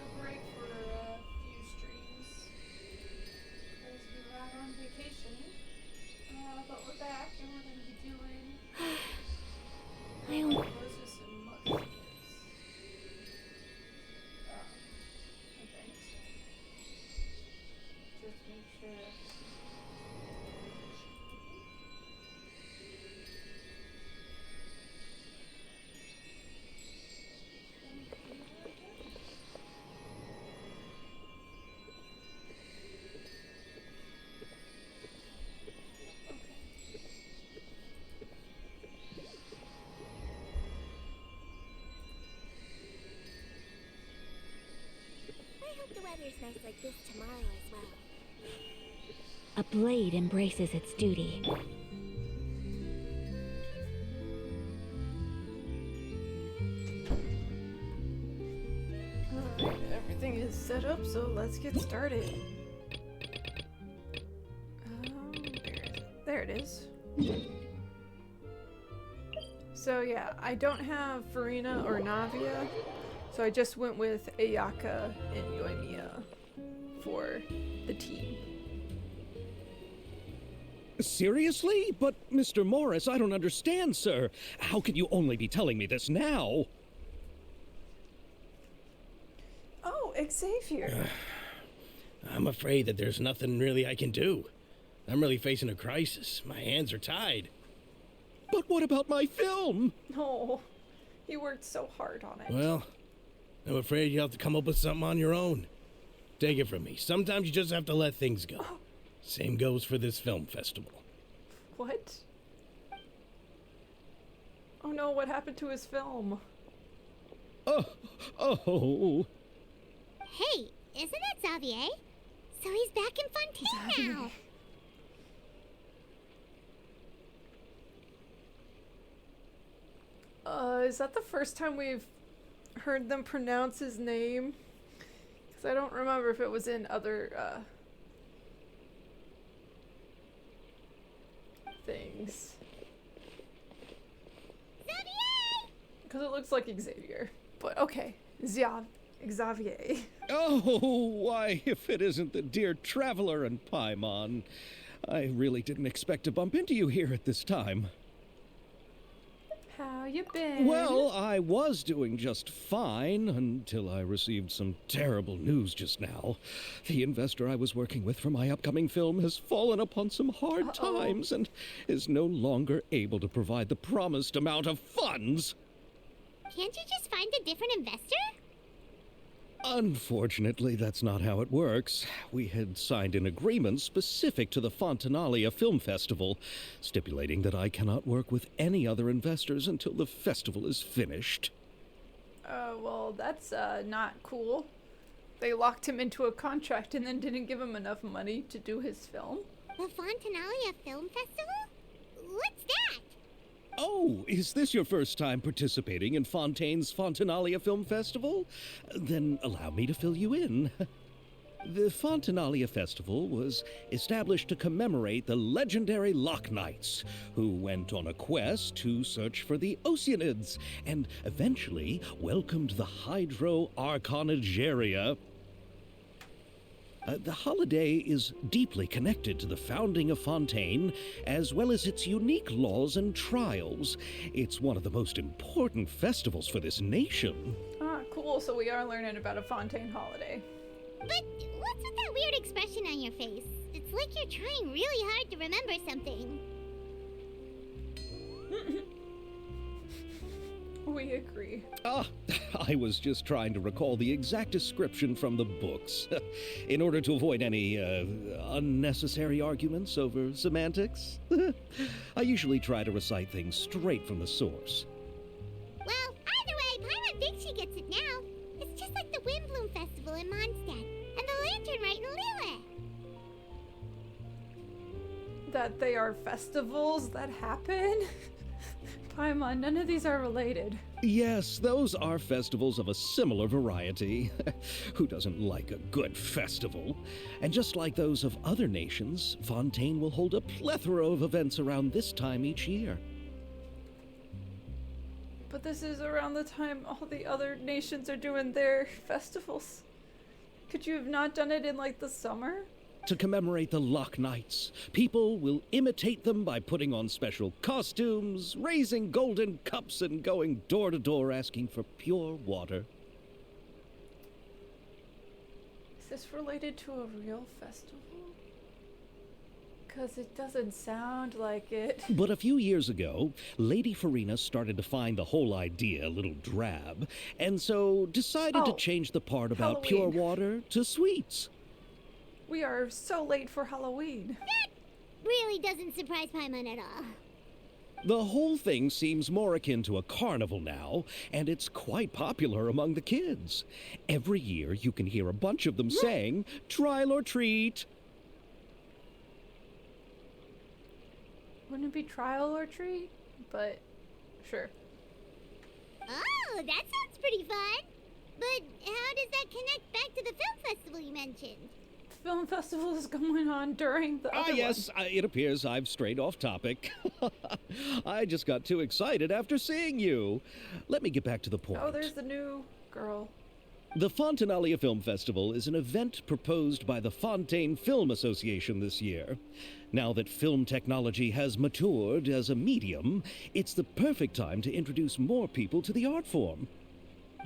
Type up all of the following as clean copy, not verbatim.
a break for a few streams because we were out on vacation. But we're back and we're going to be doing Roses and Muskets Event. Just make sure. Weather's nice like this tomorrow as well. A blade embraces its duty. Alright, everything is set up, so let's get started. There it is. So yeah, I don't have Furina or Navia. So I just went with Ayaka and Yoimiya for the team. Seriously? But, Mr. Morris, I don't understand, sir. How can you only be telling me this now? Oh, Xavier. I'm afraid that there's nothing really I can do. I'm really facing a crisis. My hands are tied. But what about my film? Oh, he worked so hard on it. Well, I'm afraid you'll have to come up with something on your own. Take it from me. Sometimes you just have to let things go. Oh. Same goes for this film festival. What? Oh no, what happened to his film? Oh. Hey, isn't that Xavier? So he's back in Fontaine now. Is that the first time we've heard them pronounce his name? Because I don't remember if it was in other things. Xavier! Because it looks like Xavier. But okay, Xavier. Oh, why, if it isn't the dear traveler and Paimon. I really didn't expect to bump into you here at this time. How you been? Well, I was doing just fine until I received some terrible news just now. The investor I was working with for my upcoming film has fallen upon some hard times and is no longer able to provide the promised amount of funds. Can't you just find a different investor? Unfortunately, that's not how it works. We had signed an agreement specific to the Fontanalia Film Festival, stipulating that I cannot work with any other investors until the festival is finished. Well, that's, not cool. They locked him into a contract and then didn't give him enough money to do his film. The Fontanalia Film Festival? What's that? Oh, is this your first time participating in Fontaine's Fontanalia Film Festival? Then allow me to fill you in. The Fontanalia Festival was established to commemorate the legendary Loch Knights, who went on a quest to search for the Oceanids, and eventually welcomed the Hydro Arconageria. The holiday is deeply connected to the founding of Fontaine, as well as its unique laws and trials. It's one of the most important festivals for this nation. Ah, cool. So we are learning about a Fontaine holiday. But what's with that weird expression on your face? It's like you're trying really hard to remember something. We agree. I was just trying to recall the exact description from the books, in order to avoid any unnecessary arguments over semantics. I usually try to recite things straight from the source. Well, either way, Paimon thinks she gets it now. It's just like the Windbloom Festival in Mondstadt, and the Lantern Rite in Lille. That they are festivals that happen? Paimon, none of these are related. Yes, those are festivals of a similar variety. Who doesn't like a good festival? And just like those of other nations, Fontaine will hold a plethora of events around this time each year. But this is around the time all the other nations are doing their festivals. Could you have not done it in, like, the summer? To commemorate the Loch Nights, people will imitate them by putting on special costumes, raising golden cups, and going door to door asking for pure water. Is this related to a real festival? Because it doesn't sound like it. But a few years ago, Lady Furina started to find the whole idea a little drab, and so decided to change the part about pure Halloween. water to sweets. We are so late for Halloween. That really doesn't surprise Paimon at all. The whole thing seems more akin to a carnival now, and it's quite popular among the kids. Every year you can hear a bunch of them saying, "Trial or treat." Wouldn't it be trial or treat? But, sure. Oh, that sounds pretty fun. But how does that connect back to the film festival you mentioned? The film festival is going on during the other Yes, it appears I've strayed off topic. I just got too excited after seeing you. Let me get back to the point. one. Oh, there's the new girl. The Fontanalia Film Festival is an event proposed by the Fontaine Film Association this year. Now that film technology has matured as a medium, it's the perfect time to introduce more people to the art form.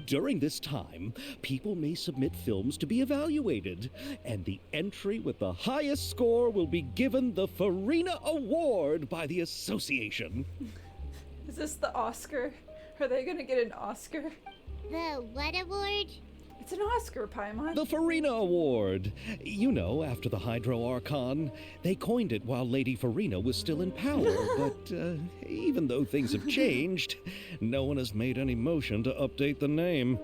During this time, people may submit films to be evaluated, and the entry with the highest score will be given the Furina Award by the association. Is this the Oscar? Are they gonna get an Oscar? The what award? It's an Oscar, Paimon. The Furina Award. You know, after the Hydro Archon. They coined it while Lady Furina was still in power, but even though things have changed, no one has made any motion to update the name.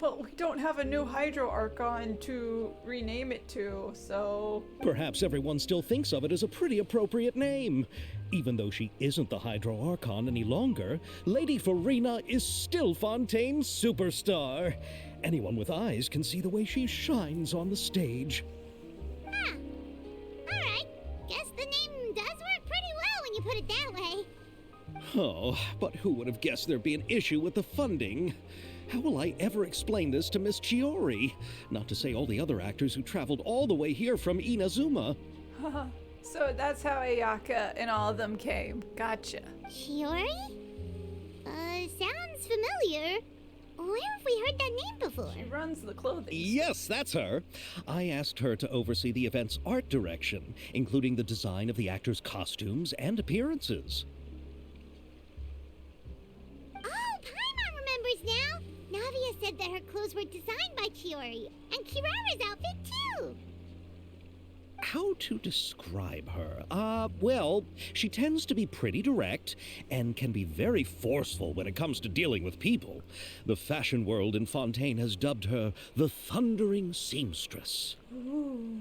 Well, we don't have a new Hydro Archon to rename it to, so... Perhaps everyone still thinks of it as a pretty appropriate name. Even though she isn't the Hydro Archon any longer, Lady Furina is still Fontaine's superstar. Anyone with eyes can see the way she shines on the stage. Huh. Alright. Guess the name does work pretty well when you put it that way. Oh, but who would have guessed there'd be an issue with the funding? How will I ever explain this to Miss Chiori? Not to say all the other actors who traveled all the way here from Inazuma. So that's how Ayaka and all of them came. Gotcha. Chiori? Sounds familiar. Where have we heard that name before? She runs the clothing. Yes, that's her. I asked her to oversee the event's art direction, including the design of the actors' costumes and appearances. Oh, Paimon remembers now. Navia said that her clothes were designed by Chiori, and Kirara's outfit too. How to describe her? Well, she tends to be pretty direct and can be very forceful when it comes to dealing with people. The fashion world in Fontaine has dubbed her the Thundering Seamstress. Ooh.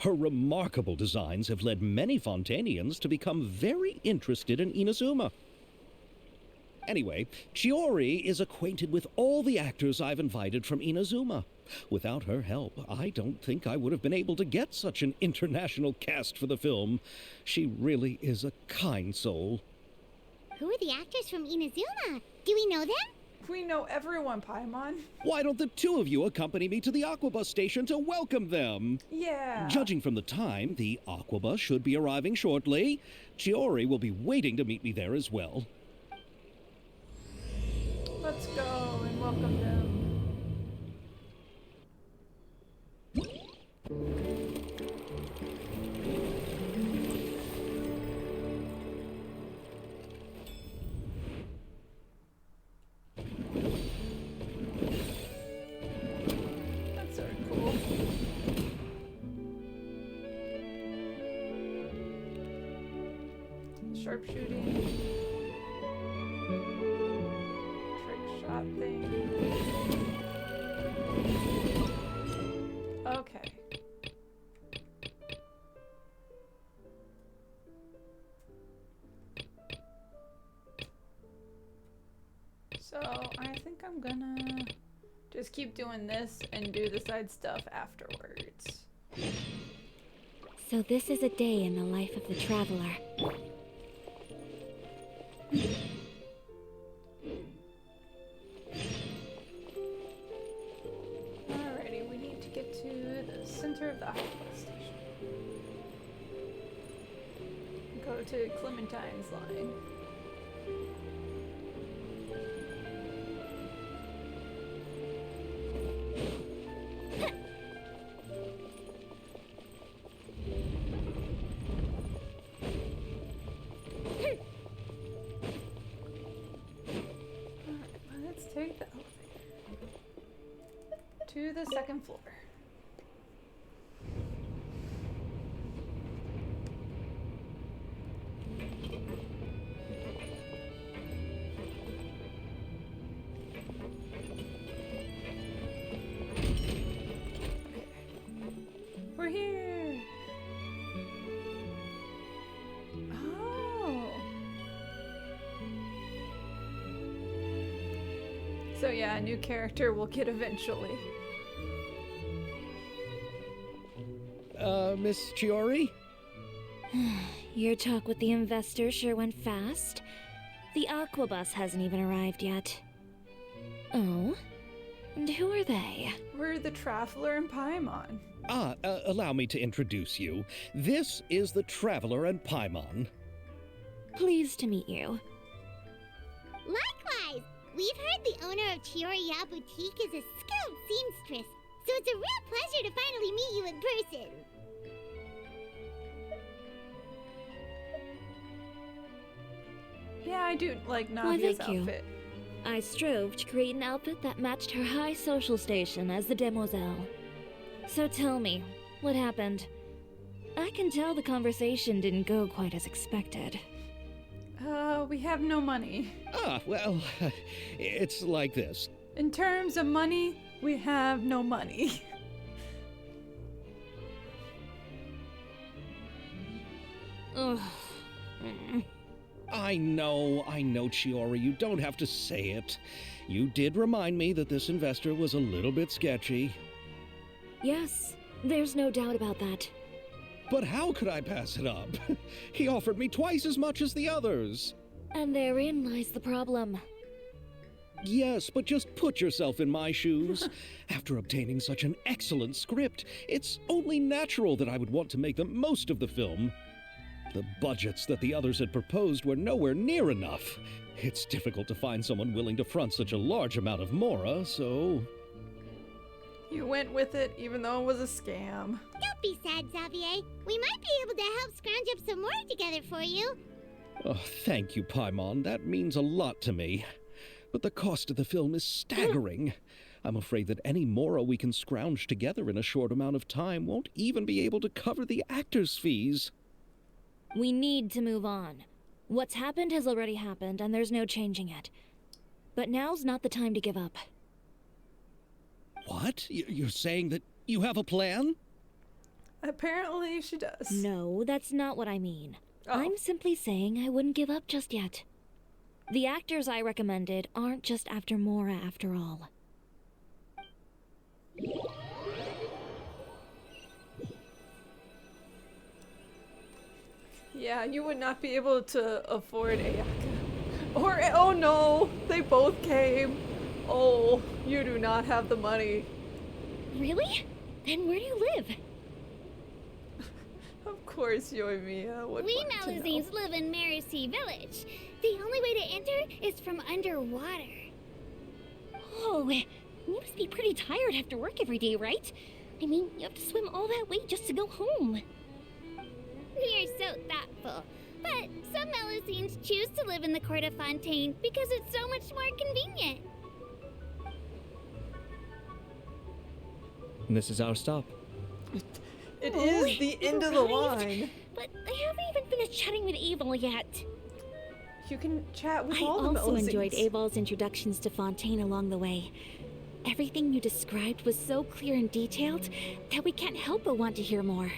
Her remarkable designs have led many Fontainians to become very interested in Inazuma. Anyway, Chiori is acquainted with all the actors I've invited from Inazuma. Without her help, I don't think I would have been able to get such an international cast for the film. She really is a kind soul. Who are the actors from Inazuma? Do we know them? We know everyone, Paimon. Why don't the two of you accompany me to the Aquabus station to welcome them? Yeah. Judging from the time, the Aquabus should be arriving shortly. Chiori will be waiting to meet me there as well. Let's go and welcome them. That's so cool. Sharpshooting. Trick shot thing. Okay. So I think I'm gonna just keep doing this and do the side stuff afterwards. So this is a day in the life of the traveler. Alrighty, we need to get go to Clementine's line. Let's take the elevator to the second floor. We're here. Oh. So yeah, a new character we'll get eventually. Miss Chiori? Your talk with the investor sure went fast. The Aquabus hasn't even arrived yet. Oh? And who are they? We're the Traveler and Paimon. Allow me to introduce you. This is the Traveler and Paimon. Pleased to meet you. Likewise! We've heard the owner of Chiori Boutique is a skilled seamstress, so it's a real pleasure to finally meet you in person. Yeah, I do like Why, Navia's thank you. outfit. I strove to create an outfit that matched her high social station as the demoiselle. So tell me, what happened? I can tell the conversation didn't go quite as expected. We have no money. Well, it's like this. In terms of money, we have no money. Ugh. I know, Chiori, you don't have to say it. You did remind me that this investor was a little bit sketchy. Yes, there's no doubt about that. But how could I pass it up? He offered me twice as much as the others. And therein lies the problem. Yes, but just put yourself in my shoes. After obtaining such an excellent script, it's only natural that I would want to make the most of the film. The budgets that the others had proposed were nowhere near enough. It's difficult to find someone willing to front such a large amount of mora, so... You went with it even though it was a scam. Don't be sad, Xavier. We might be able to help scrounge up some more together for you. Oh, thank you, Paimon. That means a lot to me. But the cost of the film is staggering. I'm afraid that any mora we can scrounge together in a short amount of time won't even be able to cover the actors' fees. We need to move on. What's happened has already happened, and there's no changing it. But now's not the time to give up. What? You're saying that you have a plan? Apparently she does. No, that's not what I mean. Oh. I'm simply saying I wouldn't give up just yet. The actors I recommended aren't just after Mora after all. Yeah, you would not be able to afford Ayaka. Or, oh no, they both came. Oh, you do not have the money. Really? Then where do you live? Of course, Yoimiya would We want to know. Melusines live in Mercy Village. The only way to enter is from underwater. Oh, you must be pretty tired after work every day, right? I mean, you have to swim all that way just to go home. You're so thoughtful. But some Melusines choose to live in the Court of Fontaine because it's so much more convenient. And this is our stop. It is the end of the arrived. line. But I haven't even finished chatting with Abel yet. You can chat with I all the also Melusines. enjoyed Abel's introductions to Fontaine along the way. Everything you described was so clear and detailed that we can't help but want to hear more.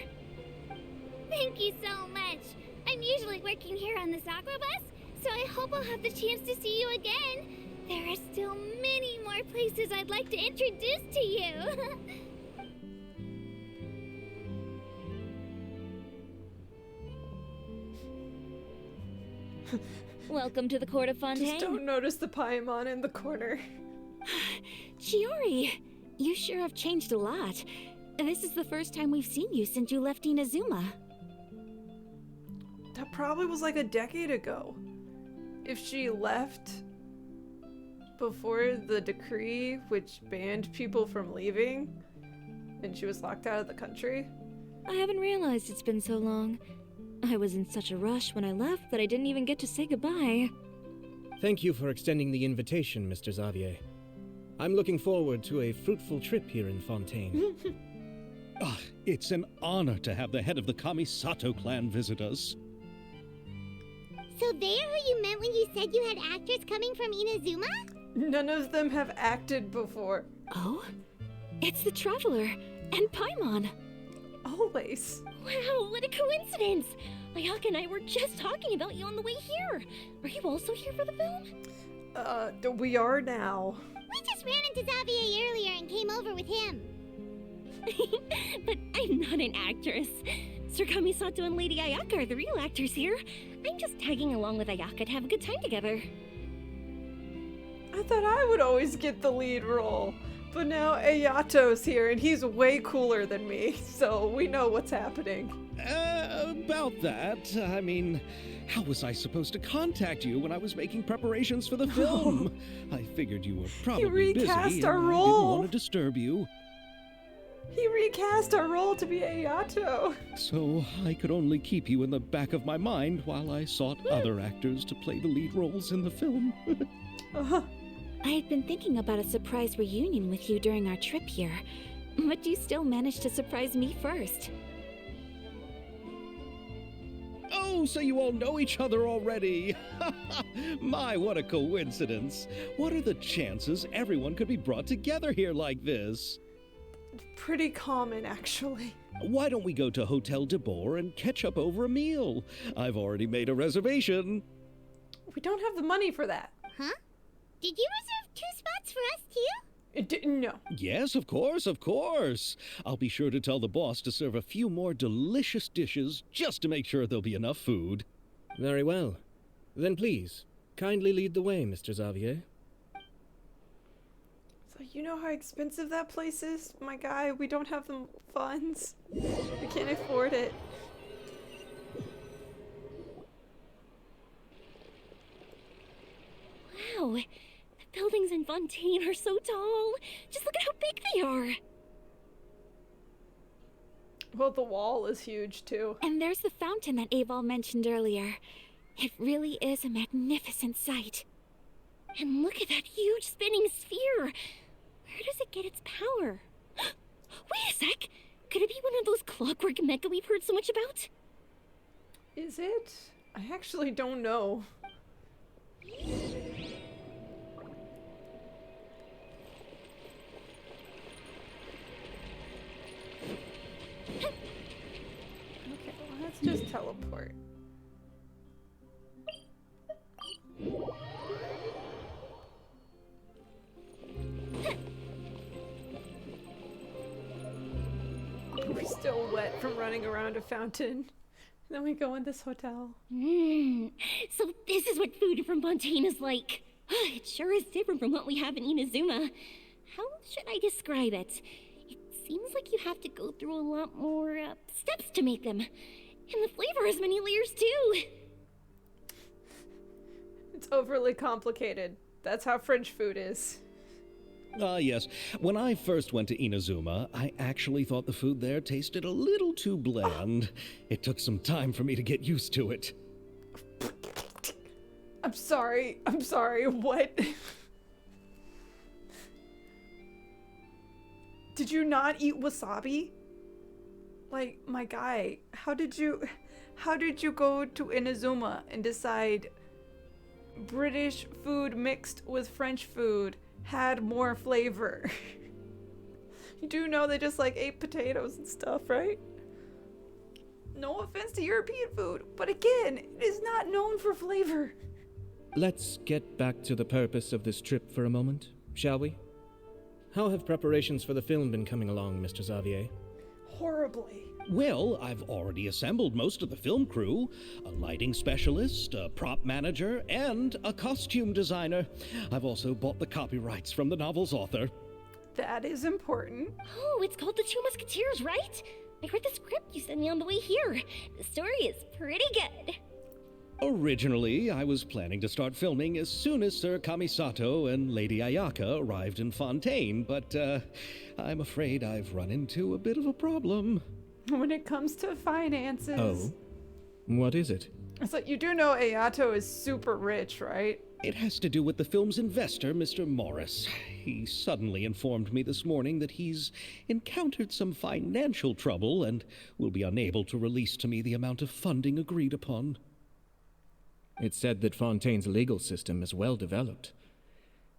Thank you so much. I'm usually working here on this Aquabus, so I hope I'll have the chance to see you again. There are still many more places I'd like to introduce to you. Welcome to the Court of Fontaine. Just don't notice the Paimon in the corner. Chiori, you sure have changed a lot. This is the first time we've seen you since you left Inazuma. That probably was like a decade ago. If she left before the decree, which banned people from leaving, and she was locked out of the country. I haven't realized it's been so long. I was in such a rush when I left that I didn't even get to say goodbye. Thank you for extending the invitation, Mr. Xavier. I'm looking forward to a fruitful trip here in Fontaine. It's an honor to have the head of the Kamisato clan visit us. So they're who you meant when you said you had actors coming from Inazuma? None of them have acted before. Oh? It's the Traveler and Paimon. Always. Wow, what a coincidence! Ayaka and I were just talking about you on the way here. Are you also here for the film? We are now. We just ran into Xavier earlier and came over with him. But I'm not an actress. Sir Kamisato and Lady Ayaka are the real actors here. I'm just tagging along with Ayaka to have a good time together. I thought I would always get the lead role. But now Ayato's here and he's way cooler than me, so we know what's happening. About that, I mean, how was I supposed to contact you when I was making preparations for the film? I figured you were probably recast busy our and I role. didn't want to disturb you. He recast our role to be Ayato. So I could only keep you in the back of my mind while I sought other actors to play the lead roles in the film. I had been thinking about a surprise reunion with you during our trip here, but you still managed to surprise me first. Oh, so you all know each other already. My, what a coincidence. What are the chances everyone could be brought together here like this? Pretty common, actually. Why don't we go to Hotel de Boer and catch up over a meal? I've already made a reservation. We don't have the money for that. Huh? Did you reserve 2 spots for us too? It didn't, no. Yes, of course, of course. I'll be sure to tell the boss to serve a few more delicious dishes just to make sure there'll be enough food. Very well. Then please, kindly lead the way, Mr. Xavier. So you know how expensive that place is, my guy? We don't have the funds. We can't afford it. Wow, the buildings in Fontaine are so tall. Just look at how big they are. Well, the wall is huge, too. And there's the fountain that Aval mentioned earlier. It really is a magnificent sight. And look at that huge spinning sphere. Where does it get its power? Wait a sec. Could it be one of those clockwork mecha we've heard so much about? Is it? I actually don't know. Okay, well, let's just teleport. We're still wet from running around a fountain. Then we go in this hotel. So this is what food from Fontaine is like. It sure is different from what we have in Inazuma. How should I describe it? It seems like you have to go through a lot more steps to make them. And the flavor has many layers too. It's overly complicated. That's how French food is. Yes. When I first went to Inazuma, I actually thought the food there tasted a little too bland. It took some time for me to get used to it. I'm sorry, what? Did you not eat wasabi? Like, my guy, how did you go to Inazuma and decide British food mixed with French food had more flavor? You do know they just like ate potatoes and stuff, right? No offense to European food, but again, it is not known for flavor. Let's get back to the purpose of this trip for a moment, shall we? How have preparations for the film been coming along, Mr. Xavier? Horribly. Well, I've already assembled most of the film crew. A lighting specialist, a prop manager, and a costume designer. I've also bought the copyrights from the novel's author. That is important. Oh, it's called The Two Musketeers, right? I read the script you sent me on the way here. The story is pretty good. Originally, I was planning to start filming as soon as Sir Kamisato and Lady Ayaka arrived in Fontaine, but I'm afraid I've run into a bit of a problem. When it comes to finances. Oh? What is it? It's like, you do know Ayato is super rich, right? It has to do with the film's investor, Mr. Morris. He suddenly informed me this morning that he's encountered some financial trouble and will be unable to release to me the amount of funding agreed upon. It's said that Fontaine's legal system is well developed.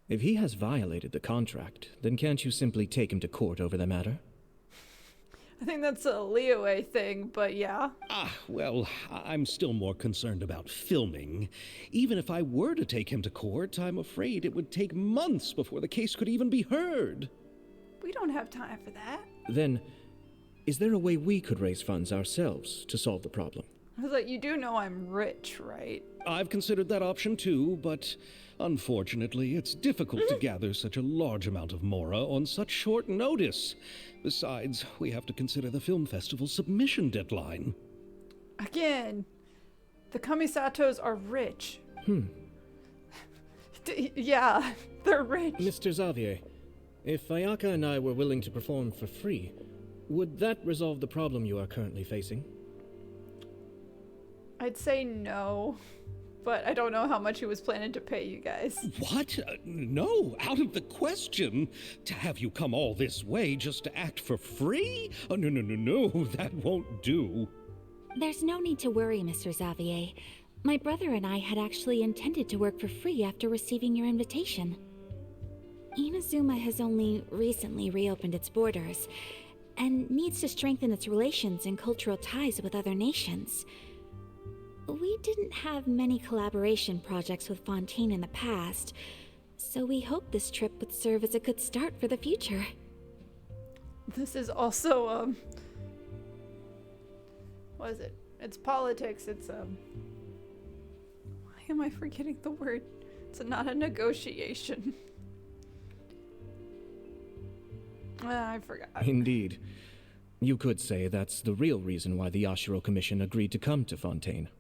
If he has violated the contract, then can't you simply take him to court over the matter? I think that's a leeway thing, but yeah. Well, I'm still more concerned about filming. Even if I were to take him to court, I'm afraid it would take months before the case could even be heard. We don't have time for that. Then, is there a way we could raise funds ourselves to solve the problem? I was like, you do know I'm rich, right? I've considered that option too, but unfortunately, it's difficult to gather such a large amount of mora on such short notice. Besides, we have to consider the film festival's submission deadline. Again, the Kamisatos are rich. Yeah, they're rich. Mr. Xavier, if Ayaka and I were willing to perform for free, would that resolve the problem you are currently facing? I'd say no, but I don't know how much he was planning to pay you guys. What? No, out of the question. To have you come all this way just to act for free? Oh, no, that won't do. There's no need to worry, Mr. Xavier. My brother and I had actually intended to work for free after receiving your invitation. Inazuma has only recently reopened its borders, and needs to strengthen its relations and cultural ties with other nations. We didn't have many collaboration projects with Fontaine in the past, so we hoped this trip would serve as a good start for the future. This is also, what is it? It's politics, it's, why am I forgetting the word? It's not a negotiation. I forgot. Indeed. You could say that's the real reason why the Yashiro Commission agreed to come to Fontaine.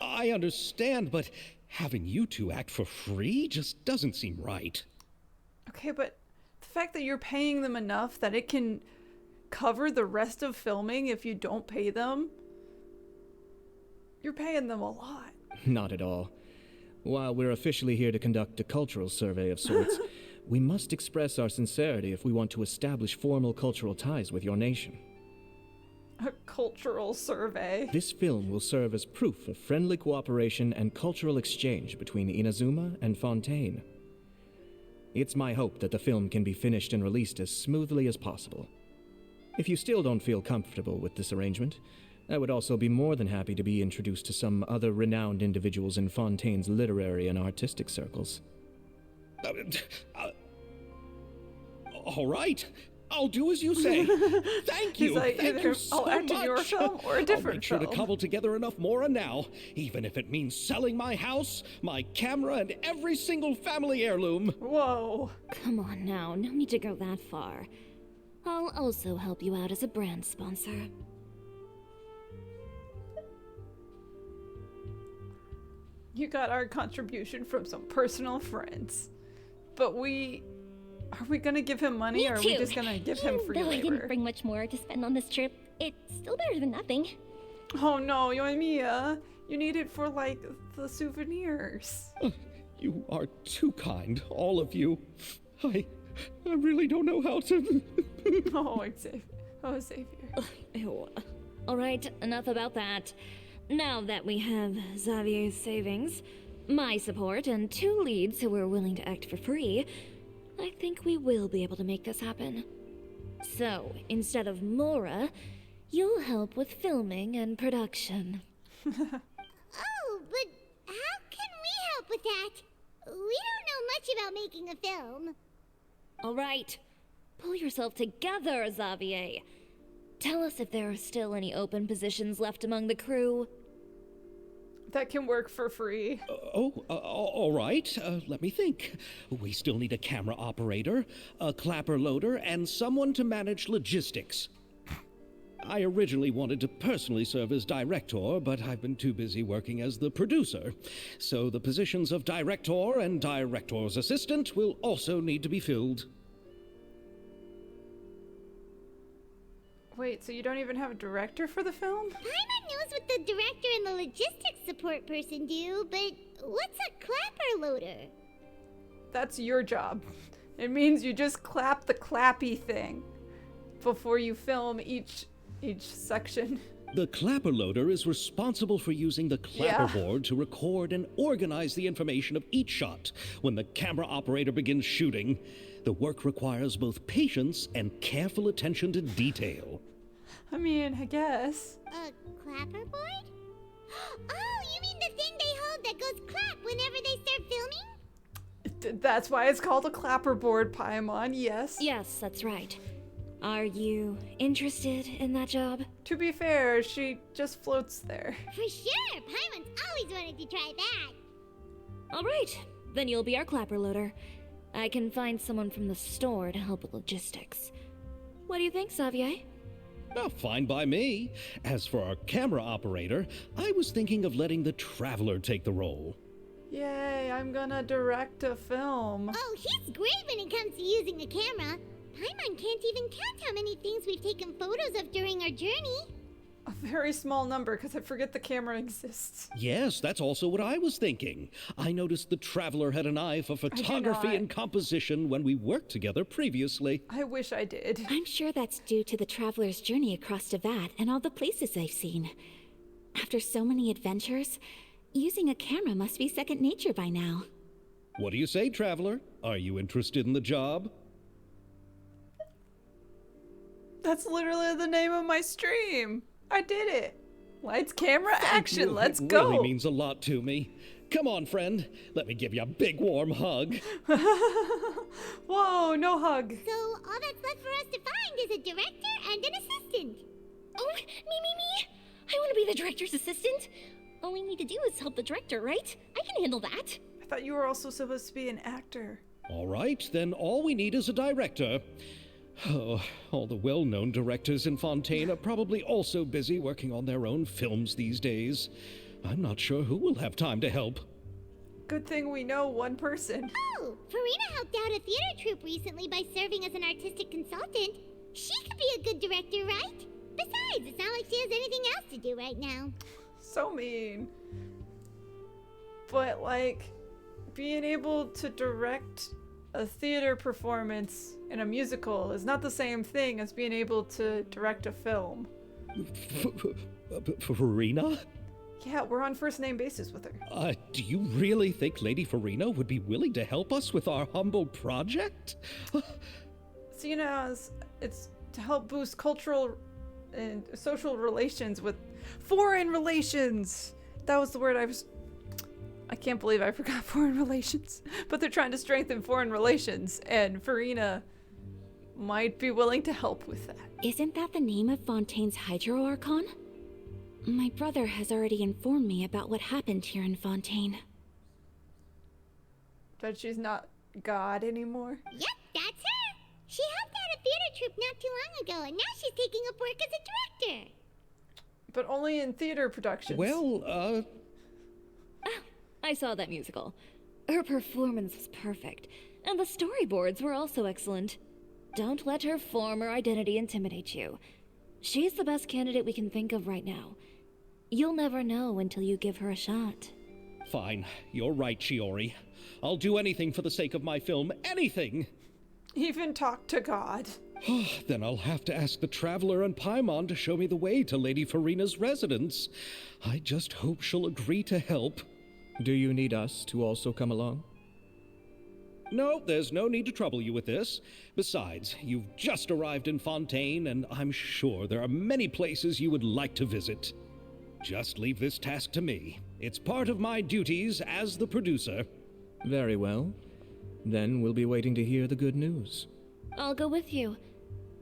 I understand, but having you two act for free just doesn't seem right. Okay, but the fact that you're paying them enough that it can cover the rest of filming if you don't pay them, you're paying them a lot. Not at all. While we're officially here to conduct a cultural survey of sorts, we must express our sincerity if we want to establish formal cultural ties with your nation. A cultural survey. This film will serve as proof of friendly cooperation and cultural exchange between Inazuma and Fontaine. It's my hope that the film can be finished and released as smoothly as possible. If you still don't feel comfortable with this arrangement, I would also be more than happy to be introduced to some other renowned individuals in Fontaine's literary and artistic circles. All right. I'll do as you say. Thank you. He's like, Thank you so I'll act in your much. film or a different I'll make sure film. to cobble together enough mora now, even if it means selling my house, my camera, and every single family heirloom. Whoa. Come on now, no need to go that far. I'll also help you out as a brand sponsor. You got our contribution from some personal friends. But are we gonna give him money, or are we just gonna give him free Though I labor? didn't bring much more to spend on this trip, it's still better than nothing. Oh no, Yoimiya, you need it for like the souvenirs. You are too kind, all of you. I really don't know how to... Oh, Xavier. Oh, Xavier. Ew. Alright, enough about that. Now that we have Xavier's savings, my support, and 2 leads who are willing to act for free, I think we will be able to make this happen. So, instead of Mora, you'll help with filming and production. Oh, but how can we help with that? We don't know much about making a film. Alright, pull yourself together, Xavier. Tell us if there are still any open positions left among the crew. That can work for free. All right. Let me think. We still need a camera operator, a clapper loader, and someone to manage logistics. I originally wanted to personally serve as director, but I've been too busy working as the producer. So the positions of director and director's assistant will also need to be filled. Wait, so you don't even have a director for the film? Paimon knows what the director and the logistics support person do, but what's a clapper loader? That's your job. It means you just clap the clappy thing before you film each section. The clapper loader is responsible for using the clapper board to record and organize the information of each shot when the camera operator begins shooting. The work requires both patience and careful attention to detail. I mean, I guess. A clapper board? Oh, you mean the thing they hold that goes clap whenever they start filming? That's why it's called a clapper board, Paimon, yes. Yes, that's right. Are you interested in that job? To be fair, she just floats there. For sure! Paimon's always wanted to try that. All right, then you'll be our clapper loader. I can find someone from the store to help with logistics. What do you think, Xavier? Oh, fine by me. As for our camera operator, I was thinking of letting the Traveler take the role. Yay, I'm gonna direct a film. Oh, he's great when it comes to using a camera. Paimon can't even count how many things we've taken photos of during our journey. A very small number, because I forget the camera exists. Yes, that's also what I was thinking. I noticed the Traveler had an eye for photography not. and composition when we worked together previously. I wish I did. I'm sure that's due to the traveler's journey across Teyvat and all the places they've seen. After so many adventures, using a camera must be second nature by now. What do you say, Traveler? Are you interested in the job? That's literally the name of my stream. I did it. Lights, camera, action. Let's It go. really means a lot to me. Come on, friend. Let me give you a big warm hug. Whoa, no hug. So all that's left for us to find is a director and an assistant. Oh, me. I want to be the director's assistant. All we need to do is help the director, right? I can handle that. I thought you were also supposed to be an actor. All right, then all we need is a director. Oh, all the well-known directors in Fontaine are probably also busy working on their own films these days. I'm not sure who will have time to help. Good thing we know one person. Oh, Furina helped out a theater troupe recently by serving as an artistic consultant. She could be a good director, right? Besides, it's not like she has anything else to do right now. So mean. But, like, being able to direct a theater performance in a musical is not the same thing as being able to direct a film. Furina? Yeah, we're on first name basis with her. Do you really think Lady Furina would be willing to help us with our humble project? So, you know, it's to help boost cultural and social relations with foreign relations. That was the word I can't believe I forgot foreign relations. But they're trying to strengthen foreign relations, and Furina might be willing to help with that. Isn't that the name of Fontaine's Hydro Archon? My brother has already informed me about what happened here in Fontaine. But she's not God anymore. Yep, that's her. She helped out a theater troupe not too long ago, and now she's taking up work as a director. But only in theater productions. Well, I saw that musical. Her performance was perfect, and the storyboards were also excellent. Don't let her former identity intimidate you. She's the best candidate we can think of right now. You'll never know until you give her a shot. Fine. You're right, Chiori. I'll do anything for the sake of my film. Anything! Even talk to God. Then I'll have to ask the Traveler and Paimon to show me the way to Lady Furina's residence. I just hope she'll agree to help. Do you need us to also come along? No, there's no need to trouble you with this. Besides, you've just arrived in Fontaine, and I'm sure there are many places you would like to visit. Just leave this task to me. It's part of my duties as the producer. Very well. Then we'll be waiting to hear the good news. I'll go with you.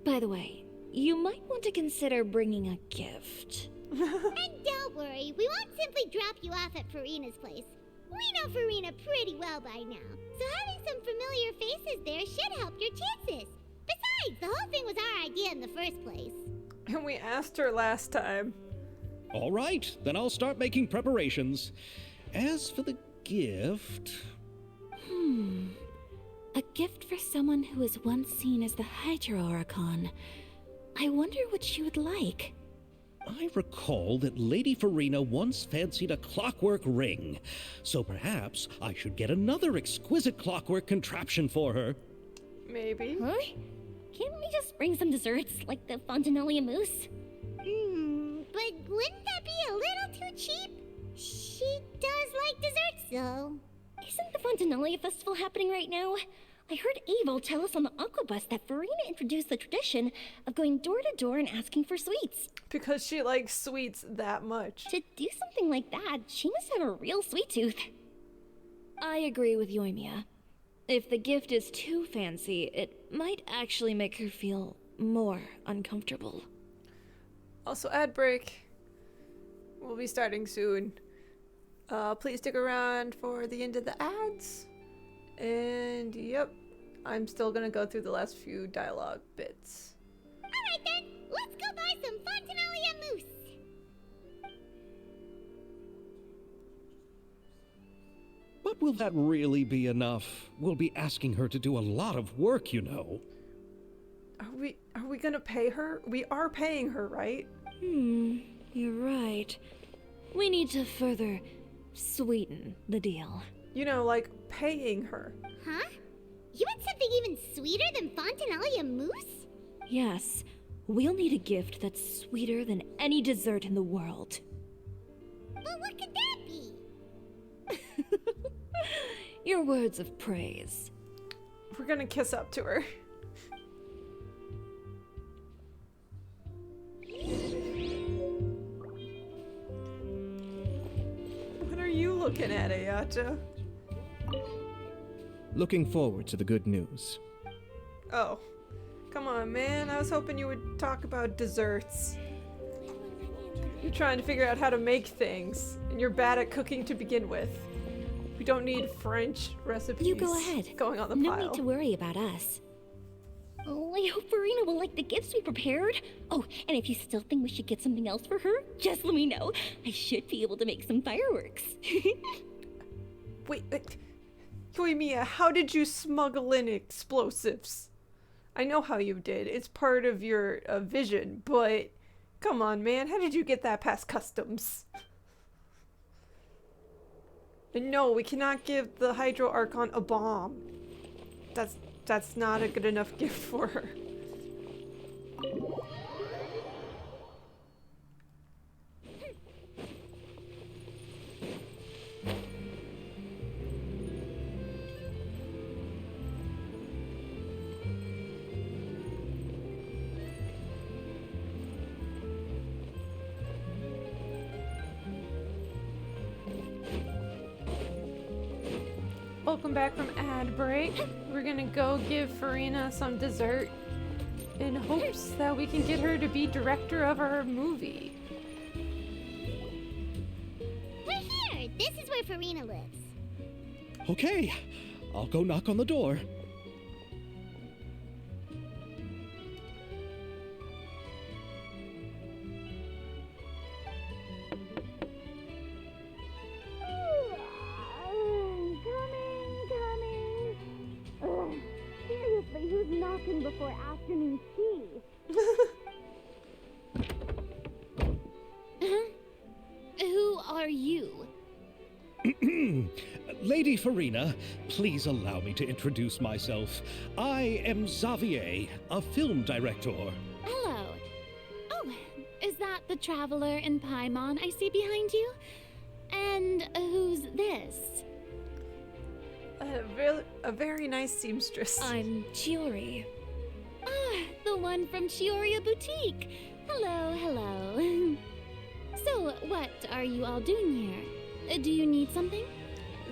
By the way, you might want to consider bringing a gift. And don't worry, we won't simply drop you off at Furina's place. We know Furina pretty well by now, so having some familiar faces there should help your chances. Besides, the whole thing was our idea in the first place. And we asked her last time. All right, then I'll start making preparations. As for the gift... A gift for someone who was once seen as the Hydro Archon. I wonder what she would like. I recall that Lady Furina once fancied a clockwork ring, so perhaps I should get another exquisite clockwork contraption for her. Maybe. Huh? Can't we just bring some desserts, like the Fontinalia mousse? But wouldn't that be a little too cheap? She does like desserts, though. Isn't the Fontinalia festival happening right now? I heard Abel tell us on the Aquabus that Furina introduced the tradition of going door to door and asking for sweets. Because she likes sweets that much. To do something like that, she must have a real sweet tooth. I agree with Yoimiya. If the gift is too fancy, it might actually make her feel more uncomfortable. Also, ad break. We'll be starting soon. Please stick around for the end of the ads. And yep, I'm still gonna go through the last few dialogue bits. Alright then, let's go buy some Fontinalia mousse. But will that really be enough? We'll be asking her to do a lot of work, you know. Are we gonna pay her? We are paying her, right? You're right. We need to further sweeten the deal. You know, like paying her. Huh? You want something even sweeter than Fontinalia mousse? Yes, we'll need a gift that's sweeter than any dessert in the world. Well, what could that be? Your words of praise. We're gonna kiss up to her. What are you looking at, Ayaka? Looking forward to the good news. Oh. Come on, man. I was hoping you would talk about desserts. You're trying to figure out how to make things, and you're bad at cooking to begin with. We don't need French recipes. You go ahead. Going on the No pile. need to worry about us. Oh, I hope Furina will like the gifts we prepared. Oh, and if you still think we should get something else for her, just let me know. I should be able to make some fireworks. Wait, Yoimiya, how did you smuggle in explosives? I know how you did. It's part of your vision, but come on, man. How did you get that past customs? And no, we cannot give the Hydro Archon a bomb. That's not a good enough gift for her. Welcome back from ad break. We're gonna go give Furina some dessert in hopes that we can get her to be director of our movie. We're here! This is where Furina lives. Okay, I'll go knock on the door. Seriously, who's knocking before afternoon tea? Who are you? Lady Furina, please allow me to introduce myself. I am Xavier, a film director. Hello. Oh, is that the traveler in Paimon I see behind you? And who's this? A very nice seamstress. I'm Chiori. Ah, the one from Chiori Boutique. Hello, hello. So, what are you all doing here? Do you need something?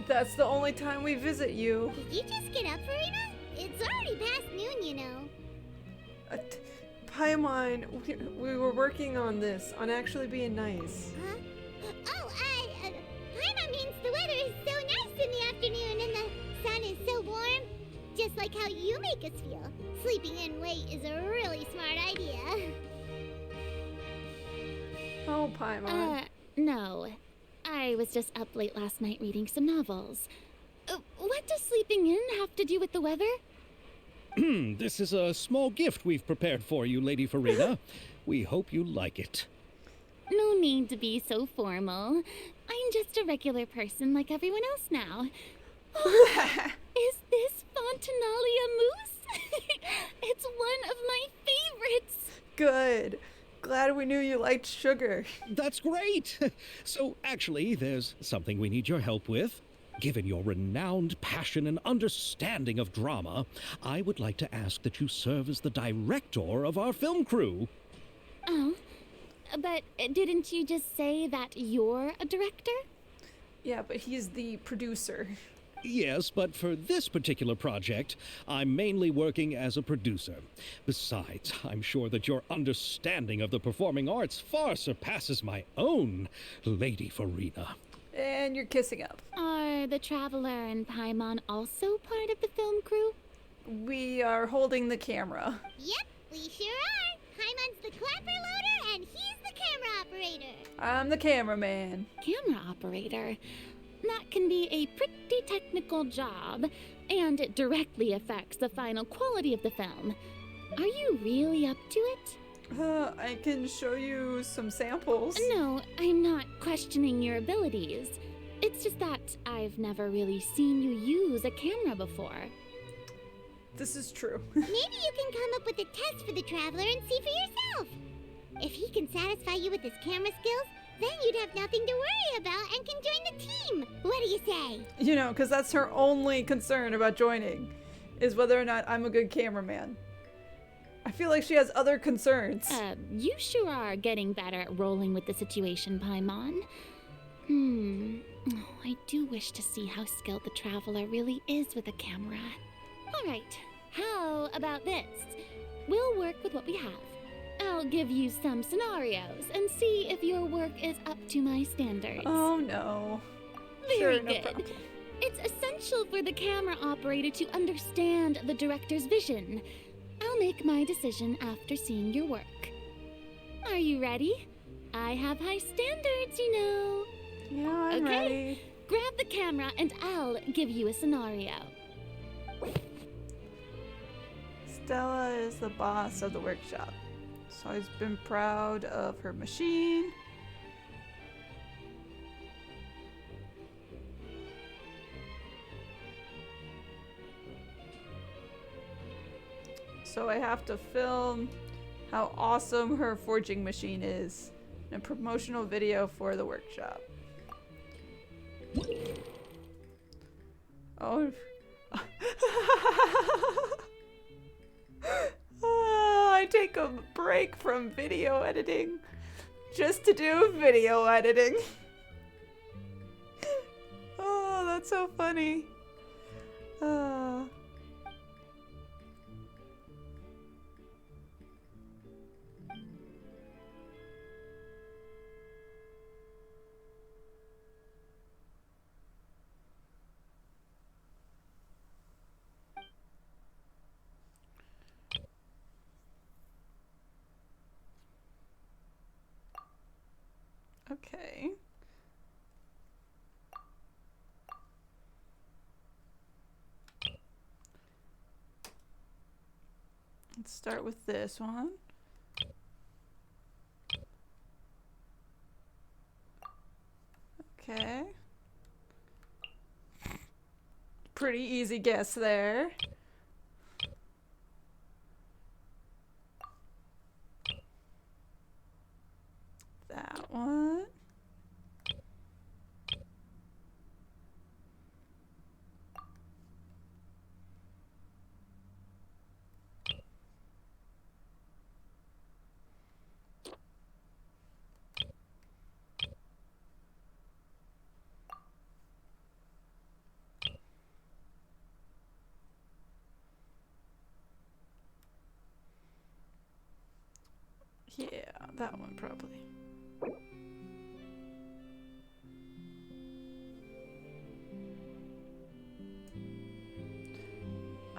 That's the only time we visit you. Did you just get up, Furina? It's already past noon, you know. Paimon, we were working on this, on actually being nice. Huh? Oh, Paimon means the weather is so nice in the afternoon and the sun is so warm. Just like how you make us feel. Sleeping in late is a really smart idea. Oh, Paimon. No. I was just up late last night reading some novels. What does sleeping in have to do with the weather? This is a small gift we've prepared for you, Lady Furina. We hope you like it. No need to be so formal. I'm just a regular person like everyone else now. Is this Fontinalia mousse? It's one of my favorites. Good. Glad we knew you liked sugar. That's great! So, actually, there's something we need your help with. Given your renowned passion and understanding of drama, I would like to ask that you serve as the director of our film crew. Oh, but didn't you just say that you're a director? Yeah, but he's the producer. Yes, but for this particular project, I'm mainly working as a producer. Besides, I'm sure that your understanding of the performing arts far surpasses my own, Lady Furina. And you're kissing up. Are the Traveler and Paimon also part of the film crew? We are holding the camera. Yep, we sure are. Paimon's the clapper loader and he's the camera operator. I'm the cameraman. Camera operator? That can be a pretty technical job, and it directly affects the final quality of the film. Are you really up to it? I can show you some samples. No, I'm not questioning your abilities. It's just that I've never really seen you use a camera before. This is true. Maybe you can come up with a test for the Traveler and see for yourself. If he can satisfy you with his camera skills, then you'd have nothing to worry about and can join the team. What do you say? You know, because that's her only concern about joining, is whether or not I'm a good cameraman. I feel like she has other concerns. You sure are getting better at rolling with the situation, Paimon. Oh, I do wish to see how skilled the Traveler really is with a camera. Alright, how about this? We'll work with what we have. I'll give you some scenarios and see if your work is up to my standards. Oh no. Very Sure, no good. problem. It's essential for the camera operator to understand the director's vision. I'll make my decision after seeing your work. Are you ready? I have high standards, you know. Yeah, I'm Okay. ready. Grab the camera and I'll give you a scenario. Stella is the boss of the workshop. So I've been proud of her machine. So I have to film how awesome her forging machine is in a promotional video for the workshop. Oh. I take a break from video editing just to do video editing. Oh, that's so funny. Okay. Let's start with this one. Okay. Pretty easy guess there. That one. Yeah, that one probably.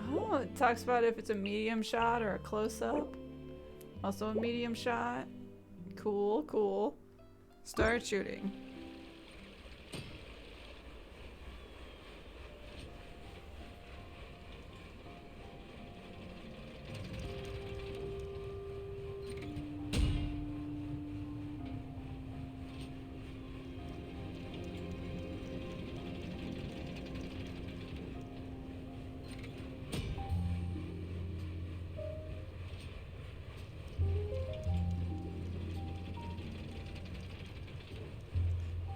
Oh, it talks about if it's a medium shot or a close-up. Also a medium shot. Cool, cool. Start shooting.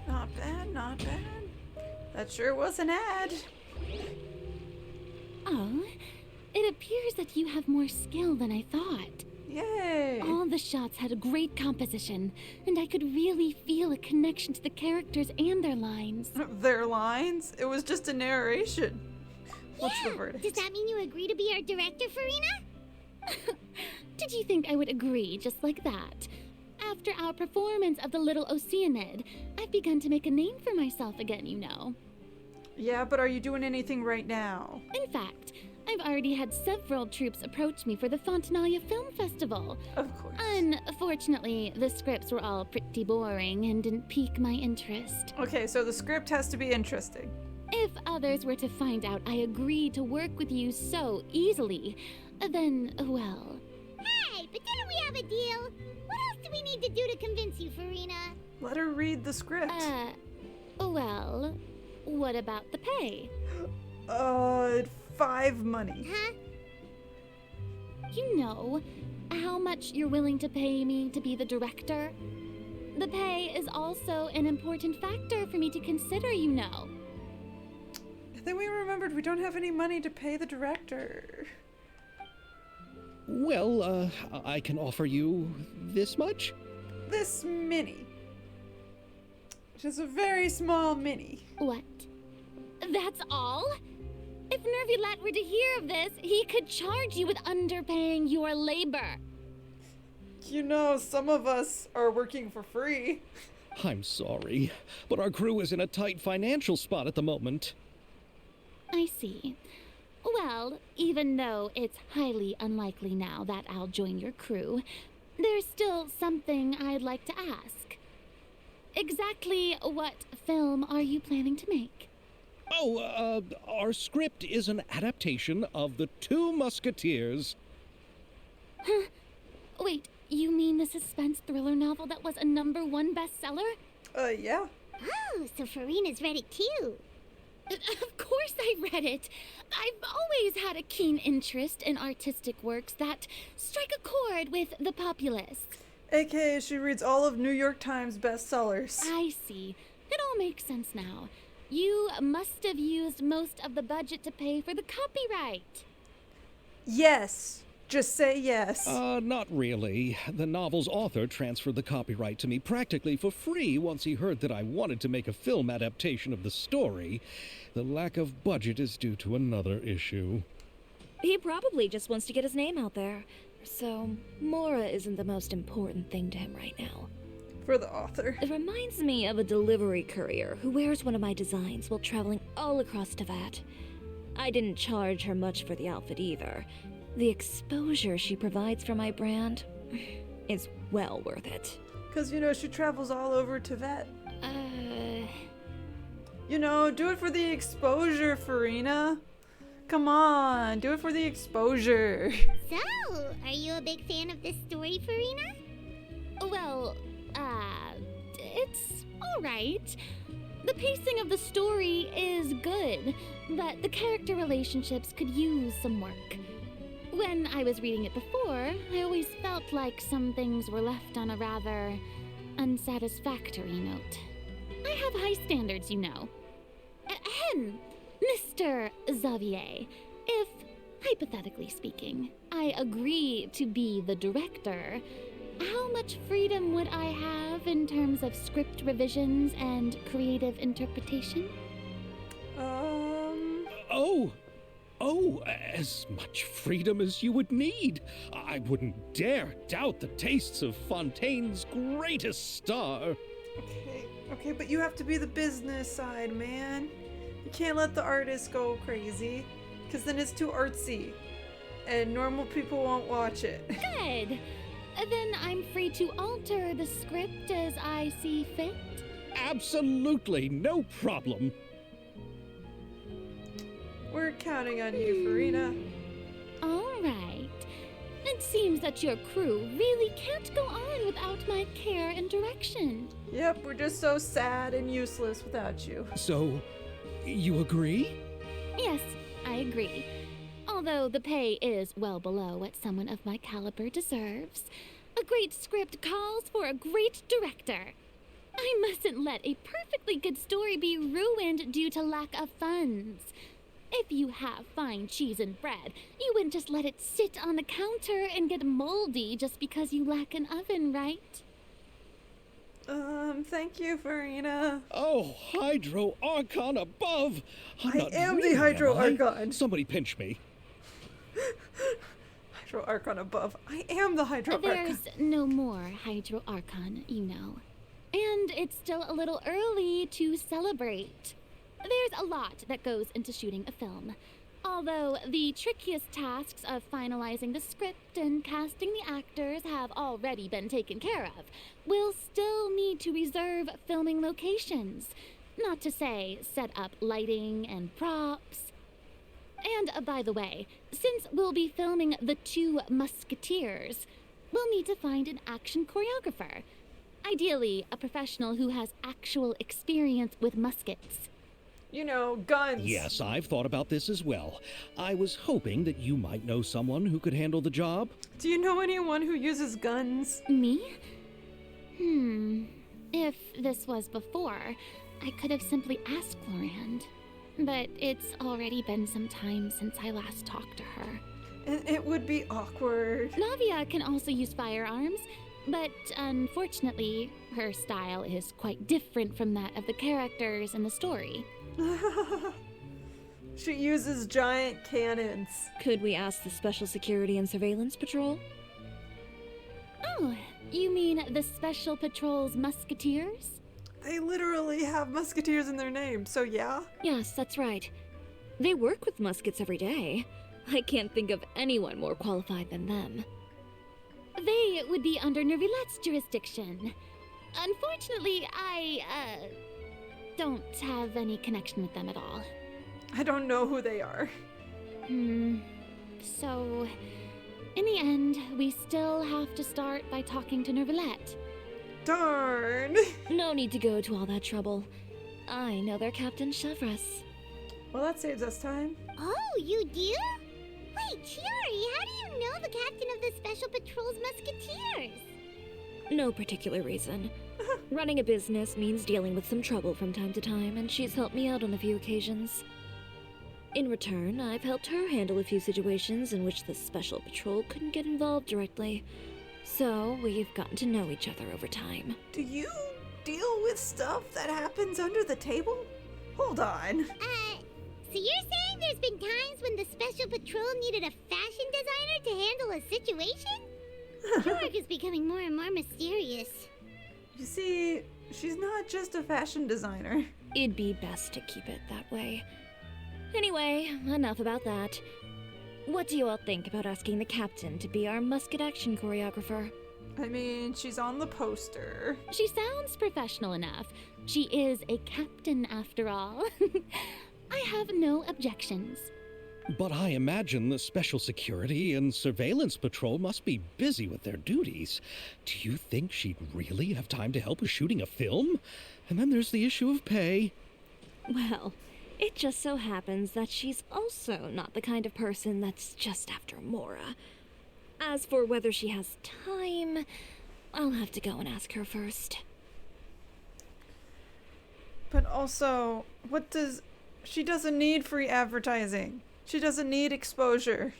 Not bad, not bad. That sure was an ad. Oh, it appears that you have more skill than I thought. Yay! All the shots had a great composition, and I could really feel a connection to the characters and their lines. Their lines? It was just a narration. What's the verdict? Does that mean you agree to be our director, Furina? Did you think I would agree just like that? After our performance of the Little Oceanid, I've begun to make a name for myself again, you know. Yeah, but are you doing anything right now? In fact, I've already had several troops approach me for the Fontanalia Film Festival. Of course. Unfortunately, the scripts were all pretty boring and didn't pique my interest. Okay, so the script has to be interesting. If others were to find out I agreed to work with you so easily, then, well... Hey, but didn't we have a deal? What else do we need to do to convince you, Furina? Let her read the script. Well, what about the pay? 5 money. Huh? You know how much you're willing to pay me to be the director? The pay is also an important factor for me to consider, you know. Then we remembered we don't have any money to pay the director. Well, I can offer you this much? This mini. Which is a very small mini. What? That's all? If Nervulet were to hear of this, he could charge you with underpaying your labor. You know, some of us are working for free. I'm sorry, but our crew is in a tight financial spot at the moment. I see. Well, even though it's highly unlikely now that I'll join your crew, there's still something I'd like to ask. Exactly what film are you planning to make? Oh, our script is an adaptation of The Two Musketeers. Huh? Wait, you mean the suspense thriller novel that was a #1 bestseller? Yeah. Oh, so Furina's read it too. Of course I read it. I've always had a keen interest in artistic works that strike a chord with the populace. AKA, she reads all of New York Times bestsellers. I see. It all makes sense now. You must have used most of the budget to pay for the copyright. Yes. Just say yes. Not really. The novel's author transferred the copyright to me practically for free once he heard that I wanted to make a film adaptation of the story. The lack of budget is due to another issue. He probably just wants to get his name out there. So, Mora isn't the most important thing to him right now. For the author. It reminds me of a delivery courier who wears one of my designs while traveling all across Teyvat. I didn't charge her much for the outfit either. The exposure she provides for my brand is well worth it. Because, you know, she travels all over Teyvat. You know, do it for the exposure, Furina. Come on, do it for the exposure. So, are you a big fan of this story, Furina? Well, it's alright. The pacing of the story is good, but the character relationships could use some work. When I was reading it before, I always felt like some things were left on a rather unsatisfactory note. I have high standards, you know. Ahem, Mr. Xavier, if, hypothetically speaking, I agree to be the director, how much freedom would I have in terms of script revisions and creative interpretation? Oh, as much freedom as you would need. I wouldn't dare doubt the tastes of Fontaine's greatest star. Okay, but you have to be the business side, man. You can't let the artist go crazy, because then it's too artsy, and normal people won't watch it. Good. Then I'm free to alter the script as I see fit. Absolutely, no problem. We're counting on you, Furina. All right. It seems that your crew really can't go on without my care and direction. Yep, we're just so sad and useless without you. So, you agree? Yes, I agree. Although the pay is well below what someone of my caliber deserves. A great script calls for a great director. I mustn't let a perfectly good story be ruined due to lack of funds. If you have fine cheese and bread, you wouldn't just let it sit on the counter and get moldy just because you lack an oven, right? Thank you, Furina. Oh, Hydro Archon above! I'm I not am the dreaming, Hydro am I? Archon. Somebody pinch me. Hydro Archon above. I am the Hydro Archon. There's no more Hydro Archon, you know. And it's still a little early to celebrate. There's a lot that goes into shooting a film. Although the trickiest tasks of finalizing the script and casting the actors have already been taken care of, we'll still need to reserve filming locations. Not to say set up lighting and props. And by the way, since we'll be filming The Two Musketeers, we'll need to find an action choreographer. Ideally, a professional who has actual experience with muskets. You know, guns. Yes, I've thought about this as well. I was hoping that you might know someone who could handle the job. Do you know anyone who uses guns? Me? If this was before, I could have simply asked Florand. But it's already been some time since I last talked to her. And it would be awkward. Navia can also use firearms, but unfortunately, her style is quite different from that of the characters in the story. She uses giant cannons. Could we ask the Special Security and Surveillance Patrol? Oh, you mean the Special Patrol's Musketeers? They literally have musketeers in their name, so yeah? Yes, that's right. They work with muskets every day. I can't think of anyone more qualified than them. They would be under Nervilette's jurisdiction. Unfortunately, I don't have any connection with them at all. I don't know who they are. So, in the end, we still have to start by talking to Nervilette. Darn. No need to go to all that trouble. I know their Captain Chevreuse. Well, that saves us time. Oh, you do? Wait, Chiori, how do you know the captain of the Special Patrol's Musketeers? No particular reason. Running a business means dealing with some trouble from time to time, and she's helped me out on a few occasions. In return, I've helped her handle a few situations in which the Special Patrol couldn't get involved directly. So, we've gotten to know each other over time. Do you deal with stuff that happens under the table? Hold on. So you're saying there's been times when the Special Patrol needed a fashion designer to handle a situation? Your work is becoming more and more mysterious. You see, she's not just a fashion designer. It'd be best to keep it that way. Anyway, enough about that. What do you all think about asking the captain to be our musket action choreographer? I mean, she's on the poster. She sounds professional enough. She is a captain after all. I have no objections. But I imagine the Special Security and Surveillance Patrol must be busy with their duties. Do you think she'd really have time to help with shooting a film? And then there's the issue of pay. Well, it just so happens that she's also not the kind of person that's just after Mora. As for whether she has time, I'll have to go and ask her first. But also, she doesn't need free advertising. She doesn't need exposure.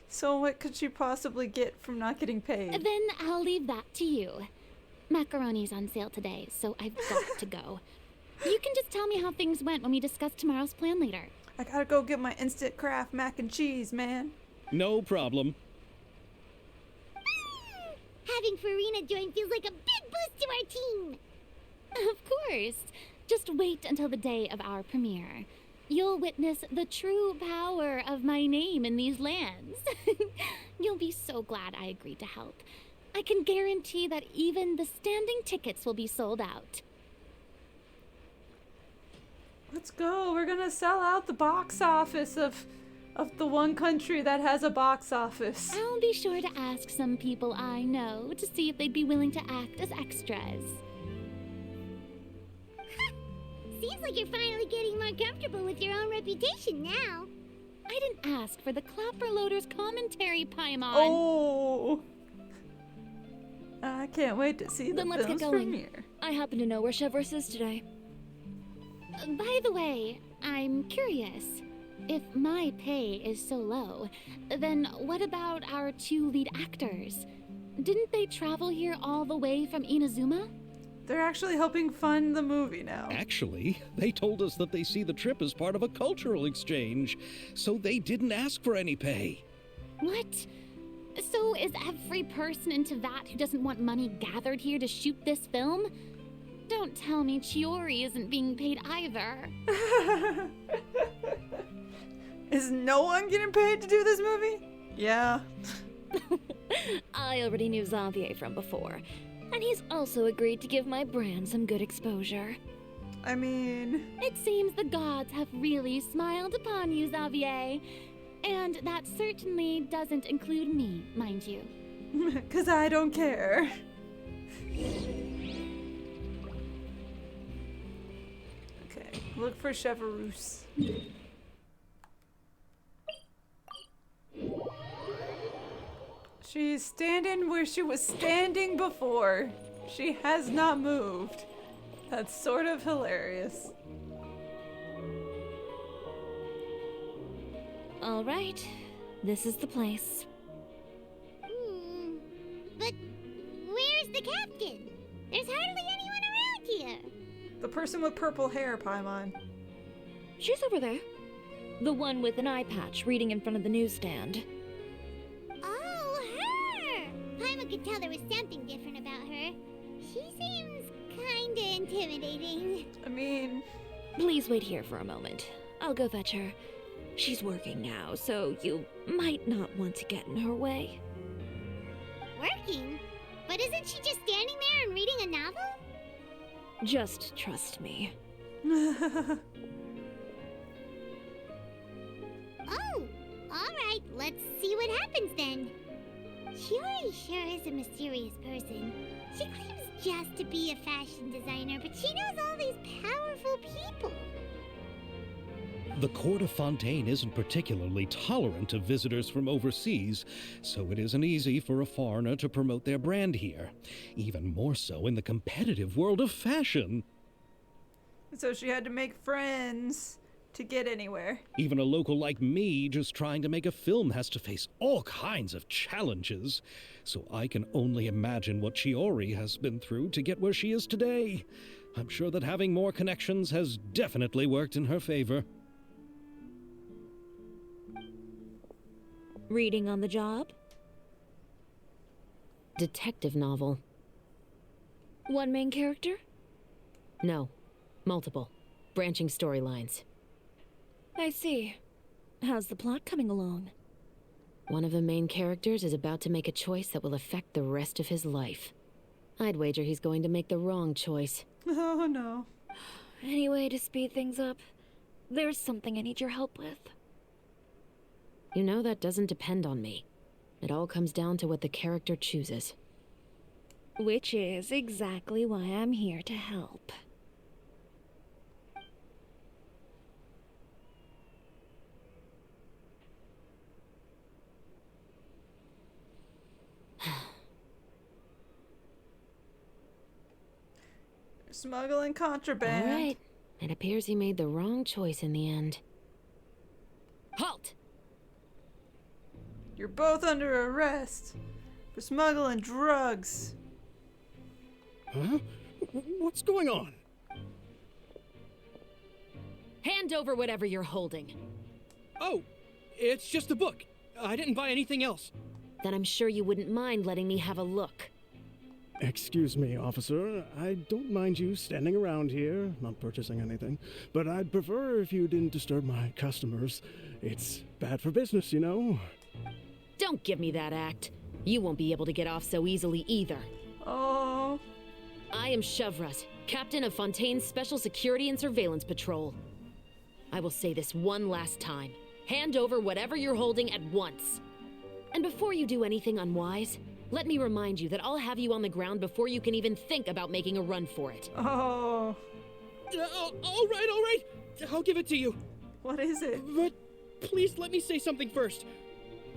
So what could she possibly get from not getting paid? Then I'll leave that to you. Macaroni's on sale today, so I've got to go. You can just tell me how things went when we discuss tomorrow's plan later. I gotta go get my instant craft mac and cheese, man. No problem. Having Furina join feels like a big boost to our team. Of course. Just wait until the day of our premiere. You'll witness the true power of my name in these lands. You'll be so glad I agreed to help. I can guarantee that even the standing tickets will be sold out. Let's go. We're gonna sell out the box office of the one country that has a box office. I'll be sure to ask some people I know to see if they'd be willing to act as extras. Seems like you're finally getting more comfortable with your own reputation now. I didn't ask for the Clapper Loaders commentary, Paimon. Oh! I can't wait to see the Then let's get film's going. premiere. I happen to know where Chevreuse is today. By the way, I'm curious. If my pay is so low, then what about our 2 lead actors? Didn't they travel here all the way from Inazuma? They're actually helping fund the movie now. Actually, they told us that they see the trip as part of a cultural exchange, so they didn't ask for any pay. What? So is every person in Teyvat who doesn't want money gathered here to shoot this film? Don't tell me Chiori isn't being paid either. Is no one getting paid to do this movie? Yeah. I already knew Xavier from before, and he's also agreed to give my brand some good exposure. I mean... It seems the gods have really smiled upon you, Xavier. And that certainly doesn't include me, mind you. 'Cause I don't care. Okay, look for Chevreuse. She's standing where she was standing before. She has not moved. That's sort of hilarious. All right, this is the place. But where's the captain? There's hardly anyone around here. The person with purple hair, Paimon. She's over there. The one with an eye patch reading in front of the newsstand. Oh, her! Paimon could tell there was something different about her. She seems kinda intimidating. I mean... Please wait here for a moment. I'll go fetch her. She's working now, so you might not want to get in her way. Working? But isn't she just standing there and reading a novel? Just trust me. Oh, alright, let's see what happens then. Chiori sure is a mysterious person. She claims just to be a fashion designer, but she knows all these powerful people. The court of Fontaine isn't particularly tolerant of visitors from overseas, so it isn't easy for a foreigner to promote their brand here. Even more so in the competitive world of fashion. So she had to make friends to get anywhere. Even a local like me just trying to make a film has to face all kinds of challenges. So I can only imagine what Chiori has been through to get where she is today. I'm sure that having more connections has definitely worked in her favor. Reading on the job? Detective novel. One main character? No. Multiple. Branching storylines. I see. How's the plot coming along? One of the main characters is about to make a choice that will affect the rest of his life. I'd wager he's going to make the wrong choice. Oh no. Any way to speed things up? There's something I need your help with. You know that doesn't depend on me. It all comes down to what the character chooses. Which is exactly why I'm here to help. Smuggling contraband. All right. It appears he made the wrong choice in the end. Halt! You're both under arrest for smuggling drugs. Huh? What's going on? Hand over whatever you're holding. Oh, it's just a book. I didn't buy anything else. Then I'm sure you wouldn't mind letting me have a look. Excuse me, officer. I don't mind you standing around here, not purchasing anything, but I'd prefer if you didn't disturb my customers. It's bad for business, you know. Don't give me that act. You won't be able to get off so easily either. Oh. I am Chevreuse, captain of Fontaine's Special Security and Surveillance Patrol. I will say this one last time. Hand over whatever you're holding at once. And before you do anything unwise, let me remind you that I'll have you on the ground before you can even think about making a run for it. Oh. All right. I'll give it to you. What is it? But please let me say something first.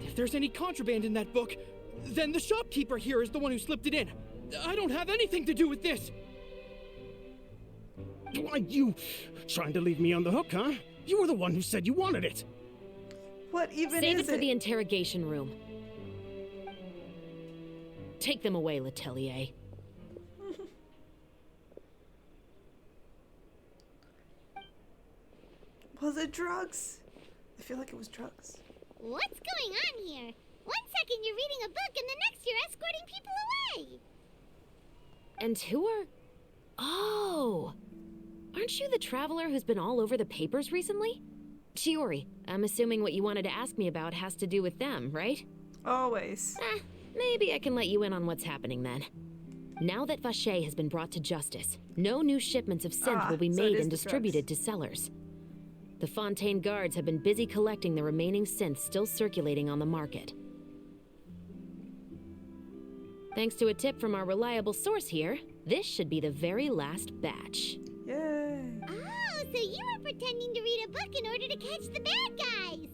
If there's any contraband in that book, then the shopkeeper here is the one who slipped it in. I don't have anything to do with this. Why, you trying to leave me on the hook, huh? You were the one who said you wanted it. What even Save is it for the interrogation room. Take them away, Letelier. Was it drugs? I feel like it was drugs. What's going on here? One second you're reading a book and the next you're escorting people away. And who are... Oh! Aren't you the traveler who's been all over the papers recently? Chiori, I'm assuming what you wanted to ask me about has to do with them, right? Always. Maybe I can let you in on what's happening then. Now that Vacher has been brought to justice, no new shipments of synth will be so it made is and the distributed to sellers. The Fontaine guards have been busy collecting the remaining synths still circulating on the market. Thanks to a tip from our reliable source here, this should be the very last batch. Yay. Oh, so you were pretending to read a book in order to catch the bad guys.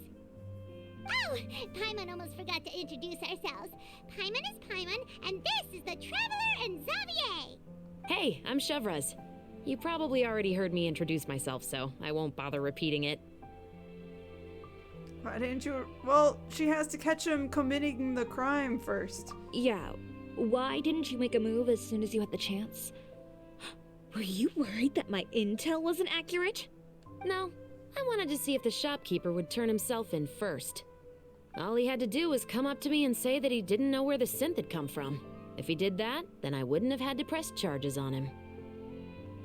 Oh, Paimon almost forgot to introduce ourselves. Paimon is Paimon, and this is the Traveler and Xavier. Hey, I'm Chevreuse. You probably already heard me introduce myself, so I won't bother repeating it. Why didn't you? Well, she has to catch him committing the crime first. Yeah, why didn't you make a move as soon as you had the chance? Were you worried that my intel wasn't accurate? No, I wanted to see if the shopkeeper would turn himself in first. All he had to do was come up to me and say that he didn't know where the synth had come from. If he did that, then I wouldn't have had to press charges on him.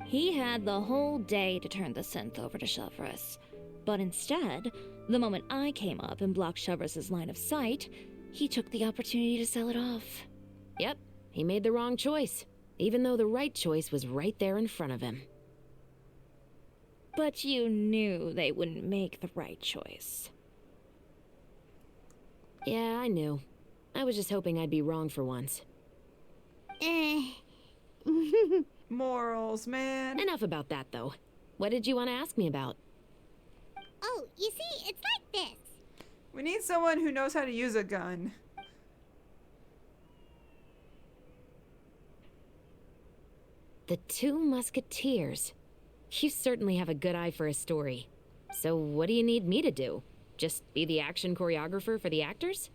He had the whole day to turn the synth over to Chevreuse. But instead, the moment I came up and blocked Chevreuse's line of sight, he took the opportunity to sell it off. Yep, he made the wrong choice, even though the right choice was right there in front of him. But you knew they wouldn't make the right choice. Yeah, I knew. I was just hoping I'd be wrong for once. Morals, man. Enough about that, though. What did you want to ask me about? Oh, you see, it's like this. We need someone who knows how to use a gun. The Two Musketeers. You certainly have a good eye for a story. So what do you need me to do? Just be the action choreographer for the actors?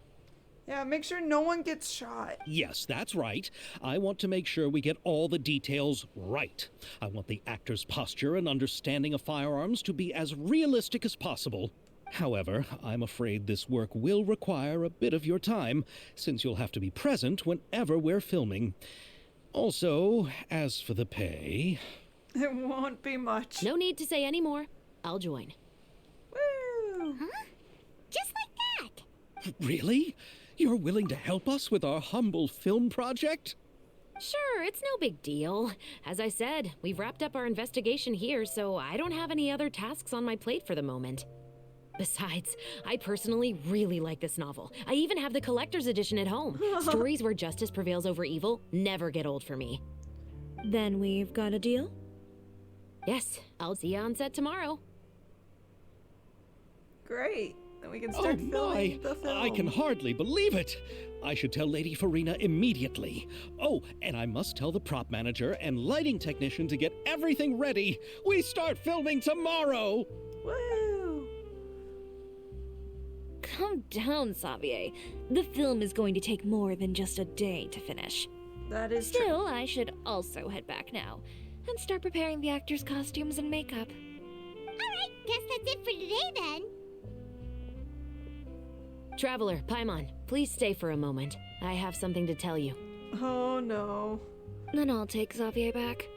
Yeah, make sure no one gets shot. Yes, that's right. I want to make sure we get all the details right. I want the actor's posture and understanding of firearms to be as realistic as possible. However, I'm afraid this work will require a bit of your time, since you'll have to be present whenever we're filming. Also, as for the pay... It won't be much. No need to say any more. I'll join. Woo! Huh? Just like that. Really? You're willing to help us with our humble film project? Sure, it's no big deal. As I said, we've wrapped up our investigation here, so I don't have any other tasks on my plate for the moment. Besides, I personally really like this novel. I even have the collector's edition at home. Stories where justice prevails over evil never get old for me. Then we've got a deal? Yes, I'll see you on set tomorrow. Great. Then we can start filming the film. I can hardly believe it. I should tell Lady Furina immediately. Oh, and I must tell the prop manager and lighting technician to get everything ready. We start filming tomorrow. Woo! Calm down, Xavier. The film is going to take more than just a day to finish. That is Still, I should also head back now and start preparing the actors' costumes and makeup. Alright, guess that's it for today then. Traveler, Paimon, please stay for a moment. I have something to tell you. true. Oh no. Then I'll take Xavier back.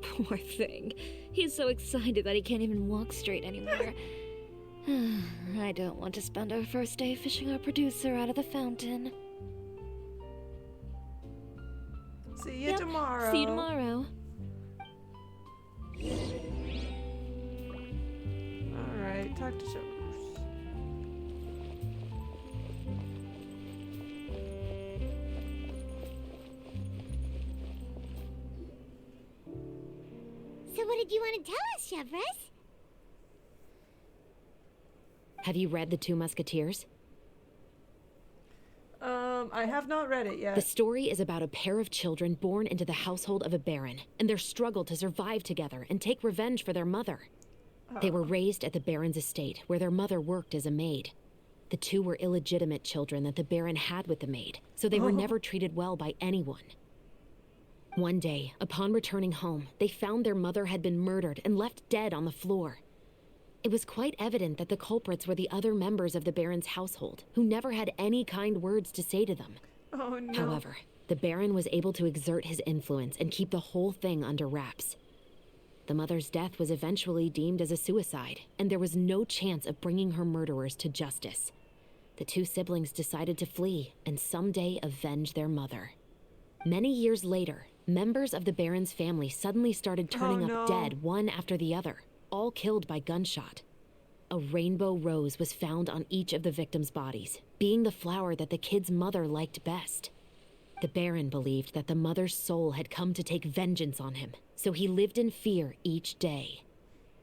Poor thing. He's so excited that he can't even walk straight anymore. I don't want to spend our first day fishing our producer out of the fountain. See you Yep, tomorrow. See you tomorrow. Alright, talk to Chevreuse. So what did you want to tell us, Chevreuse? Have you read The Two Musketeers? I have not read it yet. The story is about a pair of children born into the household of a baron and their struggle to survive together and take revenge for their mother. They were raised at the baron's estate, where their mother worked as a maid. The two were illegitimate children that the baron had with the maid, so they were never treated well by anyone. One day, upon returning home, they found their mother had been murdered and left dead on the floor. It was quite evident that the culprits were the other members of the baron's household, who never had any kind words to say to them. Oh no. However, the baron was able to exert his influence and keep the whole thing under wraps. The mother's death was eventually deemed as a suicide, and there was no chance of bringing her murderers to justice. The two siblings decided to flee and someday avenge their mother. Many years later, members of the baron's family suddenly started turning up dead one after the other, all killed by gunshot. A rainbow rose was found on each of the victims' bodies, being the flower that the kid's mother liked best. The baron believed that the mother's soul had come to take vengeance on him, so he lived in fear each day.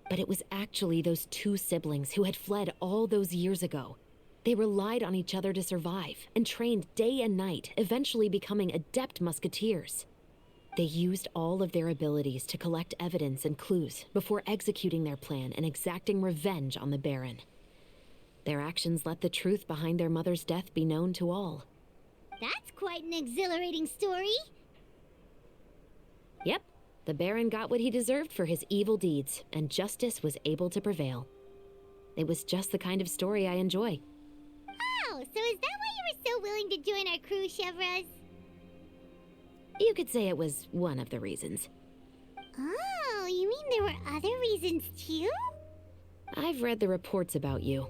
But it was actually those two siblings who had fled all those years ago. They relied on each other to survive and trained day and night, eventually becoming adept musketeers. They used all of their abilities to collect evidence and clues before executing their plan and exacting revenge on the baron. Their actions let the truth behind their mother's death be known to all. That's quite an exhilarating story. Yep, the baron got what he deserved for his evil deeds, and justice was able to prevail. It was just the kind of story I enjoy. Oh, so is that why you were so willing to join our crew, Chevreuse? You could say it was one of the reasons. Oh, you mean there were other reasons too? I've read the reports about you.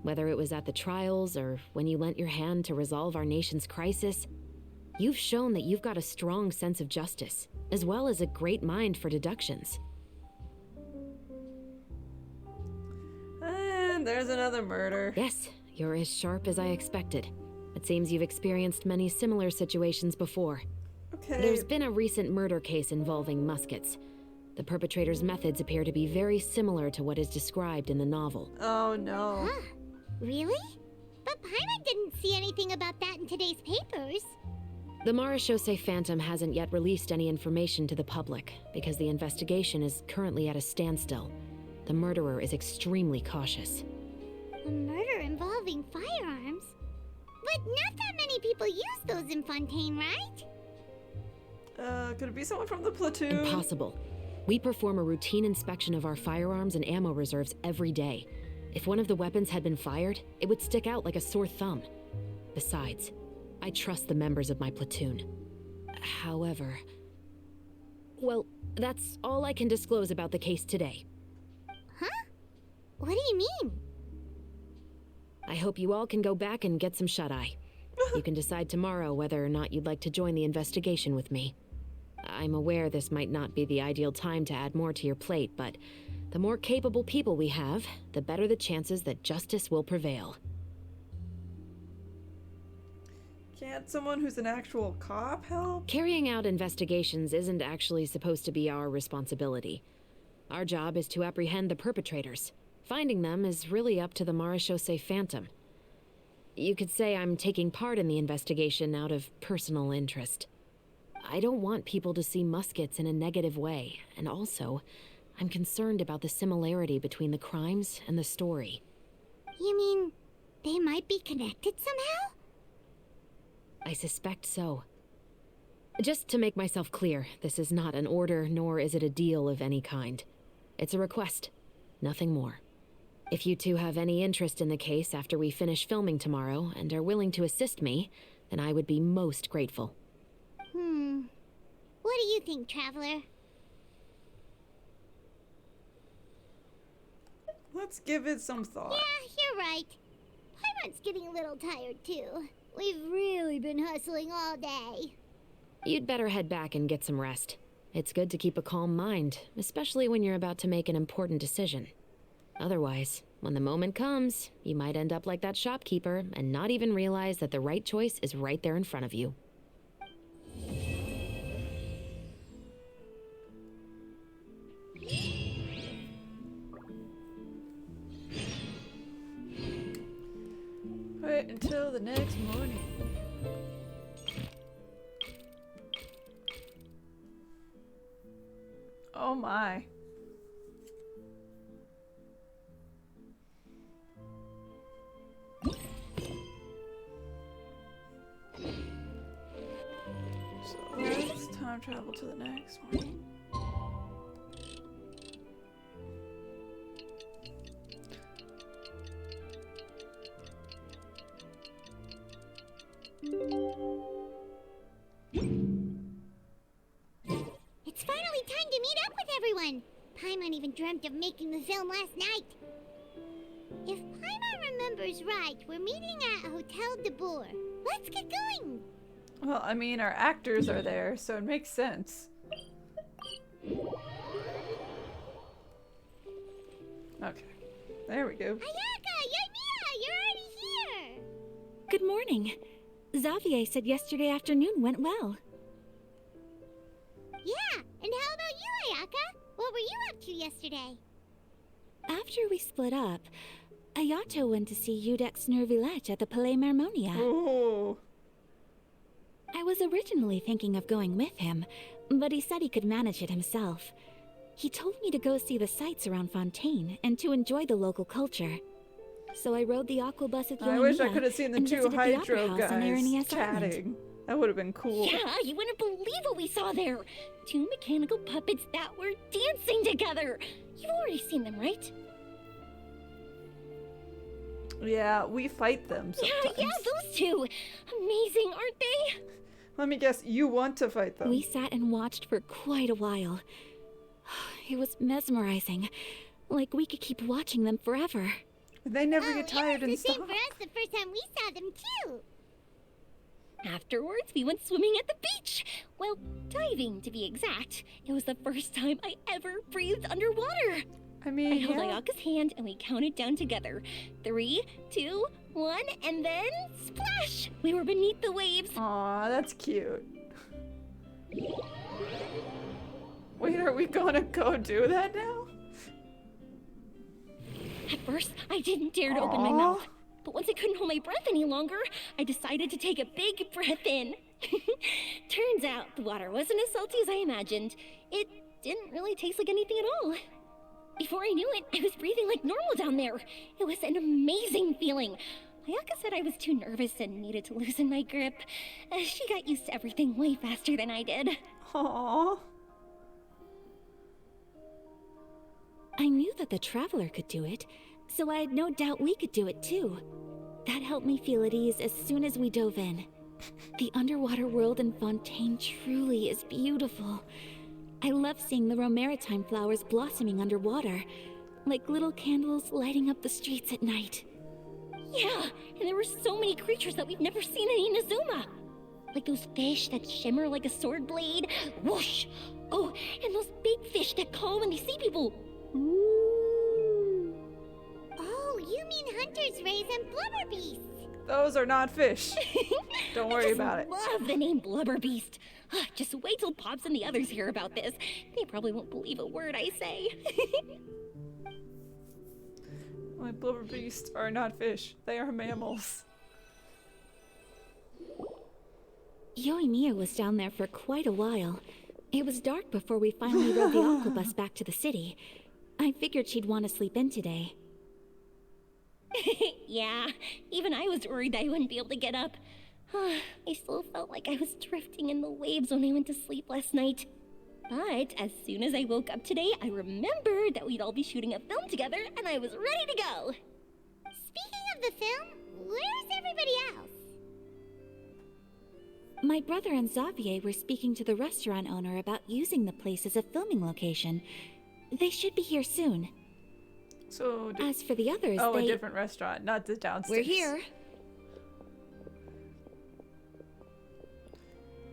Whether it was at the trials or when you lent your hand to resolve our nation's crisis, you've shown that you've got a strong sense of justice, as well as a great mind for deductions. And there's another murder. Yes, you're as sharp as I expected. It seems you've experienced many similar situations before. Okay. There's been a recent murder case involving muskets. The perpetrator's methods appear to be very similar to what is described in the novel. Oh no. Huh? Really? But Paimon didn't see anything about that in today's papers. The Marechaussee Phantom hasn't yet released any information to the public because the investigation is currently at a standstill. The murderer is extremely cautious. A murder involving firearms? But not that many people use those in Fontaine, right? Could it be someone from the platoon? Impossible. We perform a routine inspection of our firearms and ammo reserves every day. If one of the weapons had been fired, it would stick out like a sore thumb. Besides, I trust the members of my platoon. However... Well, that's all I can disclose about the case today. Huh? What do you mean? I hope you all can go back and get some shut-eye. You can decide tomorrow whether or not you'd like to join the investigation with me. I'm aware this might not be the ideal time to add more to your plate, but the more capable people we have, the better the chances that justice will prevail. Can't someone who's an actual cop help? Carrying out investigations isn't actually supposed to be our responsibility. Our job is to apprehend the perpetrators. Finding them is really up to the Marechaussee Phantom. You could say I'm taking part in the investigation out of personal interest. I don't want people to see muskets in a negative way, and also, I'm concerned about the similarity between the crimes and the story. You mean they might be connected somehow? I suspect so. Just to make myself clear, this is not an order, nor is it a deal of any kind. It's a request, nothing more. If you two have any interest in the case after we finish filming tomorrow and are willing to assist me, then I would be most grateful. What do you think, Traveler? Let's give it some thought. Yeah, you're right. Paimon's getting a little tired too. We've really been hustling all day. You'd better head back and get some rest. It's good to keep a calm mind, especially when you're about to make an important decision. Otherwise, when the moment comes, you might end up like that shopkeeper and not even realize that the right choice is right there in front of you. Wait until the next morning. Oh my. So let's time travel to the next one. It's finally time to meet up with everyone. Paimon even dreamt of making the film last night. If Paimon remembers right, we're meeting at Hotel de Boer. Let's get going. Well, I mean, our actors are there, so it makes sense. Okay. There we go. Ayaka, Yoimiya, you're already here. Good morning. Xavier said yesterday afternoon went well. Yeah, and how about you, Ayaka? What were you up to yesterday? After we split up, Ayato went to see Udex Nervillette at the Palais Mermonia. Ooh. I was originally thinking of going with him, but he said he could manage it himself. He told me to go see the sights around Fontaine and to enjoy the local culture. So I rode the aqua bus with Yoimiya. I wish I could have seen the and two visited the Hydro Opera House on Irenaeus Island. chatting. That would have been cool. Yeah, you wouldn't believe what we saw there. 2 mechanical puppets that were dancing together. You've already seen them, right? Yeah, we fight them sometimes. Yeah, those two. Amazing, aren't they? Let me guess, you want to fight them. We sat and watched for quite a while. It was mesmerizing. Like we could keep watching them forever. They never get tired it and was the same stop. for us the first time we saw them too. Afterwards, we went swimming at the beach. Well, diving to be exact. It was the first time I ever breathed underwater. I mean, I held yeah. Ayaka's hand and we counted down together. 3, 2, 1, and then splash! We were beneath the waves. Aw, that's cute. Wait, are we gonna go do that now? At first, I didn't dare to open my Aw. mouth. But once I couldn't hold my breath any longer, I decided to take a big breath in. Turns out the water wasn't as salty as I imagined. It didn't really taste like anything at all. Before I knew it, I was breathing like normal down there. It was an amazing feeling. Ayaka said I was too nervous and needed to loosen my grip. She got used to everything way faster than I did. Aww. I knew that the Traveler could do it, so I had no doubt we could do it too. That helped me feel at ease as soon as we dove in. The underwater world in Fontaine truly is beautiful. I love seeing the Romaritime flowers blossoming underwater, like little candles lighting up the streets at night. Yeah, and there were so many creatures that we've never seen in Inazuma. Like those fish that shimmer like a sword blade. Whoosh! Oh, and those big fish that call when they see people. Ooh. Oh, you mean hunters, rays, and blubber beasts. Those are not fish. Don't worry about it. I love the name Blubber Beast. Just wait till Pops and the others hear about this. They probably won't believe a word I say. My blubber beasts are not fish. They are mammals. Yoimiya was down there for quite a while. It was dark before we finally rode the aqua bus back to the city. I figured she'd want to sleep in today. Yeah, even I was worried I wouldn't be able to get up. I still felt like I was drifting in the waves when I went to sleep last night. But as soon as I woke up today, I remembered that we'd all be shooting a film together, and I was ready to go. Speaking of the film, where's everybody else? My brother and Xavier were speaking to the restaurant owner about using the place as a filming location. They should be here soon. So, As for the others, a they... different restaurant, not the downstairs. We're here.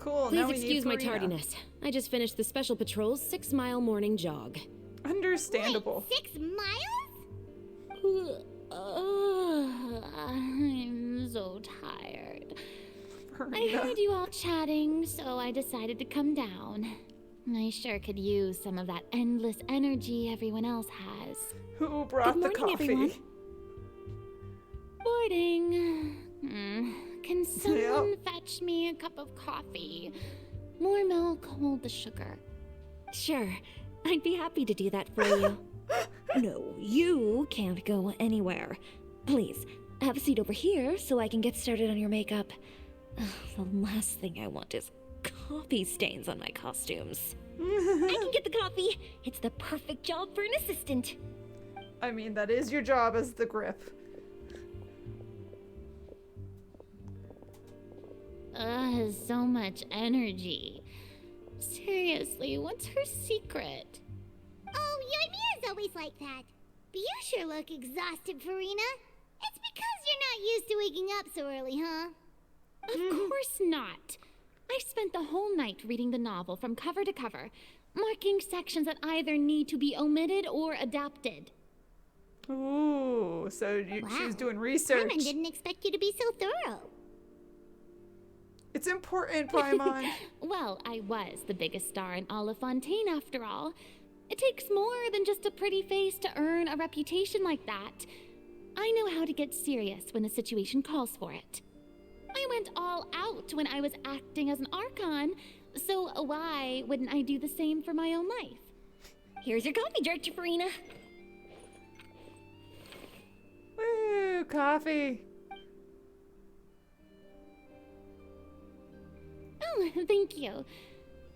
Cool. Please now we need excuse my Furina. tardiness. I just finished the Special Patrol's 6-mile morning jog. Understandable. Wait, 6 miles? I'm so tired. I Furina. heard you all chatting, so I decided to come down. I sure could use some of that endless energy everyone else has. Who brought the Good morning, coffee? everyone. Boarding. Can someone fetch me a cup of coffee? More milk, hold the sugar. Sure, I'd be happy to do that for you. No, you can't go anywhere. Please, have a seat over here so I can get started on your makeup. The last thing I want is coffee stains on my costumes. I can get the coffee. It's the perfect job for an assistant. I mean, that is your job as the grip. So much energy. Seriously, what's her secret? Oh, Yoimiya's always like that. But you sure look exhausted, Furina. It's because you're not used to waking up so early, huh? Of course not. I spent the whole night reading the novel from cover to cover, marking sections that either need to be omitted or adapted. Ooh, so she was doing research. Paimon didn't expect you to be so thorough. It's important, Paimon. Well, I was the biggest star in all of Fontaine after all. It takes more than just a pretty face to earn a reputation like that. I know how to get serious when the situation calls for it. I went all out when I was acting as an Archon, so why wouldn't I do the same for my own life? Here's your coffee, Director Furina. Woo, coffee. Oh, thank you.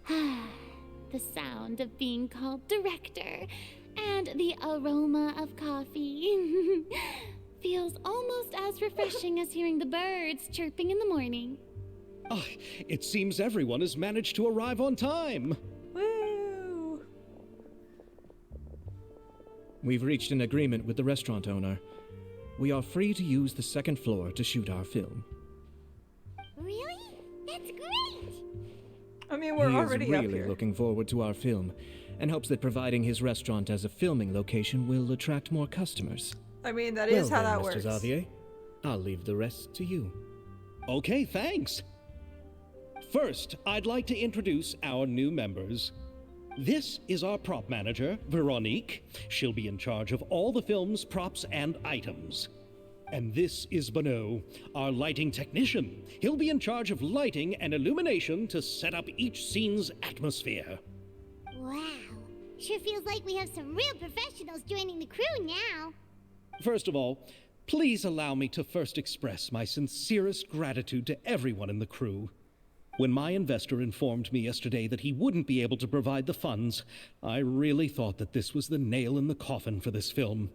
The sound of being called director and the aroma of coffee feels almost as refreshing as hearing the birds chirping in the morning. Ah, it seems everyone has managed to arrive on time. Woo. We've reached an agreement with the restaurant owner. We are free to use the second floor to shoot our film. Really? That's great! I mean, we're He already is up really here. looking forward to our film and hopes that providing his restaurant as a filming location will attract more customers. I mean, that is how that Mr. works. Xavier, I'll leave the rest to you. Okay, thanks. First, I'd like to introduce our new members. This is our prop manager, Veronique. She'll be in charge of all the film's props and items. And this is Bonneau, our lighting technician. He'll be in charge of lighting and illumination to set up each scene's atmosphere. Wow. Sure feels like we have some real professionals joining the crew now. First of all, please allow me to first express my sincerest gratitude to everyone in the crew. When my investor informed me yesterday that he wouldn't be able to provide the funds, I really thought that this was the nail in the coffin for this film.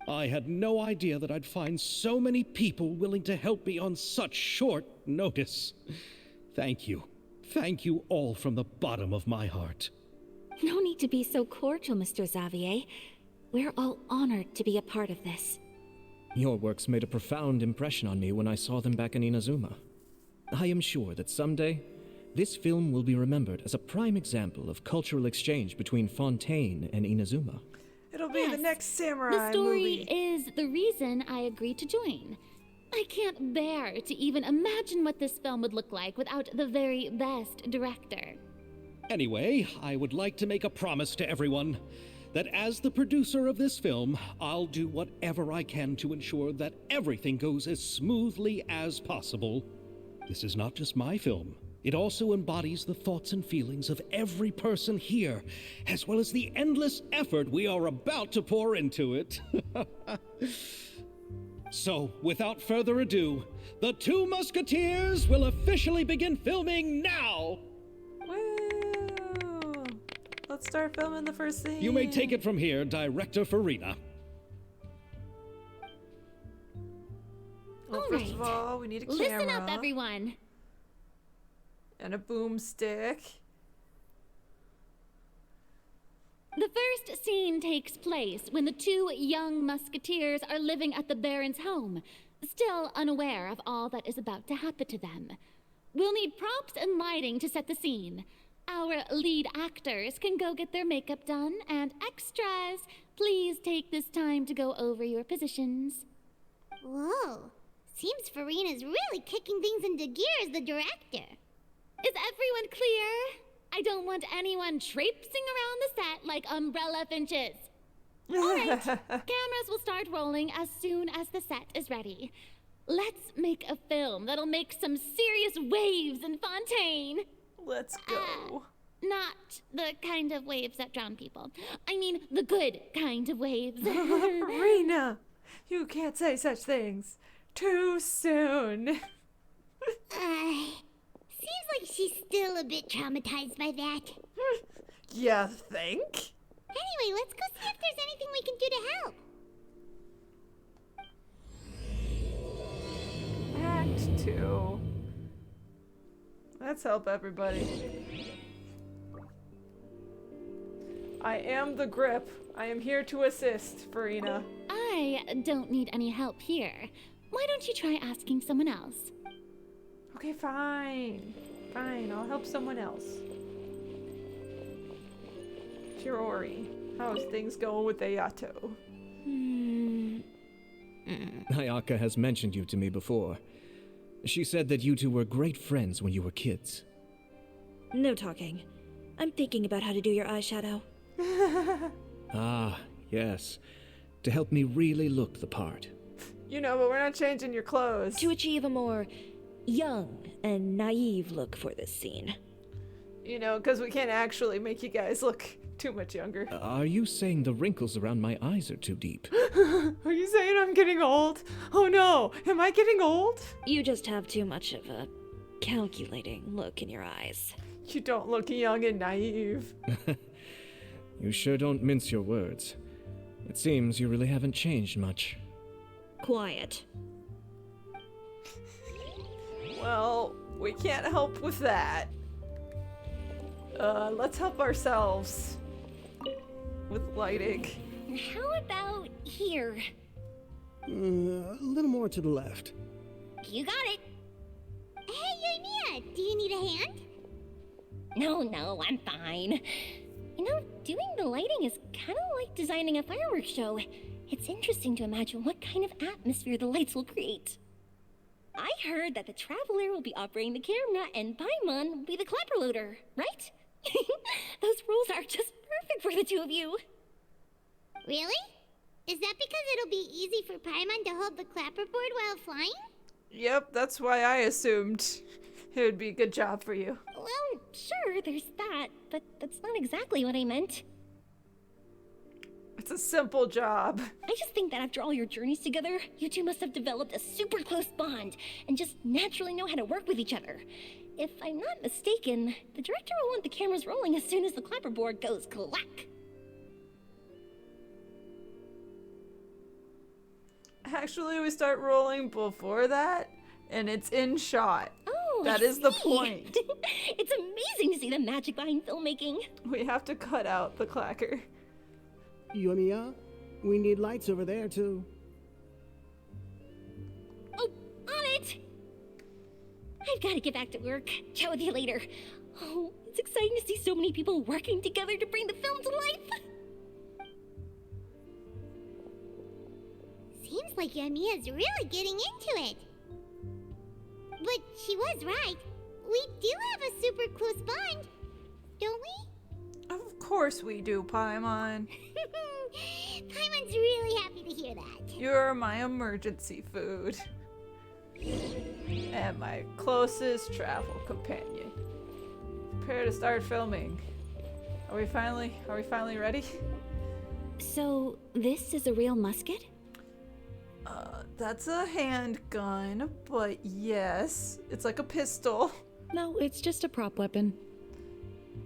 I had no idea that I'd find so many people willing to help me on such short notice. Thank you. Thank you all from the bottom of my heart. No need to be so cordial, Mr. Xavier. We're all honored to be a part of this. Your works made a profound impression on me when I saw them back in Inazuma. I am sure that someday, this film will be remembered as a prime example of cultural exchange between Fontaine and Inazuma. It'll be the Yes, next samurai The story movie. is the reason I agreed to join. I can't bear to even imagine what this film would look like without the very best director. Anyway, I would like to make a promise to everyone that as the producer of this film, I'll do whatever I can to ensure that everything goes as smoothly as possible. This is not just my film. It also embodies the thoughts and feelings of every person here, as well as the endless effort we are about to pour into it. So, without further ado, the Two Musketeers will officially begin filming now! Woo! Let's start filming the first scene. You may take it from here, Director Furina. Well, first of all, we need a camera. Listen up, everyone. And a boomstick. The first scene takes place when the two young musketeers are living at the Baron's home, still unaware of all that is about to happen to them. we'll need props and lighting to set the scene. Our lead actors can go get their makeup done, and extras, please take this time to go over your positions. Whoa. Seems Furina's really kicking things into gear as the director. Is everyone clear? I don't want anyone traipsing around the set like umbrella finches. All right, cameras will start rolling as soon as the set is ready. Let's make a film that'll make some serious waves in Fontaine. Let's go. Not the kind of waves that drown people. I mean, the good kind of waves. Rena, you can't say such things. Too soon. Seems like she's still a bit traumatized by that. You think? Anyway, let's go see if there's anything we can do to help. Act 2. Let's help everybody. I am the grip. I am here to assist, Furina. I don't need any help here. Why don't you try asking someone else? Okay, fine. Fine, I'll help someone else. Chiori, how's things going with Ayato? Ayaka has mentioned you to me before. She said that you two were great friends when you were kids. No talking. I'm thinking about how to do your eyeshadow. Ah, yes. To help me really look the part. You know, but we're not changing your clothes. To achieve a more young and naive look for this scene. You know, because we can't actually make you guys look too much younger. Are you saying the wrinkles around my eyes are too deep? Are you saying I'm getting old? Oh no, am I getting old? You just have too much of a calculating look in your eyes. You don't look young and naive. You sure don't mince your words. It seems you really haven't changed much. Quiet. Well, we can't help with that. Let's help ourselves with lighting. How about here? A little more to the left. You got it. Hey, Yoimiya, do you need a hand? No, I'm fine. You know, doing the lighting is kind of like designing a fireworks show. It's interesting to imagine what kind of atmosphere the lights will create. I heard that the Traveler will be operating the camera and Paimon will be the clapper loader, right? Those roles are just perfect for the two of you. Really? Is that because it'll be easy for Paimon to hold the clapperboard while flying? Yep, that's why I assumed it would be a good job for you. Well, sure, there's that, but that's not exactly what I meant. It's a simple job. I just think that after all your journeys together, you two must have developed a super close bond and just naturally know how to work with each other. If I'm not mistaken, the director will want the cameras rolling as soon as the clapperboard goes clack. Actually, we start rolling before that, and it's in shot. Oh, that I is the see. point. It's amazing to see the magic behind filmmaking. We have to cut out the clacker. Yoimiya, we need lights over there, too. Oh, on it! I've got to get back to work. Chat with you later. Oh, it's exciting to see so many people working together to bring the film to life. Seems like Yoimiya's really getting into it. But she was right. We do have a super close bond, don't we? Of course we do, Paimon. Paimon's really happy to hear that. You're my emergency food. And my closest travel companion. Prepare to start filming. Are we finally ready? So, this is a real musket? That's a handgun, but yes, it's like a pistol. No, it's just a prop weapon.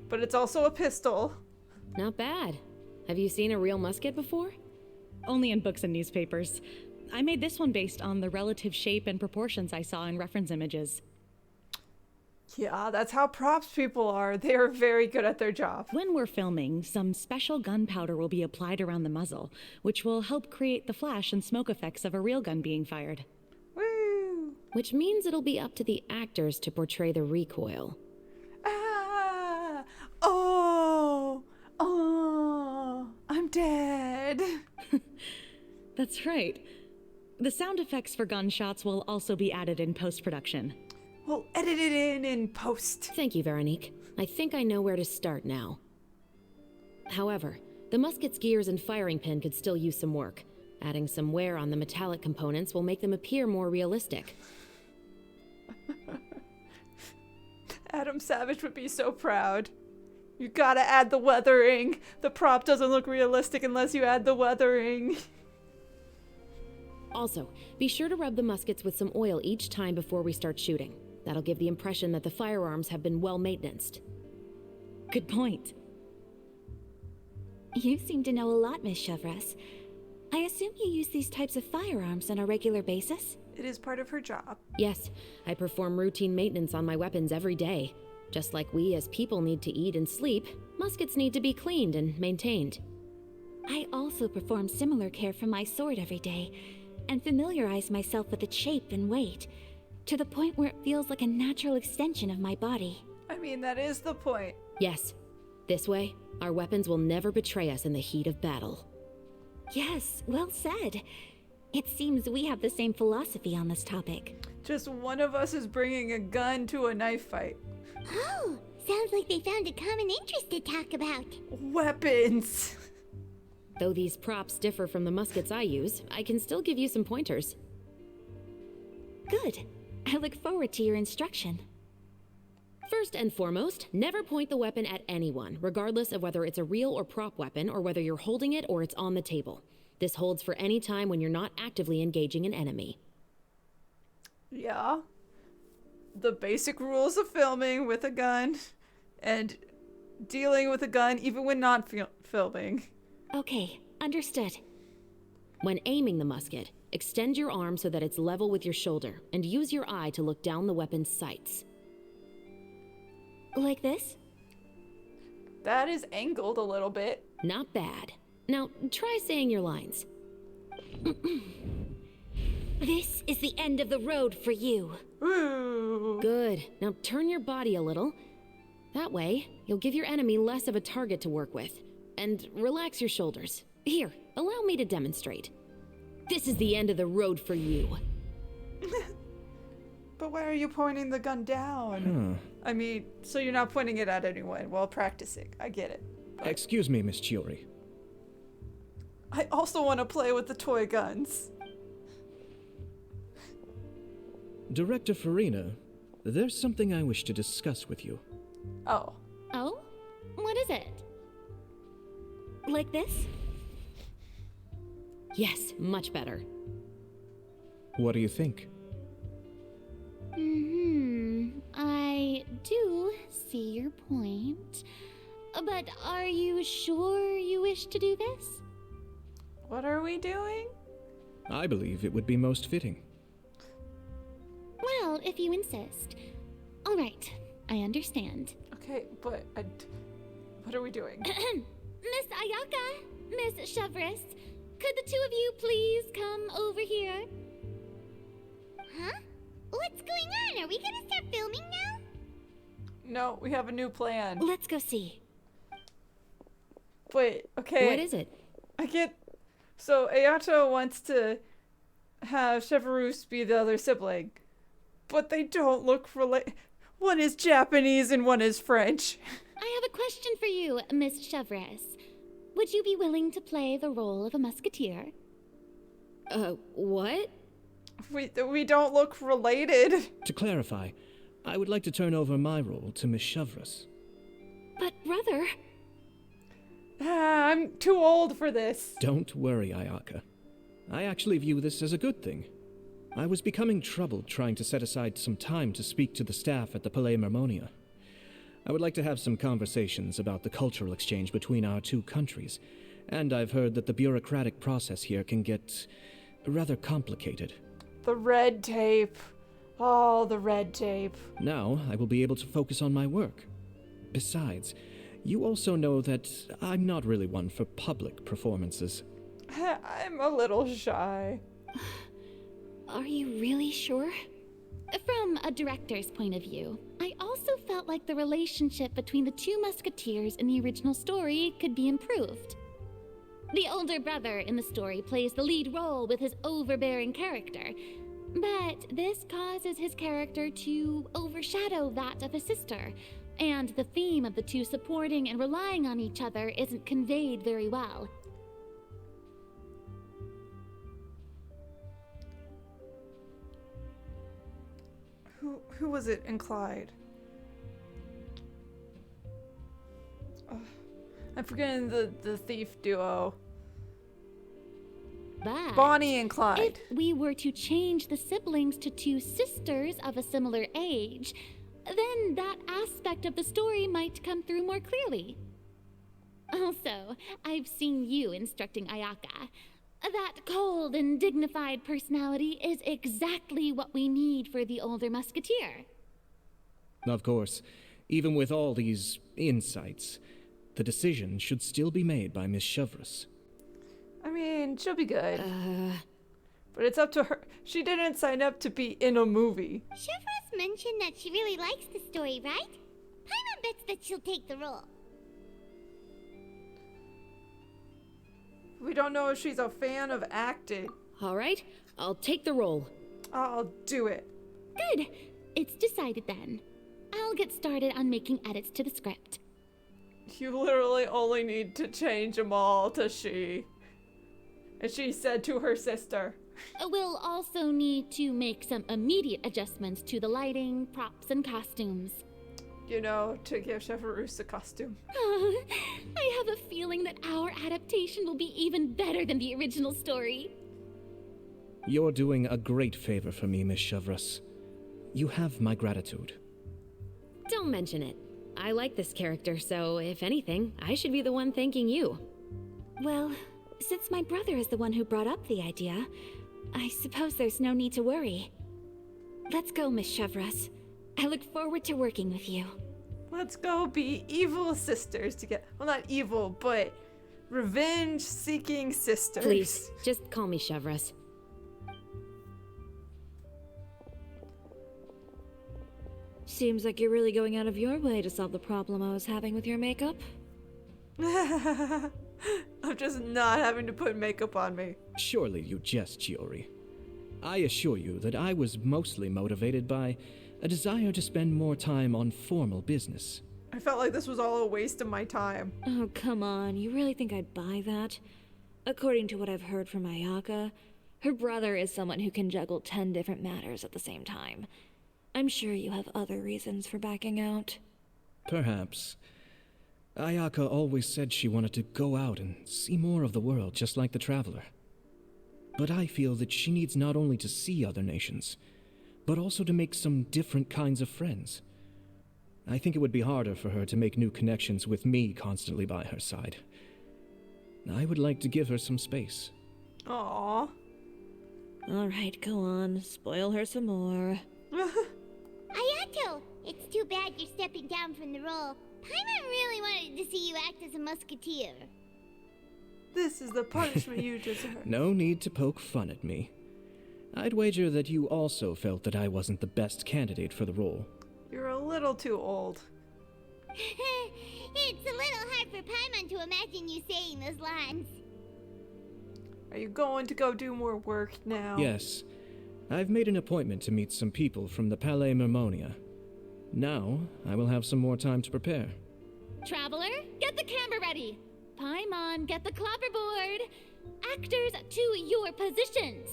But it's also a pistol. Not bad. Have you seen a real musket before? Only in books and newspapers. I made this one based on the relative shape and proportions I saw in reference images. Yeah, that's how props people are. They are very good at their job. When we're filming, some special gunpowder will be applied around the muzzle, which will help create the flash and smoke effects of a real gun being fired. Woo! which means it'll be up to the actors to portray the recoil. Ah! Oh! Oh! I'm dead. That's right. The sound effects for gunshots will also be added in post-production. We'll edit it in post. Thank you, Veronique. I think I know where to start now. However, the musket's gears and firing pin could still use some work. Adding some wear on the metallic components will make them appear more realistic. Adam Savage would be so proud. You gotta add the weathering. The prop doesn't look realistic unless you add the weathering. Also, be sure to rub the muskets with some oil each time before we start shooting. That'll give the impression that the firearms have been well maintained. Good point. You seem to know a lot, Miss Chevreuse. I assume you use these types of firearms on a regular basis? It is part of her job. Yes, I perform routine maintenance on my weapons every day. Just like we as people need to eat and sleep, muskets need to be cleaned and maintained. I also perform similar care for my sword every day, and familiarize myself with its shape and weight, to the point where it feels like a natural extension of my body. I mean, that is the point. Yes. This way, our weapons will never betray us in the heat of battle. Yes, well said. It seems we have the same philosophy on this topic. Just one of us is bringing a gun to a knife fight. Oh, sounds like they found a common interest to talk about. Weapons! Though these props differ from the muskets I use, I can still give you some pointers. Good. I look forward to your instruction. First and foremost, never point the weapon at anyone, regardless of whether it's a real or prop weapon or whether you're holding it or it's on the table. This holds for any time when you're not actively engaging an enemy. Yeah. The basic rules of filming with a gun and dealing with a gun even when not filming. Okay, understood. When aiming the musket, extend your arm so that it's level with your shoulder and use your eye to look down the weapon's sights. Like this? That is angled a little bit. Not bad. Now, try saying your lines. This is the end of the road for you. Ooh. Good. Now turn your body a little. That way, you'll give your enemy less of a target to work with. And relax your shoulders. Here, allow me to demonstrate. This is the end of the road for you. But why are you pointing the gun down? I mean, so you're not pointing it at anyone while practicing. I get it. But Excuse me, Miss Chiori. I also want to play with the toy guns. Director Furina, there's something I wish to discuss with you. Oh. Oh? What is it? Like this? Yes, much better. What do you think? I do see your point. But are you sure you wish to do this? What are we doing? I believe it would be most fitting. Well, if you insist. All right, I understand. Okay, but what are we doing? Miss Ayaka, Miss Chevreuse, could the two of you please come over here? Huh? What's going on? Are we gonna start filming now? No, we have a new plan. Let's go see. Wait, okay. What is it? So Ayato wants to have Chevreuse be the other sibling, but they don't look related. One is Japanese and one is French. I have a question for you, Miss Chevreuse. Would you be willing to play the role of a musketeer? What? We don't look related. To clarify, I would like to turn over my role to Miss Chevreuse. But brother... I'm too old for this. Don't worry, Ayaka. I actually view this as a good thing. I was becoming troubled trying to set aside some time to speak to the staff at the Palais Mermonia. I would like to have some conversations about the cultural exchange between our two countries, and I've heard that the bureaucratic process here can get rather complicated. The red tape. Oh, the red tape. Now I will be able to focus on my work. Besides, you also know that I'm not really one for public performances. I'm a little shy. Are you really sure? From a director's point of view, I also felt like the relationship between the two musketeers in the original story could be improved. The older brother in the story plays the lead role with his overbearing character, but this causes his character to overshadow that of his sister, and the theme of the two supporting and relying on each other isn't conveyed very well. Who was it in Clyde? Oh, I'm forgetting the thief duo. But Bonnie and Clyde. if we were to change the siblings to two sisters of a similar age, then that aspect of the story might come through more clearly. Also, I've seen you instructing Ayaka. That cold and dignified personality is exactly what we need for the older musketeer. Of course, even with all these insights, the decision should still be made by Miss Chevreuse. I mean, she'll be good. But it's up to her. She didn't sign up to be in a movie. Chevreuse mentioned that she really likes the story, right? Paimon bets that she'll take the role. We don't know if she's a fan of acting. All right, I'll take the role. I'll do it. Good. It's decided then. I'll get started on making edits to the script. You literally only need to change them all to she. And she said to her sister. We'll also need to make some immediate adjustments to the lighting, props, and costumes. You know, to give Chevreuse a costume. I have a feeling that our adaptation will be even better than the original story. You're doing a great favor for me, Miss Chevreuse. You have my gratitude. Don't mention it. I like this character, so if anything, I should be the one thanking you. Well, since my brother is the one who brought up the idea, I suppose there's no need to worry. Let's go, Miss Chevreuse. I look forward to working with you. Let's go be evil sisters together. Well, not evil, but revenge-seeking sisters. Please, just call me Chevreuse. Seems like you're really going out of your way to solve the problem I was having with your makeup. I'm just not having to put makeup on me. Surely you jest, Chiori. I assure you that I was mostly motivated by a desire to spend more time on formal business. I felt like this was all a waste of my time. Oh, come on. You really think I'd buy that? According to what I've heard from Ayaka, her brother is someone who can juggle 10 different matters at the same time. I'm sure you have other reasons for backing out. Perhaps. Ayaka always said she wanted to go out and see more of the world, just like the Traveler. But I feel that she needs not only to see other nations, but also to make some different kinds of friends. I think it would be harder for her to make new connections with me constantly by her side. I would like to give her some space. Aww. All right, go on. Spoil her some more. Ayato, it's too bad you're stepping down from the role. Paimon really wanted to see you act as a musketeer. This is the punishment you deserve. No need to poke fun at me. I'd wager that you also felt that I wasn't the best candidate for the role. You're a little too old. It's a little hard for Paimon to imagine you saying those lines. Are you going to go do more work now? Yes. I've made an appointment to meet some people from the Palais Mermonia. Now, I will have some more time to prepare. Traveler, get the camera ready. Paimon, get the clapperboard. Actors, to your positions.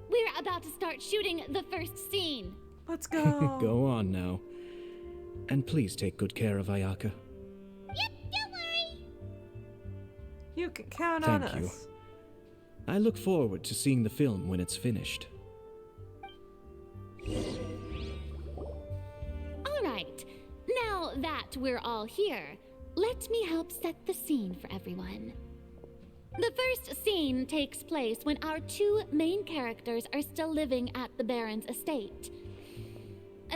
We're about to start shooting the first scene. Let's go. Go on now. And please take good care of Ayaka. Yep, don't worry. You can count on us. Thank you. I look forward to seeing the film when it's finished. All right, now that we're all here, let me help set the scene for everyone. The first scene takes place when our two main characters are still living at the Baron's estate.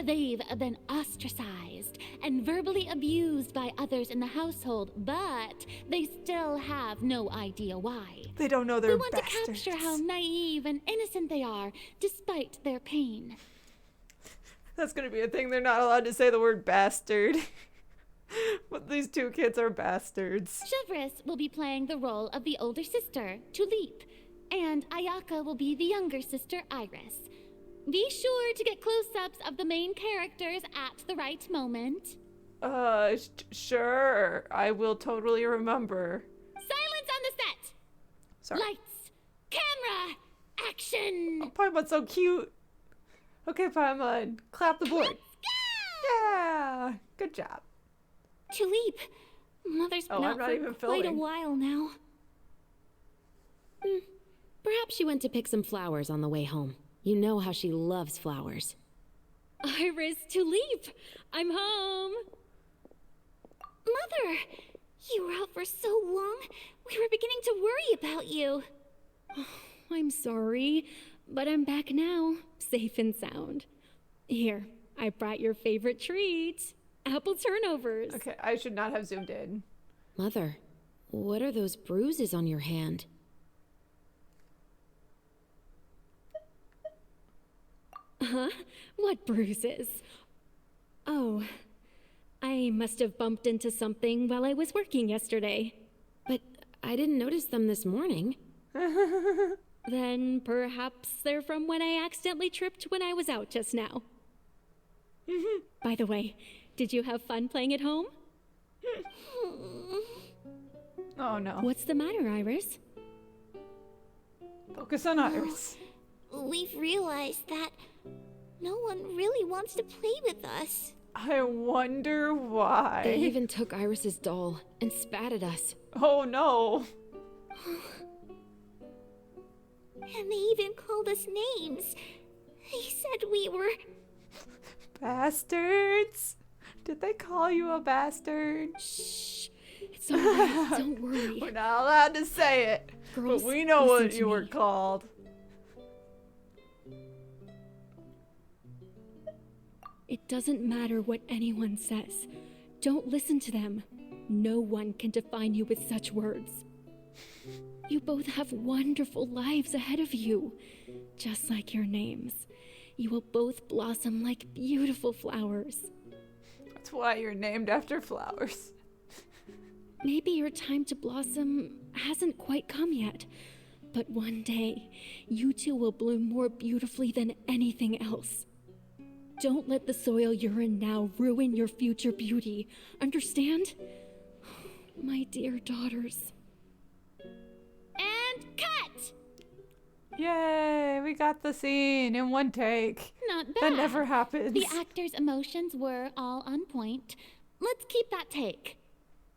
They've been ostracized and verbally abused by others in the household, but they still have no idea why. They don't know they're We want bastards. to capture how naive and innocent they are, despite their pain. That's gonna be a thing. They're not allowed to say the word bastard. But these two kids are bastards. Chevreuse will be playing the role of the older sister, Tulip, and Ayaka will be the younger sister, Iris. Be sure to get close-ups of the main characters at the right moment. Sure. I will totally remember. Silence on the set! Sorry. Lights, camera, action! Oh, Paimon's so cute. Okay, Paimon, clap the board. Let's go! Yeah, good job. Tulip, Mother's been I'm out not for even quite a filming. while now. Perhaps she went to pick some flowers on the way home. You know how she loves flowers. Iris, Tulip, I'm home. Mother, you were out for so long. We were beginning to worry about you. I'm sorry, but I'm back now, safe and sound. Here, I brought your favorite treat. Apple turnovers. Okay, I should not have zoomed in. Mother, what are those bruises on your hand? Huh? What bruises? Oh, I must have bumped into something while I was working yesterday. But I didn't notice them this morning. Then perhaps they're from when I accidentally tripped when I was out just now. By the way, did you have fun playing at home? Oh no. What's the matter, Iris? Focus on Iris. We've realized that no one really wants to play with us. I wonder why. They even took Iris's doll and spat at us. Oh no. And they even called us names. They said we were... Bastards. Did they call you a bastard? Shh. It's alright. Don't worry. We're not allowed to say it. Girls, but we know listen what to you were me. called. It doesn't matter what anyone says. Don't listen to them. No one can define you with such words. You both have wonderful lives ahead of you, just like your names. You will both blossom like beautiful flowers. That's why you're named after flowers. Maybe your time to blossom hasn't quite come yet, but one day, you two will bloom more beautifully than anything else. Don't let the soil you're in now ruin your future beauty. Understand? My dear daughters. And cut! Yay, we got the scene in one take. Not bad. That never happens. The actors' emotions were all on point. Let's keep that take.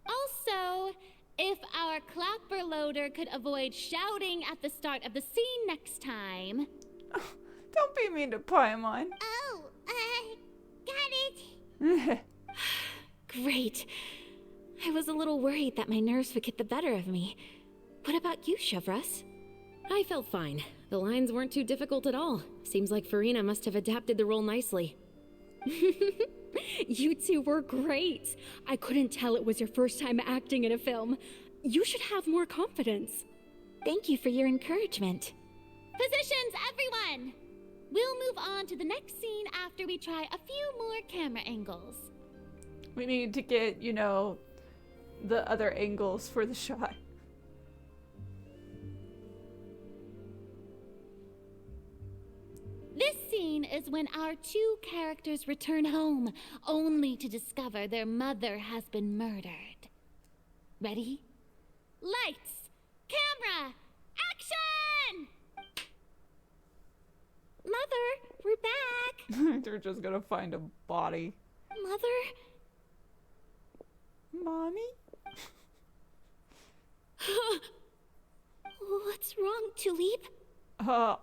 Also, if our clapper loader could avoid shouting at the start of the scene next time. Don't be mean to Paimon. Oh, got it. Great. I was a little worried that my nerves would get the better of me. What about you, Chevreuse? I felt fine. The lines weren't too difficult at all. Seems like Furina must have adapted the role nicely. You two were great. I couldn't tell it was your first time acting in a film. You should have more confidence. Thank you for your encouragement. Positions, everyone! We'll move on to the next scene after we try a few more camera angles. We need to get, you know, the other angles for the shot. This scene is when our two characters return home, only to discover their mother has been murdered. Ready? Lights! Camera! Action! Mother, we're back. They're just gonna find a body. Mother? Mommy? What's wrong, Tulip?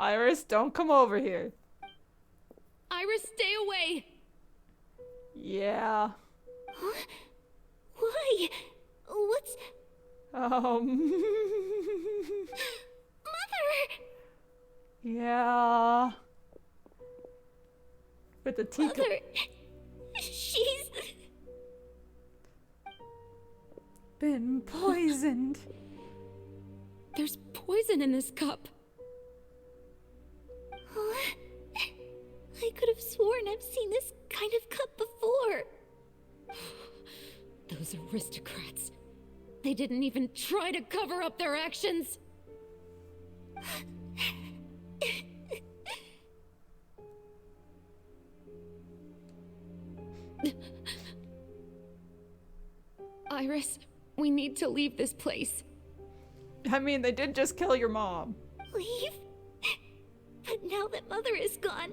Iris, don't come over here. Iris, stay away! Yeah. Huh? Why? What's... Mother! Yeah. With the teacup. Mother! She's... been poisoned. There's poison in this cup. I could have have sworn I've seen this kind of cup before. Those aristocrats. They didn't even try to cover up their actions. Iris, we need to leave this place. I mean, they did just kill your mom. Leave? But now that Mother is gone,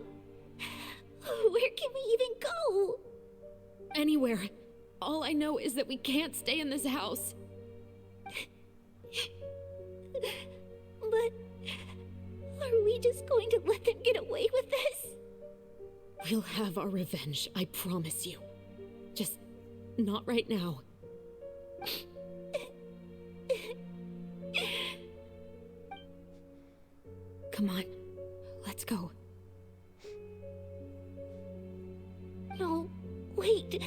where can we even go? Anywhere. All I know is that we can't stay in this house. But are we just going to let them get away with this? We'll have our revenge, I promise you. Just not right now. Come on, let's go. No, wait.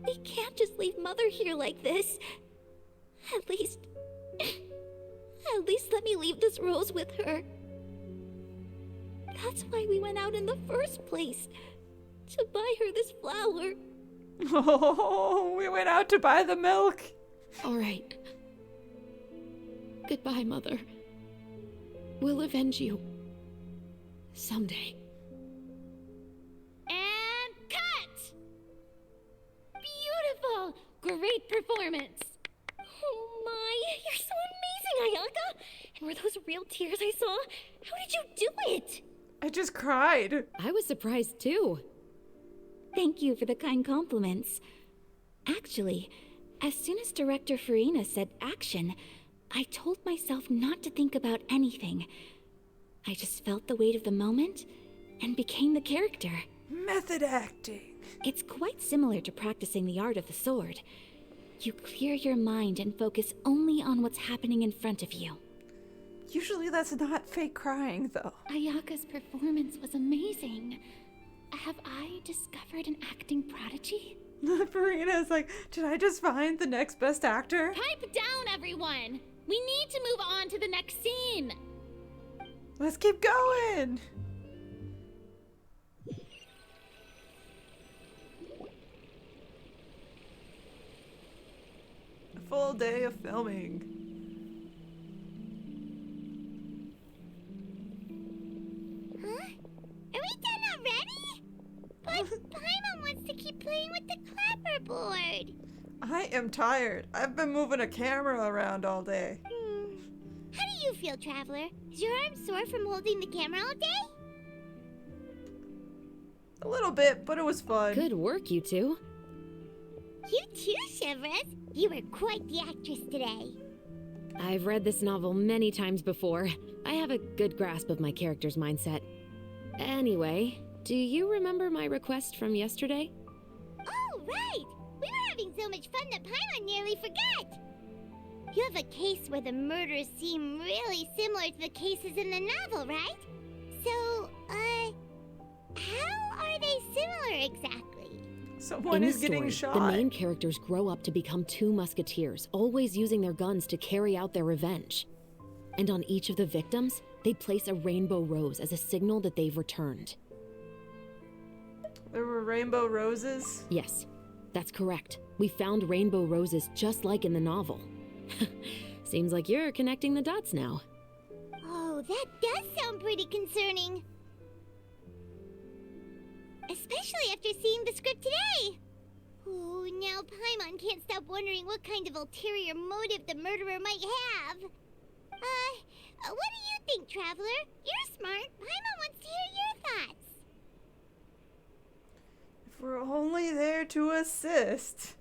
We can't just leave Mother here like this. At least let me leave this rose with her. That's why we went out in the first place. To buy her this flower. Oh, we went out to buy the milk. All right. Goodbye, Mother. We'll avenge you. Someday. And cut! Beautiful! Great performance! Oh my, you're so amazing, Ayaka! And were those real tears I saw? How did you do it? I just cried. I was surprised too. Thank you for the kind compliments. Actually, as soon as Director Furina said action, I told myself not to think about anything. I just felt the weight of the moment and became the character. Method acting. It's quite similar to practicing the art of the sword. You clear your mind and focus only on what's happening in front of you. Usually that's not fake crying, though. Ayaka's performance was amazing. Have I discovered an acting prodigy? Furina is like, did I just find the next best actor? Pipe down, everyone! We need to move on to the next scene! Let's keep going! A full day of filming. Huh? Are we done already? But Paimon wants to keep playing with the clapperboard. I am tired. I've been moving a camera around all day. How do you feel, Traveler? Is your arm sore from holding the camera all day? A little bit, but it was fun. Good work, you two. You too, Chevreuse. You were quite the actress today. I've read this novel many times before. I have a good grasp of my character's mindset. Anyway, do you remember my request from yesterday? Oh, right! We were having so much fun that Paimon nearly forgot! You have a case where the murders seem really similar to the cases in the novel, right? So, how are they similar exactly? Someone In the is getting story, shot. the main characters grow up to become two musketeers, always using their guns to carry out their revenge. And on each of the victims, they place a rainbow rose as a signal that they've returned. There were rainbow roses? Yes, that's correct. We found rainbow roses just like in the novel. Seems like you're connecting the dots now. Oh, that does sound pretty concerning. Especially after seeing the script today. Oh, now Paimon can't stop wondering what kind of ulterior motive the murderer might have. What do you think, Traveler? You're smart. Paimon wants to hear your thoughts. If we're only there to assist,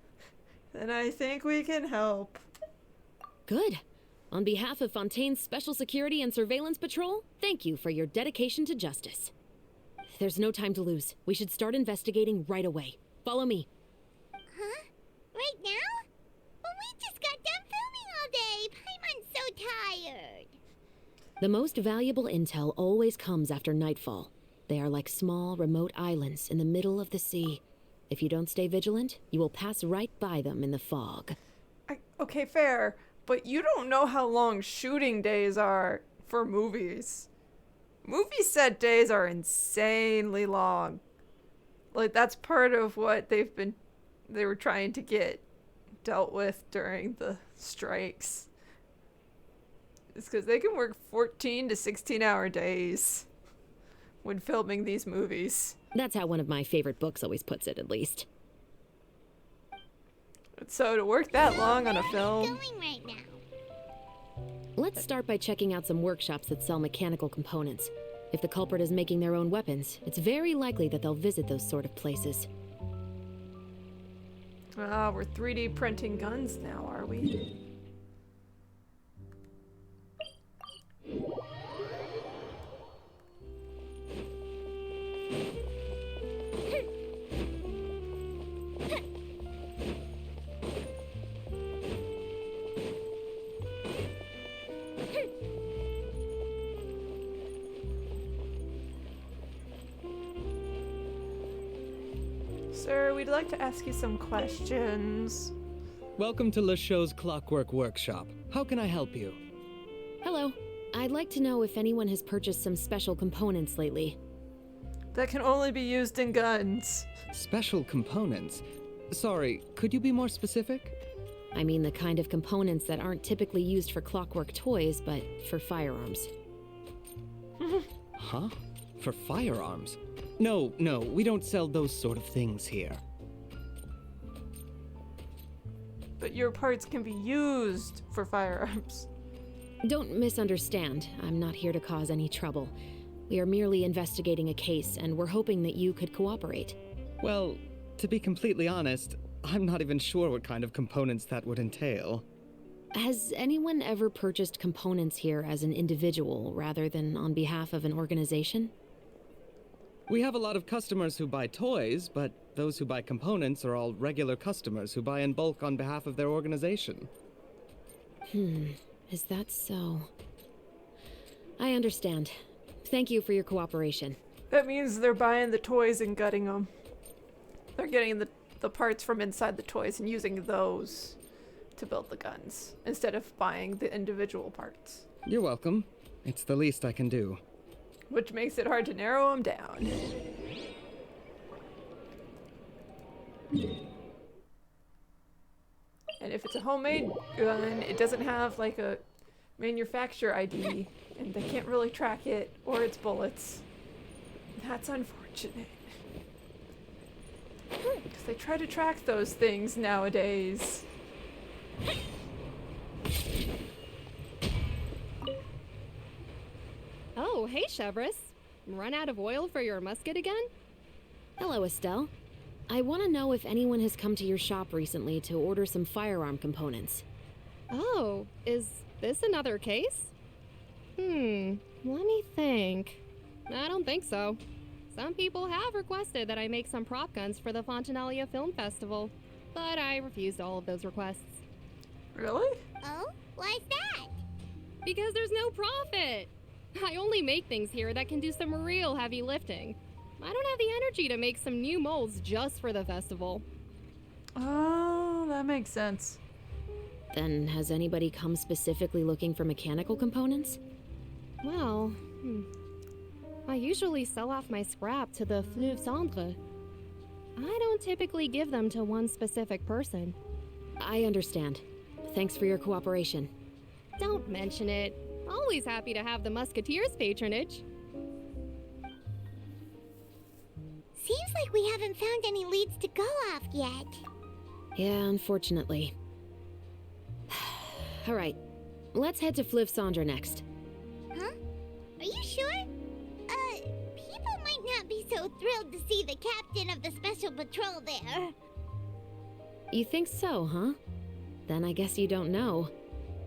then I think we can help. Good. On behalf of Fontaine's Special Security and Surveillance Patrol, thank you for your dedication to justice. There's no time to lose. We should start investigating right away. Follow me. Huh? Right now? Well, we just got done filming all day. Paimon's so tired. The most valuable intel always comes after nightfall. They are like small, remote islands in the middle of the sea. If you don't stay vigilant, you will pass right by them in the fog. Okay, fair. But you don't know how long shooting days are for movies. Movie set days are insanely long. Like, that's part of what they were trying to get dealt with during the strikes. It's because they can work 14 to 16-hour days when filming these movies. That's how one of my favorite books always puts it, at least. So to work that long on a film... Going right now. Let's start by checking out some workshops that sell mechanical components. If the culprit is making their own weapons, it's very likely that they'll visit those sort of places. Ah, we're 3D printing guns now, are we? Sir, we'd like to ask you some questions. Welcome to LeChaux's Clockwork Workshop. How can I help you? Hello. I'd like to know if anyone has purchased some special components lately. That can only be used in guns. Special components? Sorry, could you be more specific? I mean the kind of components that aren't typically used for clockwork toys, but for firearms. Huh? For firearms? No, we don't sell those sort of things here. But your parts can be used for firearms. Don't misunderstand. I'm not here to cause any trouble. We are merely investigating a case, and we're hoping that you could cooperate. Well, to be completely honest, I'm not even sure what kind of components that would entail. Has anyone ever purchased components here as an individual rather than on behalf of an organization? We have a lot of customers who buy toys, but those who buy components are all regular customers who buy in bulk on behalf of their organization. Is that so? I understand. Thank you for your cooperation. That means they're buying the toys and gutting them. They're getting the parts from inside the toys and using those to build the guns, instead of buying the individual parts. You're welcome. It's the least I can do. Which makes it hard to narrow them down. And if it's a homemade gun, it doesn't have like a manufacturer ID, and they can't really track it, or its bullets. That's unfortunate. Because they try to track those things nowadays. Oh, hey, Chevreuse. Run out of oil for your musket again? Hello, Estelle. I want to know if anyone has come to your shop recently to order some firearm components. Oh, is this another case? Let me think. I don't think so. Some people have requested that I make some prop guns for the Fontinalia Film Festival, but I refused all of those requests. Really? Oh? Why's that? Because there's no profit! I only make things here that can do some real heavy lifting. I don't have the energy to make some new molds just for the festival. Oh, that makes sense. Then has anybody come specifically looking for mechanical components? Well, I usually sell off my scrap to the Fleuve Cendre. I don't typically give them to one specific person. I understand. Thanks for your cooperation. Don't mention it. Always happy to have the Musketeers' patronage. Seems like we haven't found any leads to go off yet. Yeah, unfortunately. Alright, let's head to Fleuve Cendre next. Huh? Are you sure? People might not be so thrilled to see the captain of the special patrol there. You think so, huh? Then I guess you don't know.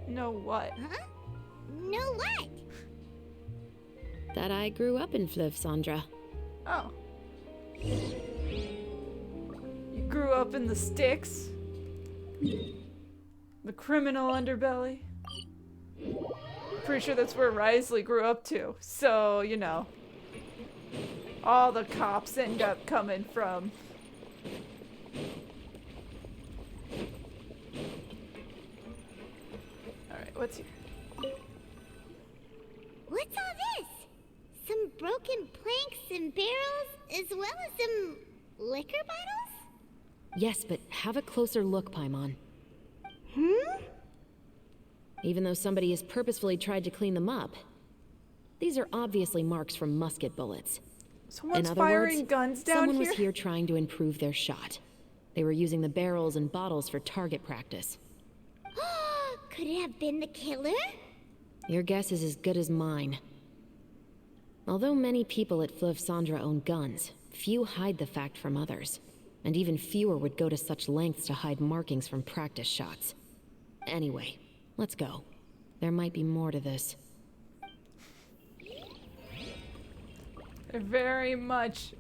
Know what? Huh? Know what? That I grew up in Fleuve Cendre. Oh. You grew up in the sticks? The criminal underbelly? Pretty sure that's where Risley grew up too. So, you know. All the cops end up coming from. Alright, what's here? What's all this? Some and barrels, as well as some liquor bottles? Yes, but have a closer look, Paimon. Even though somebody has purposefully tried to clean them up, these are obviously marks from musket bullets. Someone's In other firing words, guns down someone here? was here trying to improve their shot. They were using the barrels and bottles for target practice. Could it have been the killer? Your guess is as good as mine. Although many people at Fleuve Cendre own guns, few hide the fact from others. And even fewer would go to such lengths to hide markings from practice shots. Anyway, let's go. There might be more to this. They're very much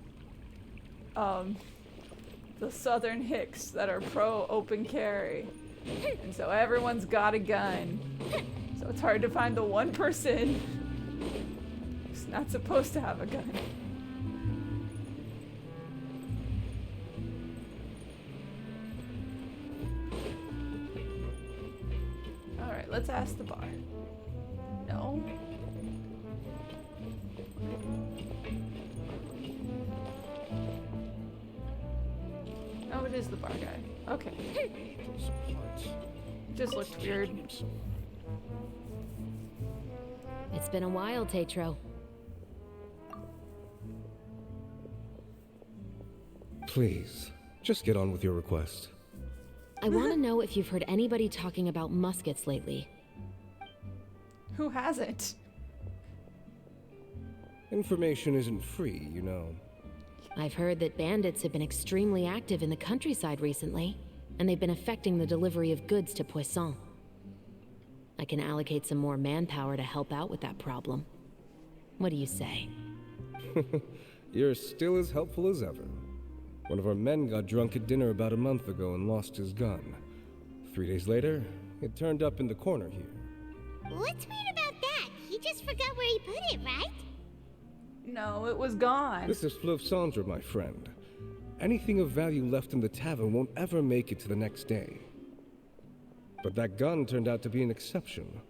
the Southern Hicks that are pro open carry. And so everyone's got a gun. So it's hard to find the one person who's not supposed to have a gun. Alright, let's ask the bar. No? Oh, it is the bar guy. Okay. Just looked weird. It's been a while, Tetro. Please, just get on with your request. I want to know if you've heard anybody talking about muskets lately. Who hasn't? Information isn't free, you know. I've heard that bandits have been extremely active in the countryside recently, and they've been affecting the delivery of goods to Poisson. I can allocate some more manpower to help out with that problem. What do you say? You're still as helpful as ever. One of our men got drunk at dinner about a month ago and lost his gun. 3 days later, it turned up in the corner here. What's weird about that? He just forgot where he put it, right? No, it was gone. This is Fleuve Cendre, my friend. Anything of value left in the tavern won't ever make it to the next day. But that gun turned out to be an exception.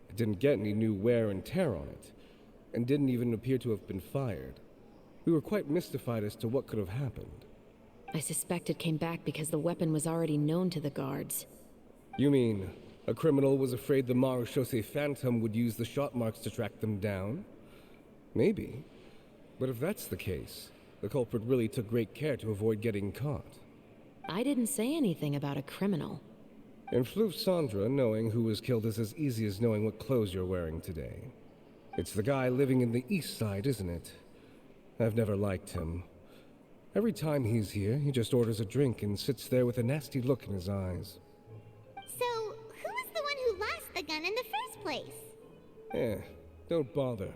It didn't get any new wear and tear on it, and didn't even appear to have been fired. We were quite mystified as to what could have happened. I suspect it came back because the weapon was already known to the guards. You mean, a criminal was afraid the Marechaussee Phantom would use the shot marks to track them down? Maybe. But if that's the case, the culprit really took great care to avoid getting caught. I didn't say anything about a criminal. In Fleuve Cendre, knowing who was killed is as easy as knowing what clothes you're wearing today. It's the guy living in the east side, isn't it? I've never liked him. Every time he's here, he just orders a drink and sits there with a nasty look in his eyes. So, who was the one who lost the gun in the first place? Don't bother.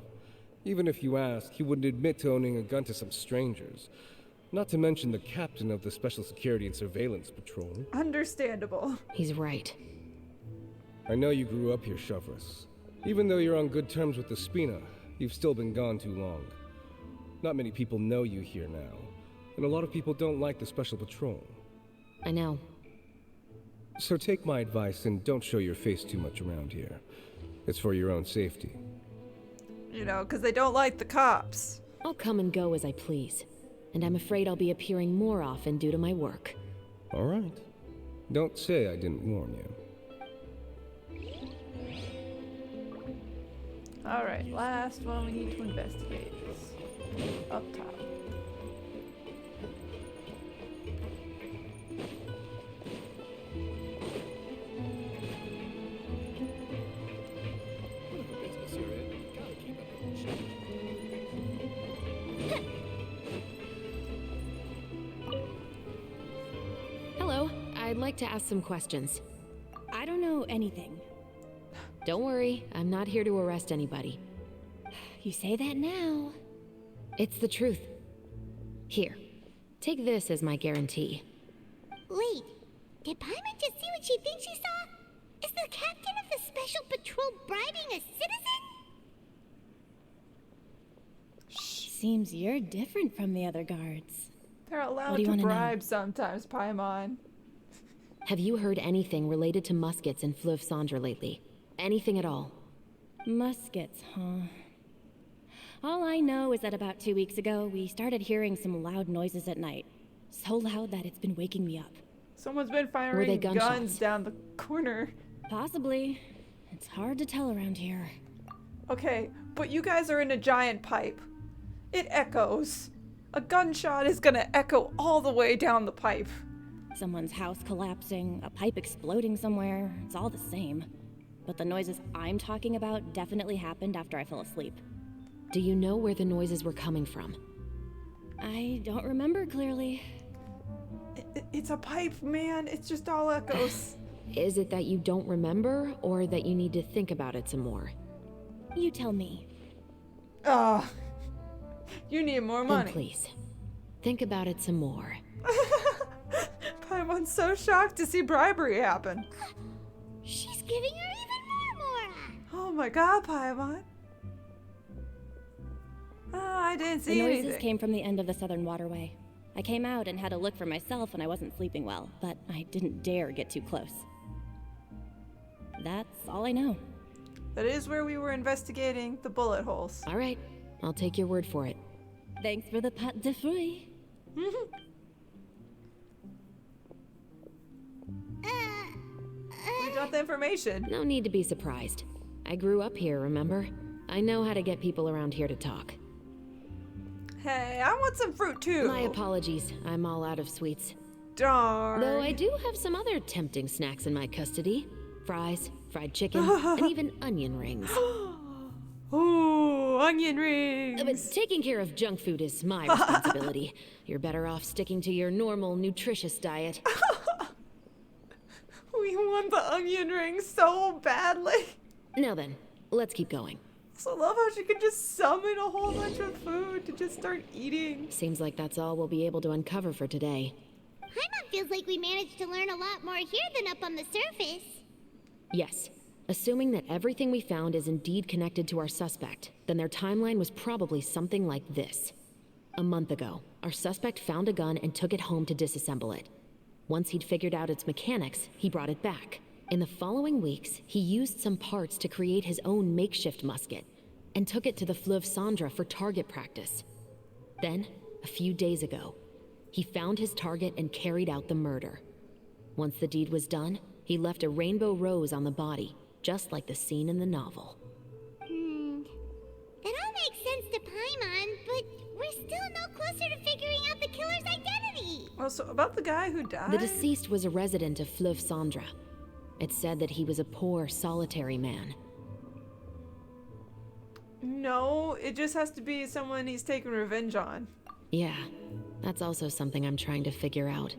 Even if you ask, he wouldn't admit to owning a gun to some strangers. Not to mention the captain of the Special Security and Surveillance Patrol. Understandable. He's right. I know you grew up here, Chevreuse. Even though you're on good terms with the Spina, you've still been gone too long. Not many people know you here now, and a lot of people don't like the Special Patrol. I know. So take my advice and don't show your face too much around here. It's for your own safety. You know, because they don't like the cops. I'll come and go as I please. And I'm afraid I'll be appearing more often due to my work. All right. Don't say I didn't warn you. Alright, last one we need to investigate is up top. Hello, I'd like to ask some questions. I don't know anything. Don't worry, I'm not here to arrest anybody. You say that now. It's the truth. Here, take this as my guarantee. Wait, did Paimon just see what she thinks she saw? Is the captain of the Special Patrol bribing a citizen? Seems you're different from the other guards. They're What allowed do you to wanna know? bribe sometimes, Paimon. Have you heard anything related to muskets in Fleuve Cendre lately? Anything at all? Muskets, huh? All I know is that about 2 weeks ago, we started hearing some loud noises at night. So loud that it's been waking me up. Someone's been Were firing they guns gunshots? down the corner. Possibly. It's hard to tell around here. Okay, but you guys are in a giant pipe. It echoes. A gunshot is gonna echo all the way down the pipe. Someone's house collapsing, a pipe exploding somewhere, it's all the same. But the noises I'm talking about definitely happened after I fell asleep. Do you know where the noises were coming from? I don't remember clearly. It's a pipe, man. It's just all echoes. Is it that you don't remember, or that you need to think about it some more? You tell me. You need more Then money. please, think about it some more. Paimon's so shocked to see bribery happen. She's giving her even more Mora. Oh my god, Paimon. I didn't see The noises anything. came from the end of the southern waterway. I came out and had a look for myself when I wasn't sleeping well, but I didn't dare get too close. That's all I know. That is where we were investigating the bullet holes. All right, I'll take your word for it. Thanks for the pat de fruits. We got the information. No need to be surprised. I grew up here, remember? I know how to get people around here to talk. Hey, I want some fruit too. My apologies, I'm all out of sweets. Darn. Though I do have some other tempting snacks in my custody. Fries, fried chicken, and even onion rings. Ooh, onion rings. But taking care of junk food is my responsibility. You're better off sticking to your normal, nutritious diet. We want the onion rings so badly. Now then, let's keep going. So I love how she can just summon a whole bunch of food to just start eating. Seems like that's all we'll be able to uncover for today. Paimon feels like we managed to learn a lot more here than up on the surface. Yes. Assuming that everything we found is indeed connected to our suspect, then their timeline was probably something like this. A month ago, our suspect found a gun and took it home to disassemble it. Once he'd figured out its mechanics, he brought it back. In the following weeks, he used some parts to create his own makeshift musket, and took it to the Fleuve Cendra for target practice. Then, a few days ago, he found his target and carried out the murder. Once the deed was done, he left a rainbow rose on the body, just like the scene in the novel. That all makes sense to Paimon, but we're still no closer to figuring out the killer's identity. Oh, so about the guy who died? The deceased was a resident of Fleuve Cendra. It's said that he was a poor, solitary man. No, it just has to be someone he's taking revenge on. Yeah, that's also something I'm trying to figure out.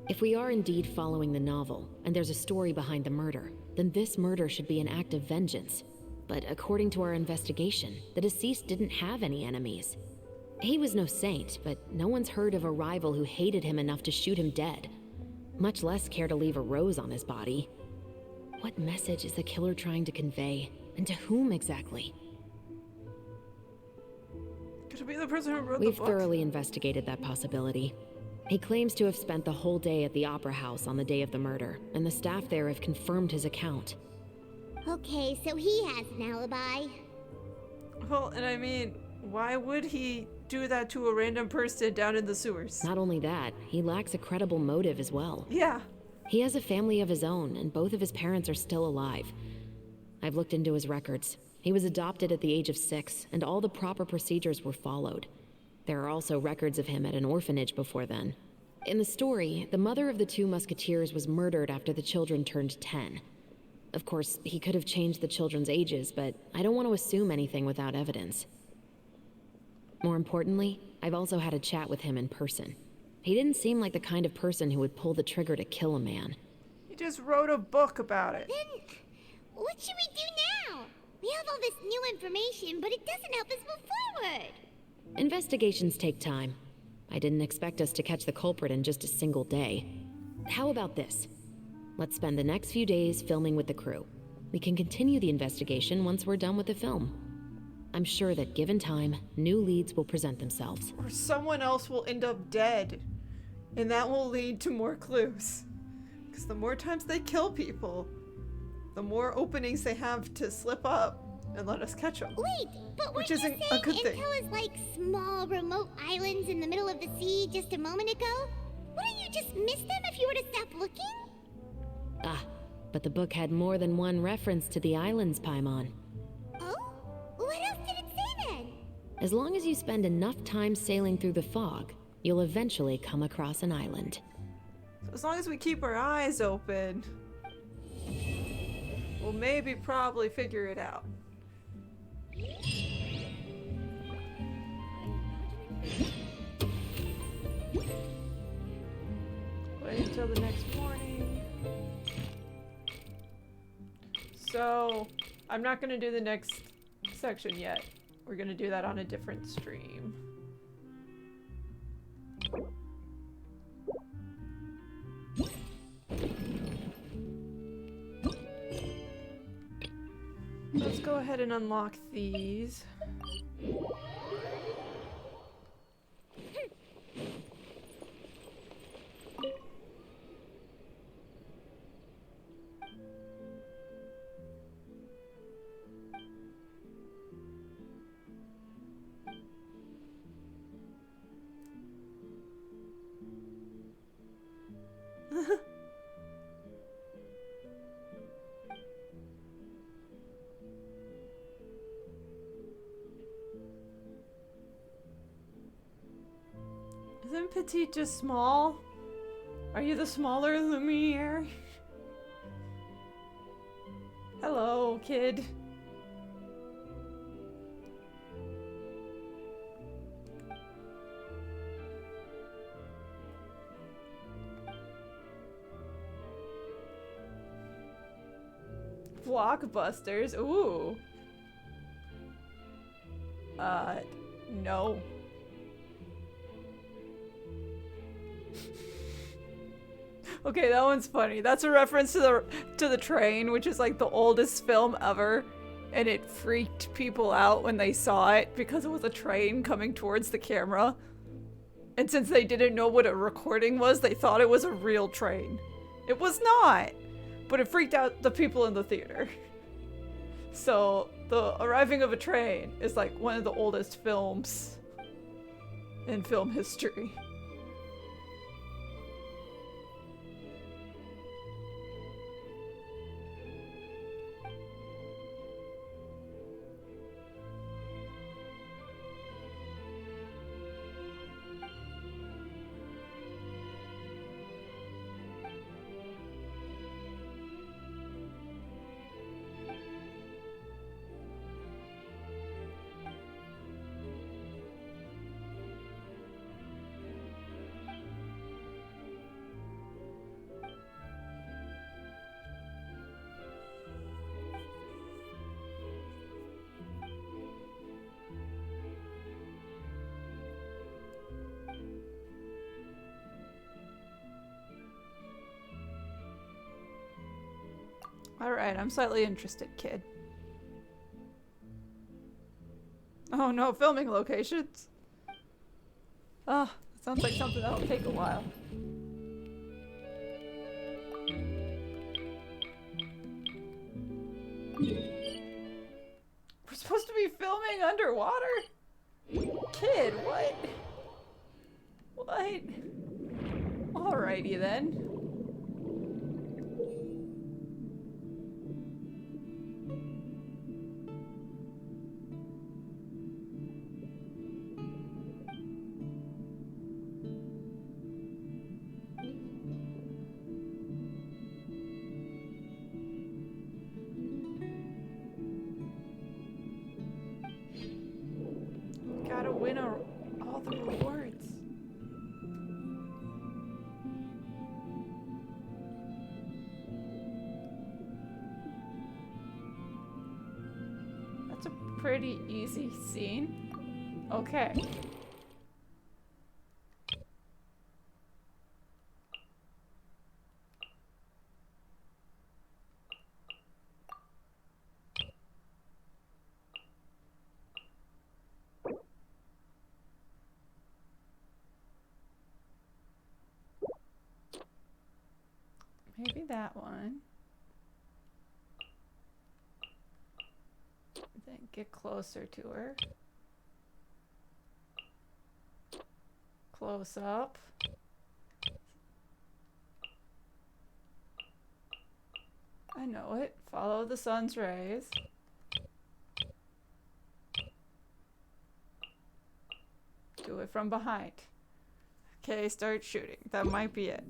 If we are indeed following the novel, and there's a story behind the murder, then this murder should be an act of vengeance. But according to our investigation, the deceased didn't have any enemies. He was no saint, but no one's heard of a rival who hated him enough to shoot him dead, much less care to leave a rose on his body. What message is the killer trying to convey, and to whom exactly? Could it be the person who wrote We've the book? thoroughly investigated that possibility. He claims to have spent the whole day at the Opera House on the day of the murder, and the staff there have confirmed his account. Okay, so he has an alibi. Well, and I mean, why would he do that to a random person down in the sewers? Not only that, he lacks a credible motive as well. Yeah. He has a family of his own, and both of his parents are still alive. I've looked into his records. He was adopted at the age of 6, and all the proper procedures were followed. There are also records of him at an orphanage before then. In the story, the mother of the 2 musketeers was murdered after the children turned 10. Of course, he could have changed the children's ages, but I don't want to assume anything without evidence. More importantly, I've also had a chat with him in person. He didn't seem like the kind of person who would pull the trigger to kill a man. He just wrote a book about it. Then, what should we do now? We have all this new information, but it doesn't help us move forward. Investigations take time. I didn't expect us to catch the culprit in just a single day. How about this? Let's spend the next few days filming with the crew. We can continue the investigation once we're done with the film. I'm sure that given time, new leads will present themselves. Or someone else will end up dead. And that will lead to more clues. Because the more times they kill people, the more openings they have to slip up and let us catch them. Wait, but which weren't you isn't a saying good thing. Intel is like small, remote islands in the middle of the sea just a moment ago? Wouldn't you just miss them if you were to stop looking? Ah, but the book had more than one reference to the islands, Paimon. Oh? What else did it say then? As long as you spend enough time sailing through the fog, you'll eventually come across an island. So as long as we keep our eyes open, we'll maybe probably figure it out. Wait until the next morning. So, I'm not going to do the next section yet. We're going to do that on a different stream. Let's go ahead and unlock these. Isn't Petite just small? Are you the smaller Lumiere? Hello, kid. Blockbusters? Ooh. No. Okay, that one's funny. That's a reference to the train, which is like the oldest film ever, and it freaked people out when they saw it because it was a train coming towards the camera. And since they didn't know what a recording was, they thought it was a real train. It was not, but it freaked out the people in the theater. So the arriving of a train is like one of the oldest films in film history. Alright, I'm slightly interested, kid. Oh no, filming locations. Ah, that sounds like something that'll take a while. We're supposed to be filming underwater? Kid, what? What? Alrighty then. Gotta win all the rewards. That's a pretty easy scene. Okay. Maybe that one. Then get closer to her. Close up. I know it. Follow the sun's rays. Do it from behind. Okay, start shooting. That might be it.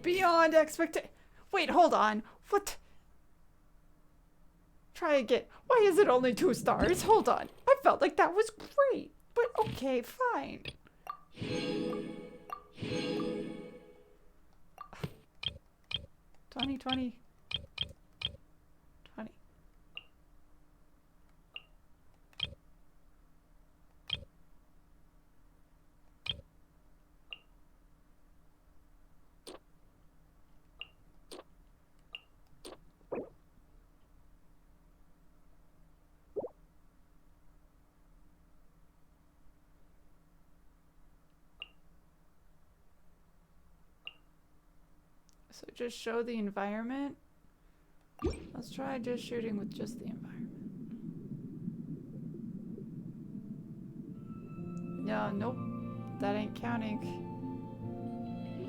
Beyond expectation. Wait, hold on. What? Try again. Why is it only 2 stars? Hold on. I felt like that was great. But okay, fine. 20, 20. 20. So just show the environment. Let's try just shooting with just the environment. No, nope. That ain't counting.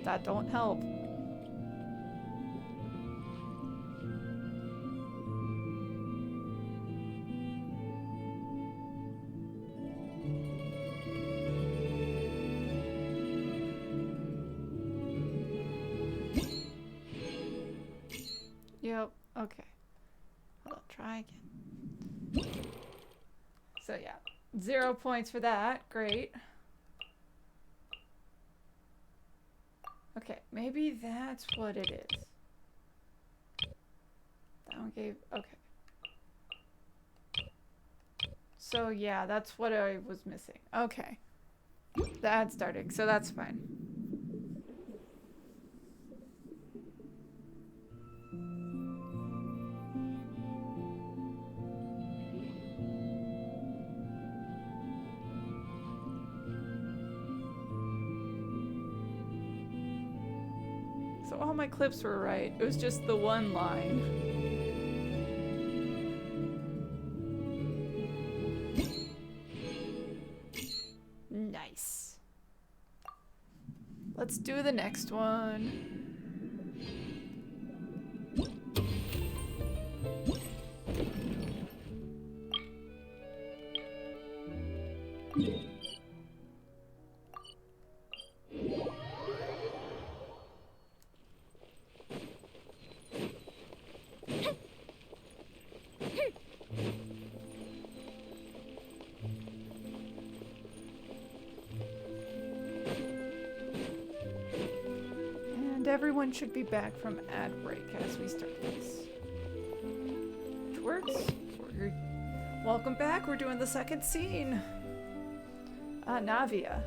That don't help. Yep, okay. I'll try again. So yeah, 0 points for that. Great. Okay, maybe that's what it is. That one gave, okay. So yeah, that's what I was missing. Okay. That's starting, so that's fine. So all my clips were right. It was just the one line. Nice. Let's do the next one. Everyone should be back from ad break as we start this. Which works. Welcome back. We're doing the second scene. Navia.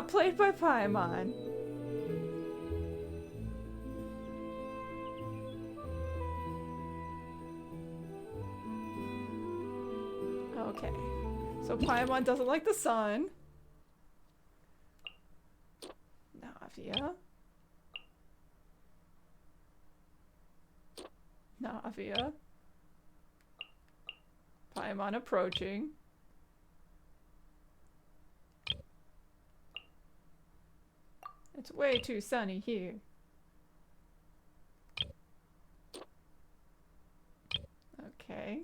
Played by Paimon. Okay. So Paimon doesn't like the sun. Navia. Navia. Paimon approaching. It's way too sunny here. Okay.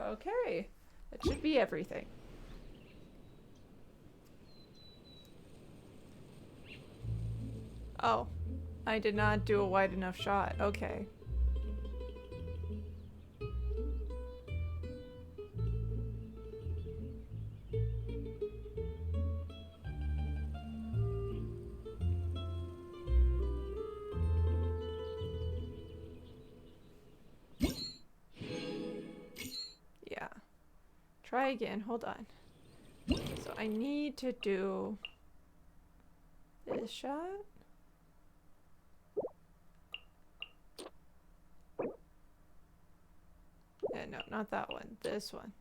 Okay. That should be everything. Oh, I did not do a wide enough shot. Okay. try again. Hold on. So I need to do this shot. Yeah, no, not that one. This one.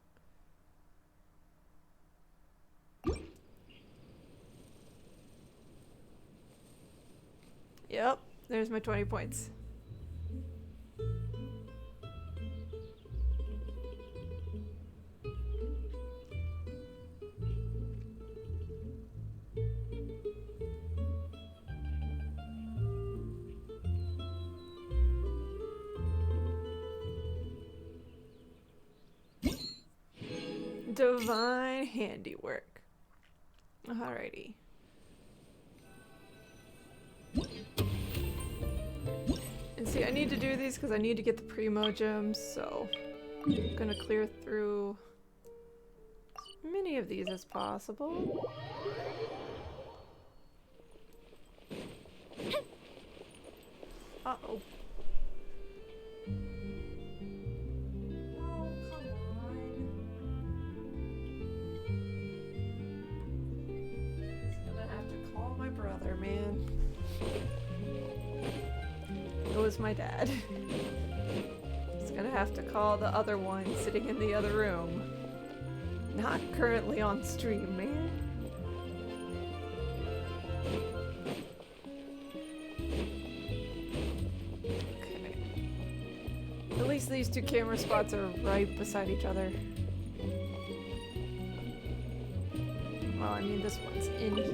Yep, there's my 20 points. Divine handiwork. Alrighty. And see, I need to do these because I need to get the primo gems, so I'm gonna clear through as many of these as possible. Uh-oh. Brother, man. It was my dad. He's gonna have to call the other one sitting in the other room. Not currently on stream, man. Okay. At least these two camera spots are right beside each other. Well, I mean, this one's in here.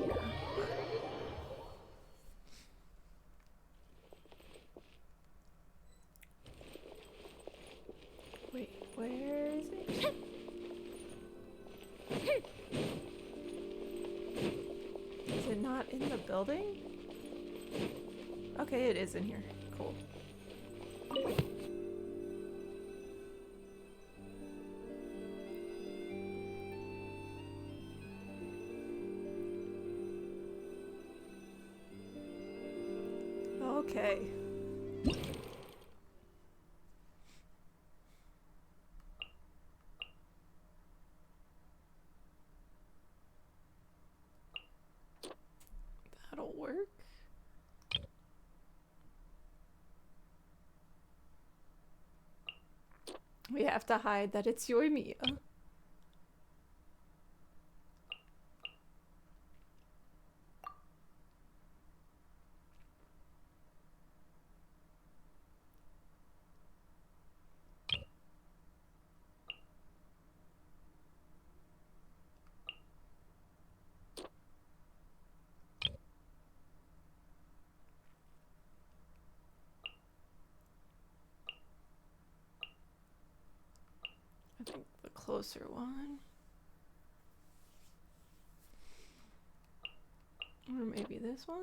Where is it? Is it not in the building? Okay, it is in here. Cool. Okay. That'll work. We have to hide that it's Yoimiya. I think the closer one. Or maybe this one?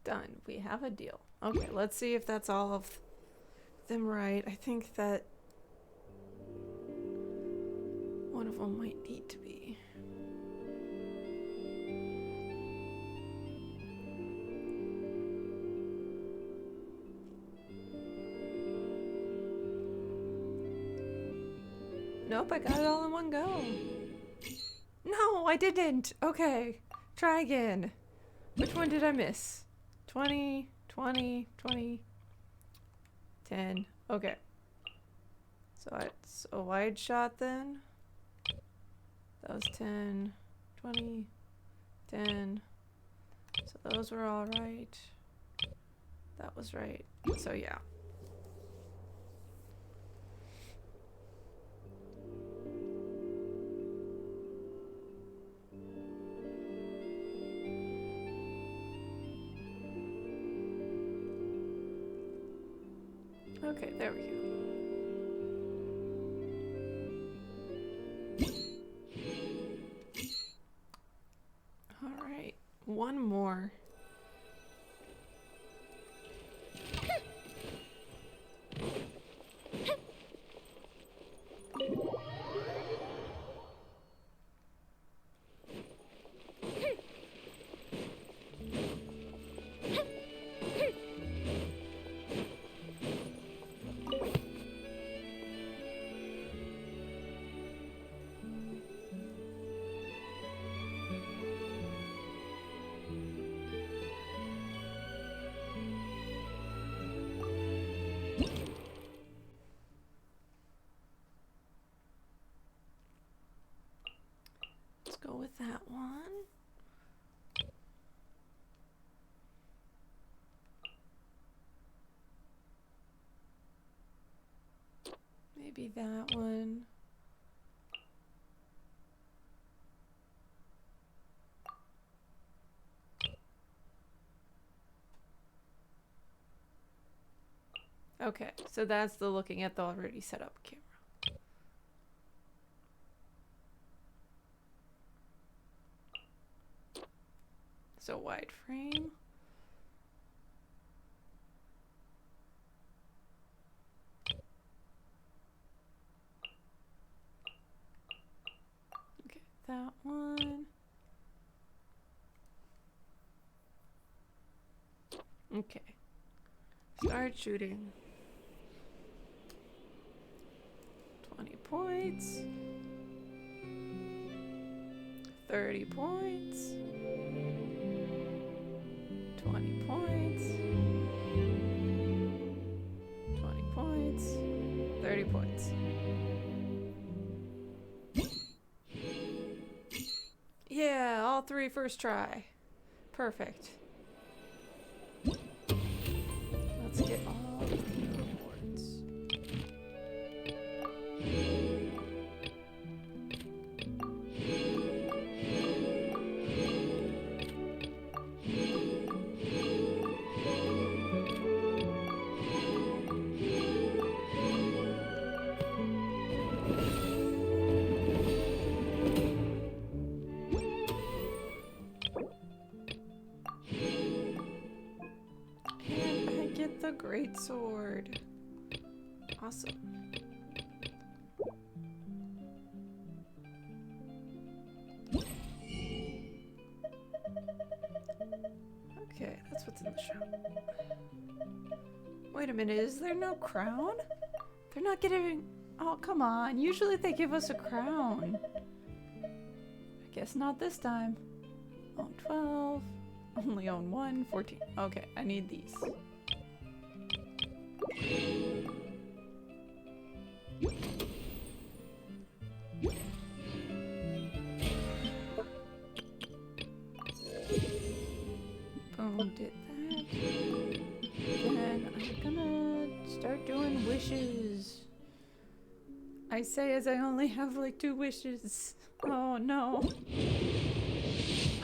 Done. We have a deal. Okay, let's see if that's all of them right. I think that one of them might need to be. Nope, I got it all in one go. No, I didn't. Okay, try again. Which one did I miss? 20, 20, 20, 10. Okay. So it's a wide shot then. That was 10, 20, 10. So those were all right. That was right. So yeah. Okay, there we go. All right, one more. go with that one. Maybe that one. Okay, so that's the looking at the already set up camera. So wide frame. Okay, that one. Okay. Start shooting. 20 points. 30 points. 20 points. 20 points. 30 points. Yeah, all three first try. Perfect. Let's get all of the rewards. The great sword. Awesome. Okay, that's what's in the shop. Wait a minute, is there no crown? They're not getting... Oh, come on. Usually they give us a crown. I guess not this time. Own 12. Only own 1. 14. Okay, I need these. Boom, did that. Then I'm gonna start doing wishes. I say as I only have like 2 wishes. Oh no.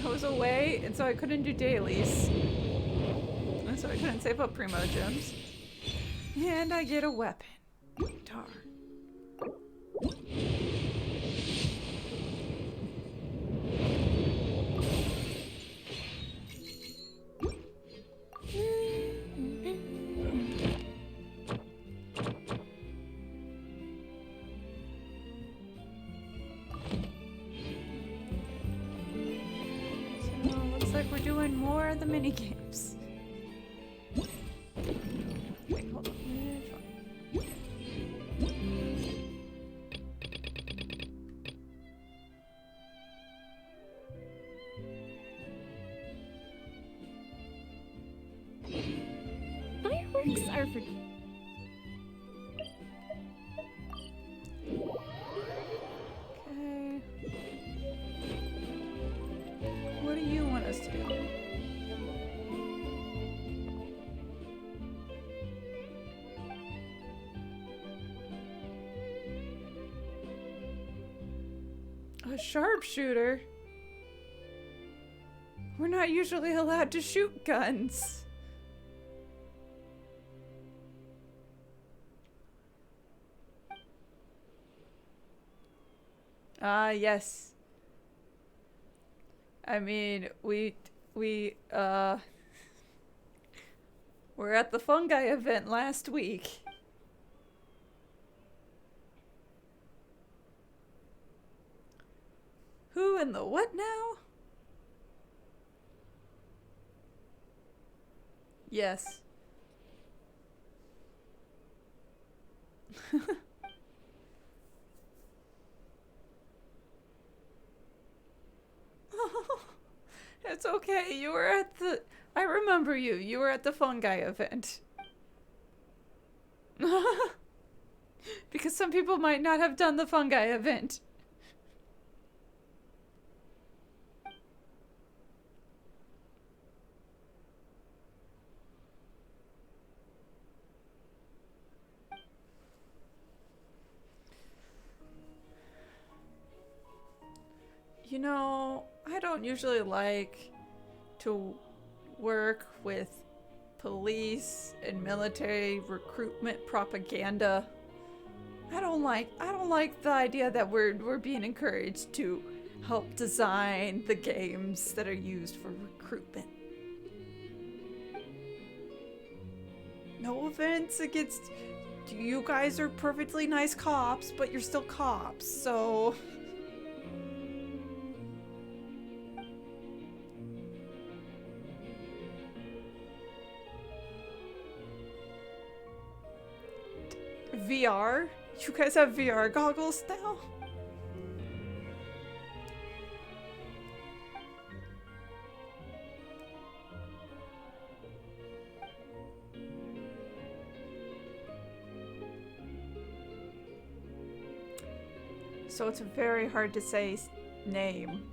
I was away and so I couldn't do dailies. And so I couldn't save up primo gems. And I get a weapon. Darn. So looks like we're doing more of the minigames. Wait, hold on. Fireworks are for... Okay. What do you want us to do? A sharpshooter? We're not usually allowed to shoot guns. Ah, yes. I mean, we're at the fungi event last week. Who and the what now? Yes. It's okay. You were at the... I remember you. You were at the fungi event. Because some people might not have done the fungi event. You know, I don't usually like to work with police and military recruitment propaganda. I don't like the idea that we're being encouraged to help design the games that are used for recruitment. No offense against you guys, are perfectly nice cops, but you're still cops, so VR? You guys have VR goggles now? So it's a very hard to say name.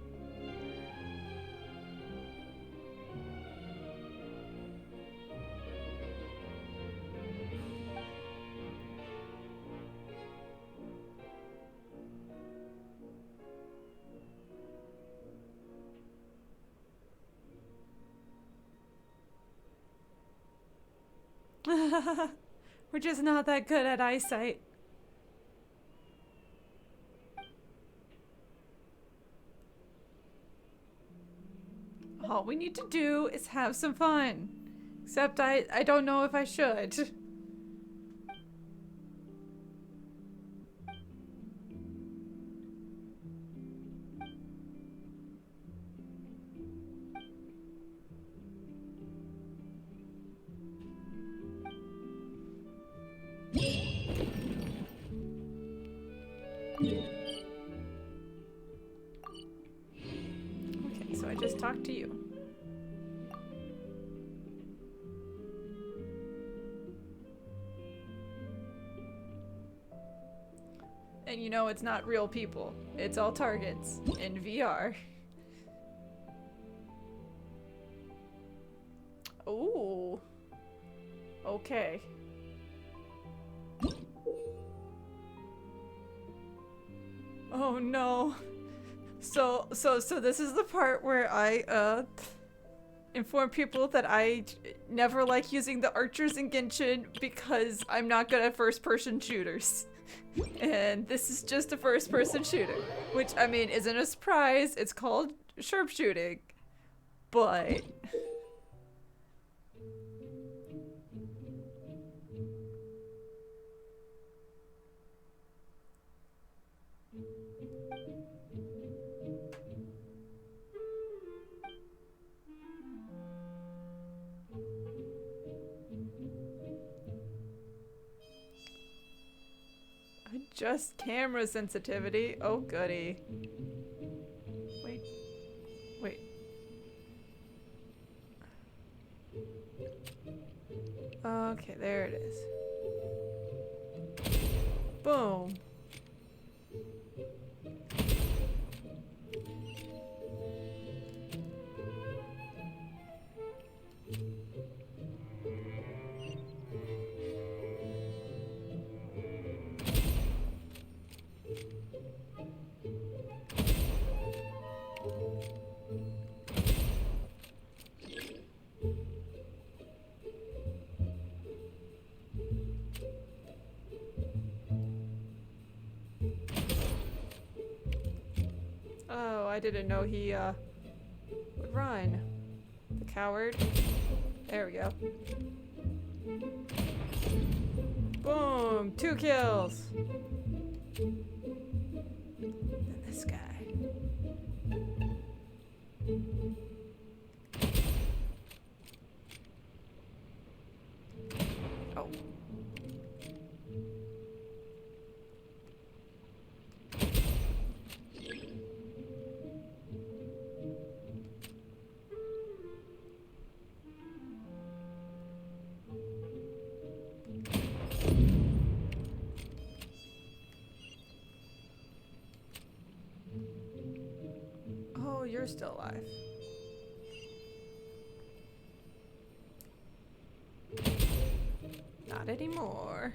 We're just not that good at eyesight. All we need to do is have some fun. Except I don't know if I should. Okay, so I just talked to you. And you know it's not real people. It's all targets in VR. Ooh. Okay. Oh no. So this is the part where I inform people that I never like using the archers in Genshin because I'm not good at first-person shooters. And this is just a first-person shooter, which I mean isn't a surprise. It's called Sharpshooting, but adjust camera sensitivity. Oh goody. Wait. Okay, there it is. Boom. Oh, I didn't know he would run. The coward. There we go. Boom! 2 kills! And this guy. Oh. Oh, you're still alive. Not anymore.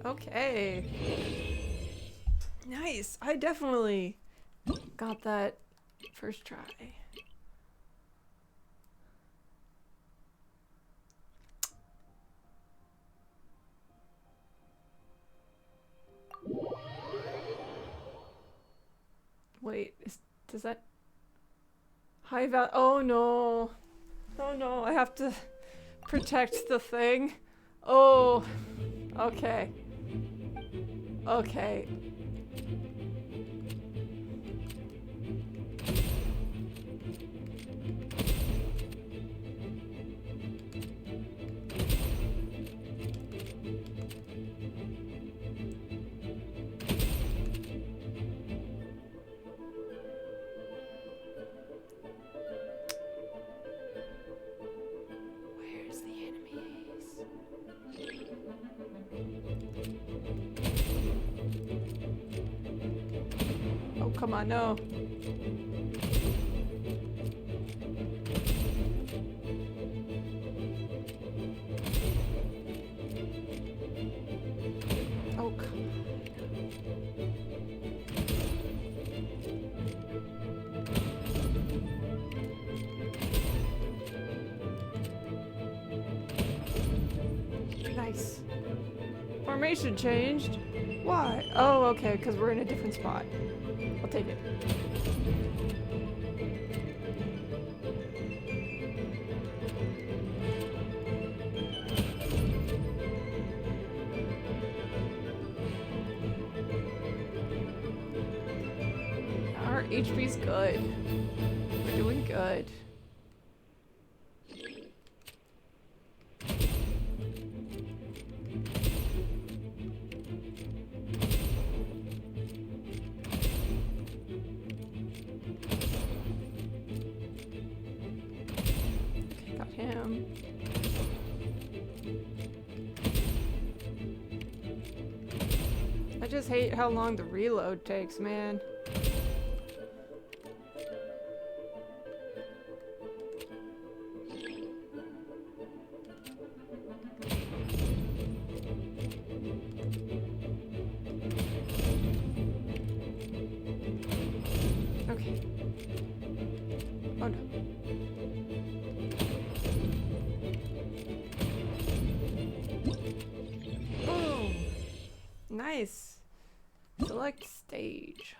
Okay. Nice. I definitely got that first try. Wait, does that high value? Oh no. Oh no, I have to protect the thing. Oh. Okay. Okay. Where's the enemies? Oh, come on, no. Oh, come on. Nice. Formation changed. Why? Oh, okay, because we're in a different spot. I'll take it. Our HP's good. We're doing good. Okay, got him. I just hate how long the reload takes, man. Okay. Oh no. Boom. Nice. Select stage.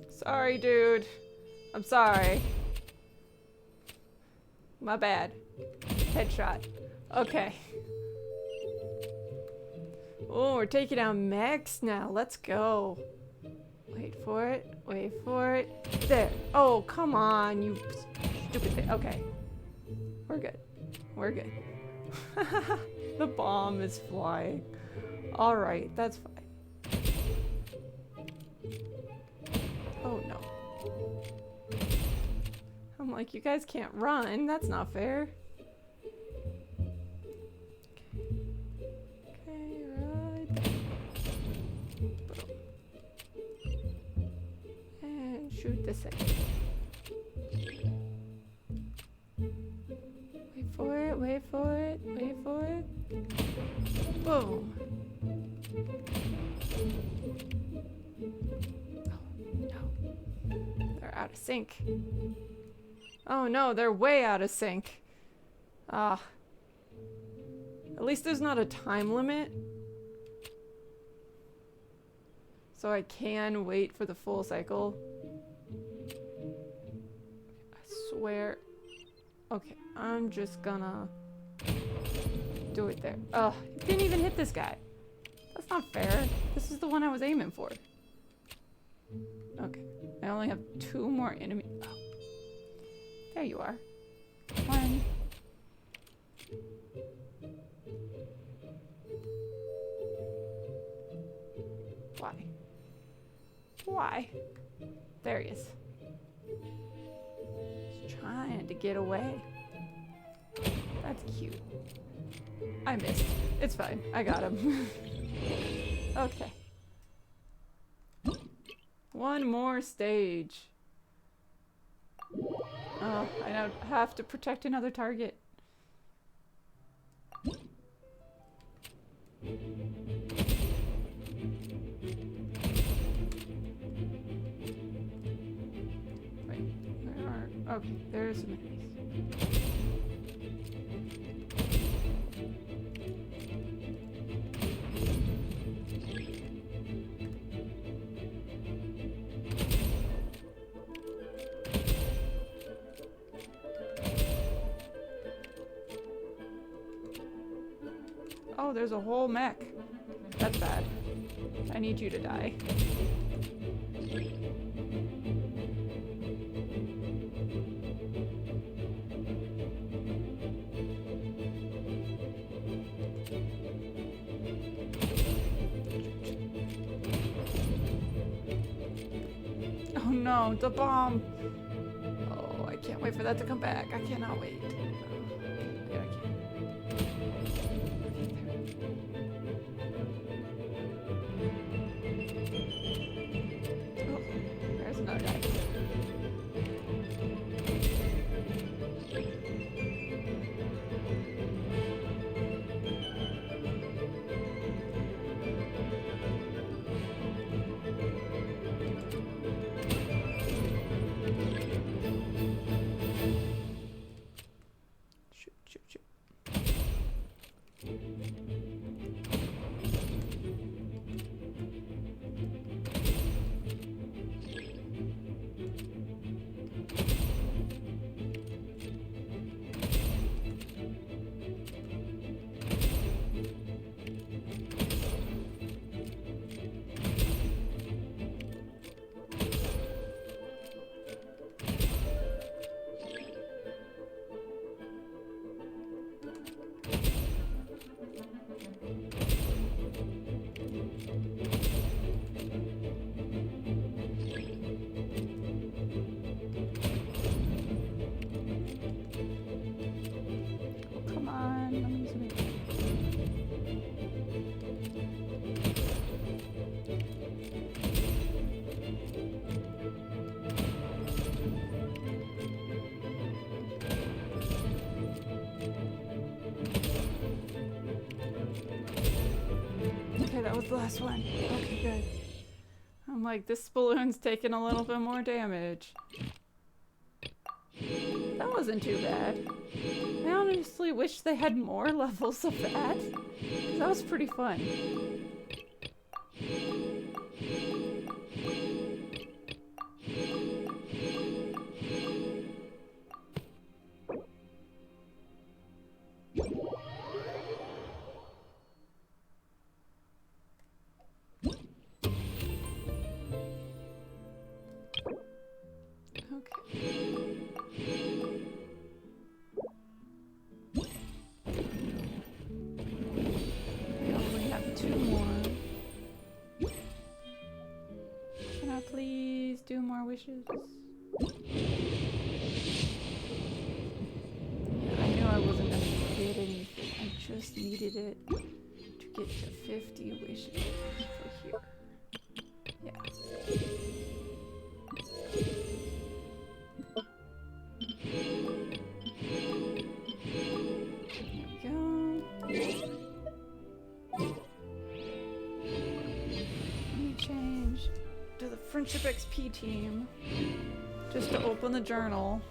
Sorry, dude. I'm sorry. My bad. Headshot. Okay. Oh, we're taking out mechs now. Let's go. Wait for it. Wait for it. There. Oh, come on, you stupid thing. Okay. We're good. We're good. The bomb is flying. Alright, that's fine. Oh no. I'm like, you guys can't run. That's not fair. Okay, right there. Boom. And shoot this thing. Wait for it, wait for it, wait for it. Boom. They're out of sync. Oh no, they're way out of sync. Ah. At least there's not a time limit. So I can wait for the full cycle. I swear. Okay, I'm just gonna do it there. Ugh, it didn't even hit this guy. That's not fair. This is the one I was aiming for. Okay, I only have 2 more enemies. Oh. There you are. 1. Why? There he is. He's trying to get away. That's cute. I missed. It's fine. I got him. Okay. One more stage. Oh, I now have to protect another target. Wait, where are... Okay, there's some enemies. Oh, there's a whole mech. That's bad. I need you to die. Oh no, the bomb! Oh, I can't wait for that to come back. I cannot wait. Yeah, I can't. Oh, there's another guy. Shoot, shoot, shoot. Come on, let me zoom in. Okay, that was the last one. Okay, good. I'm like, this balloon's taking a little bit more damage. That wasn't too bad. I honestly wish they had more levels of that. 'Cause that was pretty fun. I only have 2 more. Can I please do more wishes? Yeah, I knew I wasn't gonna get anything. I just needed it to get to 50 wishes for here. Yeah. Change to the Friendship XP team just to open the journal.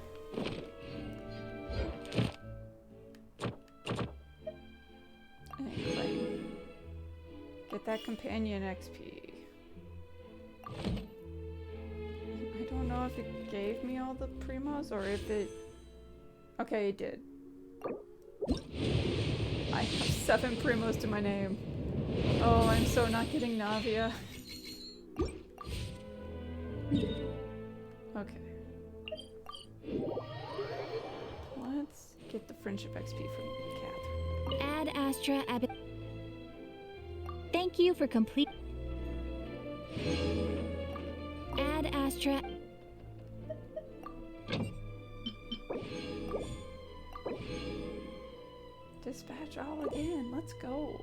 And claim. Get that companion XP. I don't know if it gave me all the primos or if it... Okay, it did. I have 7 primos to my name. Oh, I'm so not getting Navia. Okay. Let's get the Friendship XP from Catherine. Ad Astra Ab. Thank you for complete. extra. Dispatch all again. Let's go.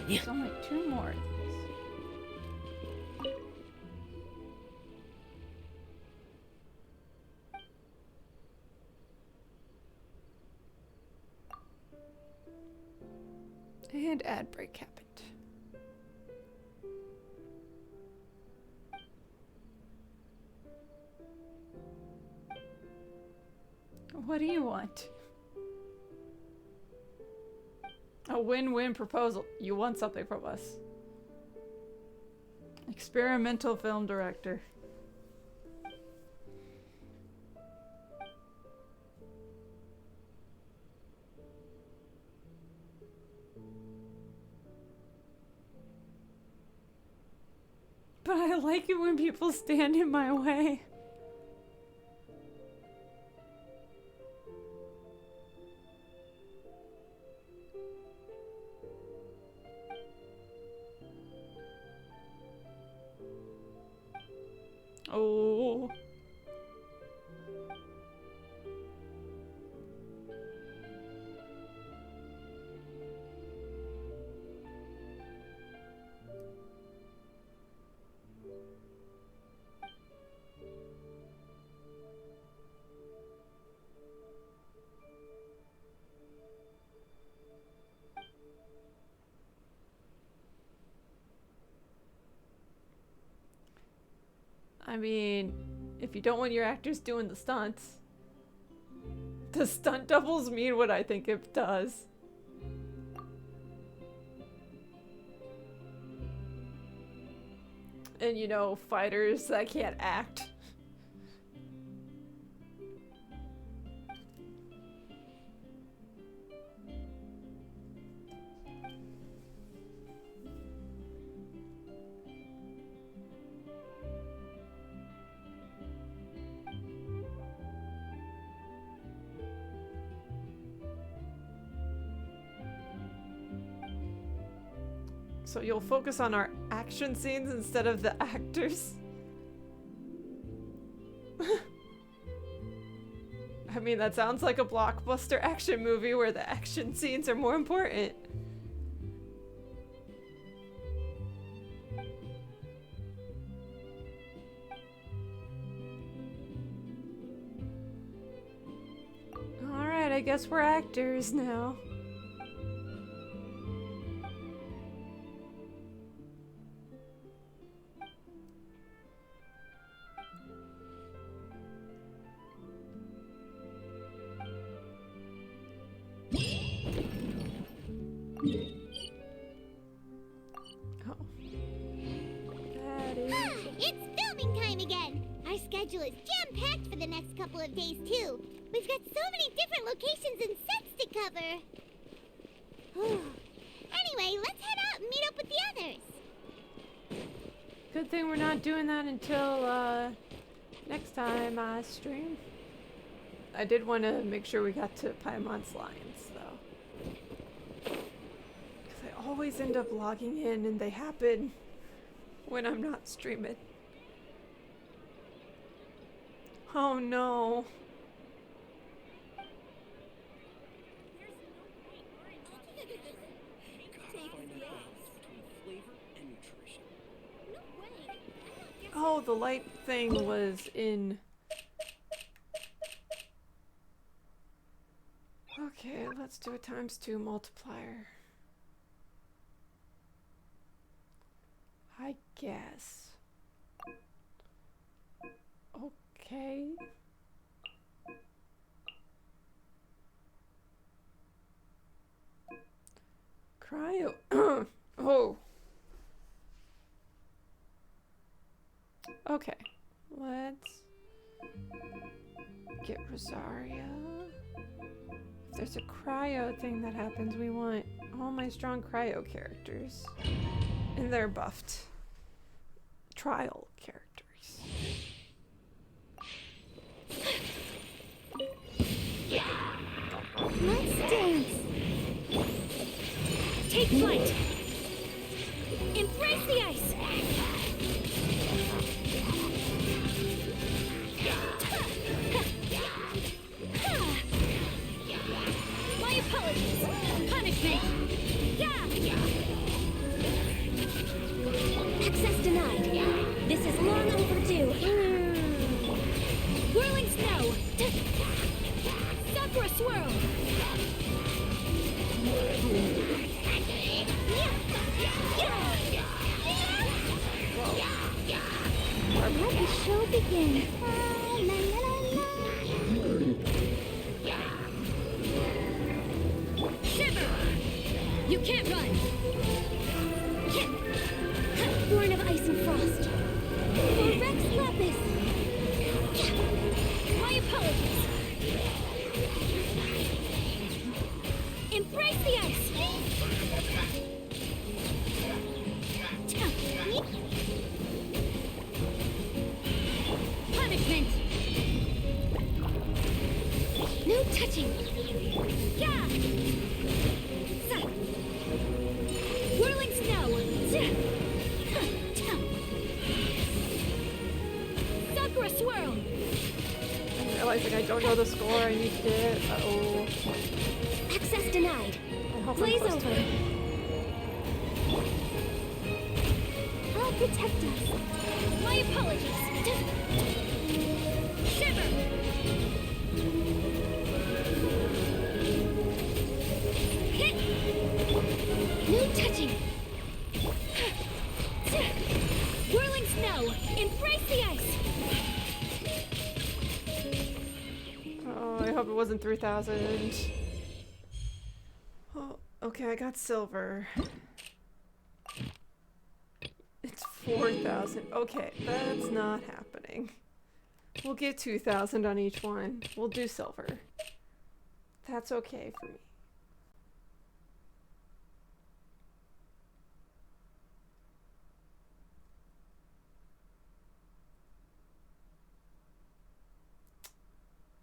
There's only 2 more of these. And ad break happened. What do you want? A win-win proposal. You want something from us. Experimental film director. But I like it when people stand in my way. Oh. I mean, if you don't want your actors doing the stunts, the stunt doubles mean what I think it does. And you know, fighters that can't act. So you'll focus on our action scenes instead of the actors? I mean, that sounds like a blockbuster action movie where the action scenes are more important. Alright, I guess we're actors now. We've got so many different locations and sets to cover. Anyway, let's head out and meet up with the others. Good thing we're not doing that until next time I stream. I did want to make sure we got to Paimon's lines though. Because I always end up logging in and they happen when I'm not streaming. Oh no. Oh, the light thing was in... Okay, let's do a ×2 multiplier. I guess. Okay. Cryo. Oh. Okay. Let's get Rosaria. If there's a cryo thing that happens, we want all my strong cryo characters. And they're buffed. Trial characters. Let's dance. Take flight. Embrace the ice. My apologies. Punishment. Access denied. This is long overdue. Whirling snow. Sakura swirl. Let the show begin. Shiver! You can't run! Born of ice and frost. For Rex Lapis! My apologies! Embrace the ice! Punishment! No touching! Yeah! Whirling snow! Sakura swirl! I'm realizing I don't know the score I need to get. Uh-oh. Access denied. I hope Blaze I'm close over. to it. I'll protect us. My apologies. Shiver! Hit! No touching. Whirling snow. Embrace the ice. Oh, I hope it wasn't 3,000. Oh, okay, I got silver. It's 4,000. Okay, that's not happening. We'll get 2,000 on each one. We'll do silver. That's okay for me.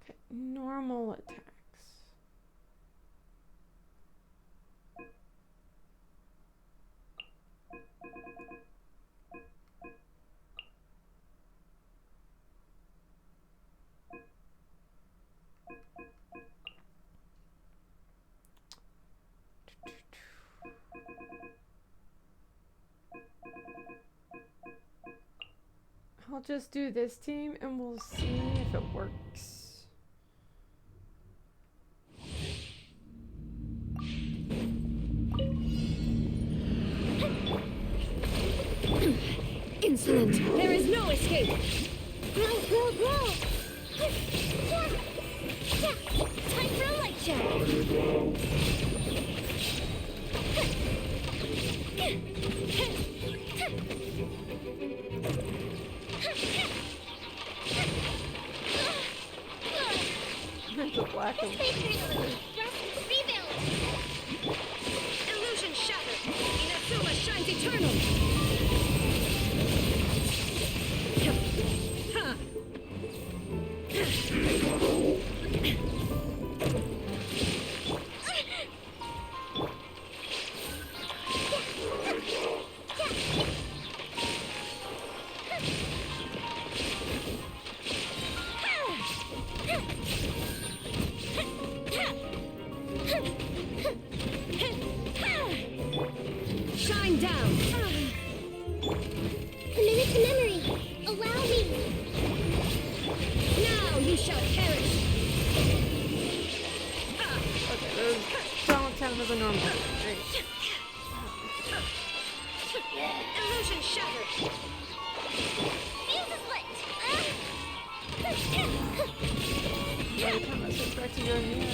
Okay, normal attacks. I'll just do this team and we'll see if it works. Insolent! There is no escape! Grow, grow, grow! Time for a light show! The black and Illusion shattered! Inazuma shines eternal! Shine down! Committed to memory. Allow me. Now you shall perish! okay, don't count as a normal. Great. Illusion shattered! Fuse is lit. Every time I switch back to Yoimiya,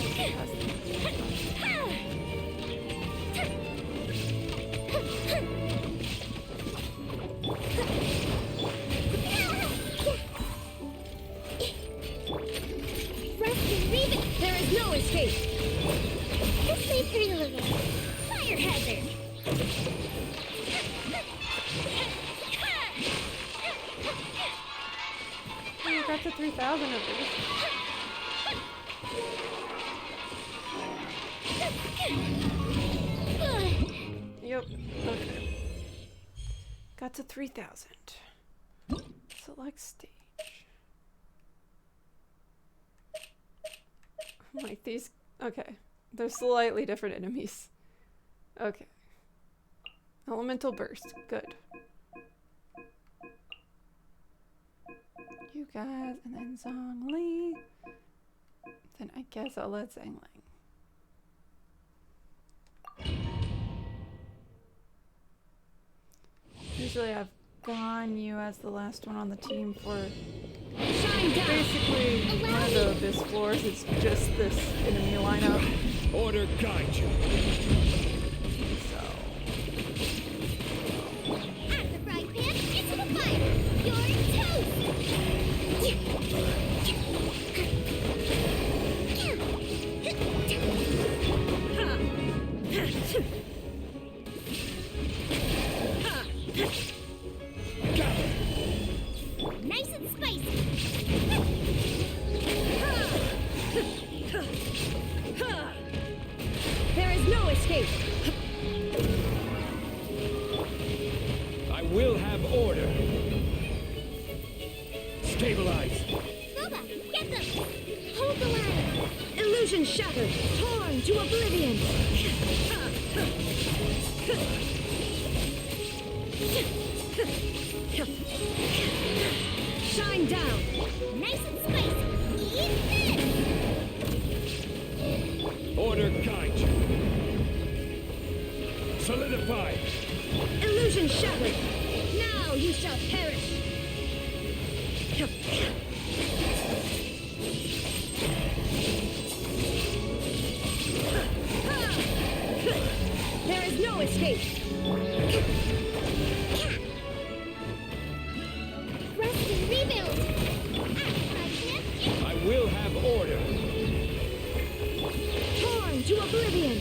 Oh, got to 3,000 of these. Yep. Okay. Got to 3,000. Select stage. Like these. Okay. They're slightly different enemies. Okay. Elemental burst. Good. You guys, and then Zhongli. Then I guess I'll let Zhang Lang. Usually I've gone you as the last one on the team for basically one of the abyss floors. It's just this enemy lineup. Order guide you. So. At the frying pan, into the fire. You're toast. Nice and spicy. There is no escape. I will have order. Stabilize. Boba, get them. Hold the line. Illusion shattered. Torn to oblivion. Shine down. Nice and spicy. Eat this. Order guide you. Solidify. Illusion shattered. Now you shall perish. There is no escape. Rest and rebuild. I will have order. Torn to oblivion.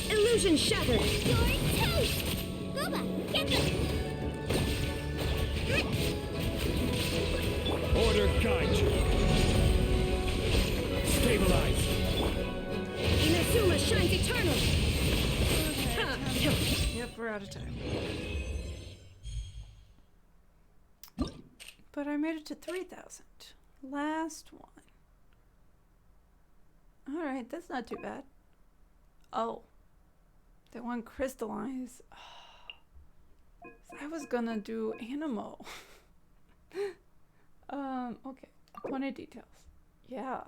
Illusion shattered. You're toast. Boba, get them. Order guide you. Stabilize. Inazuma shines eternal. Yep, we're out of time. But I made it to 3,000. Last one. Alright, that's not too bad. Oh. That one crystallize. Oh. I was gonna do Animo. Okay. Appointed details. Yeah.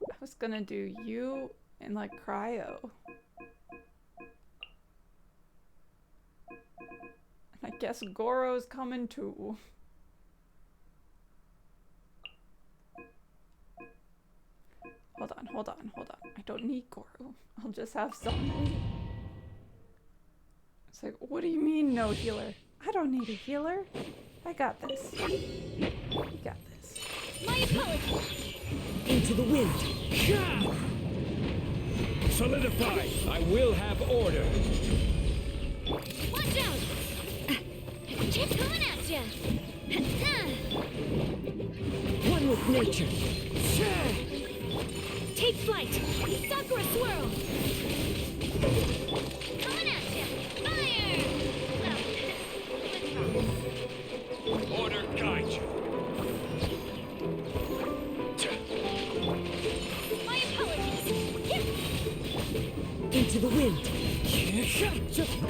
I was gonna do you and like cryo. And I guess Goro's coming too. Hold on. I don't need Goro. I'll just have Zhongli. It's like, what do you mean no healer? I don't need a healer. I got this. You got this. My apologies. Into the wind. Solidify. I will have order. Watch out. Chip coming at ya. One with nature. Take flight. Sakura swirl. Coming at ya. Fire. Well, Order guide you. my apologies. Into the wind.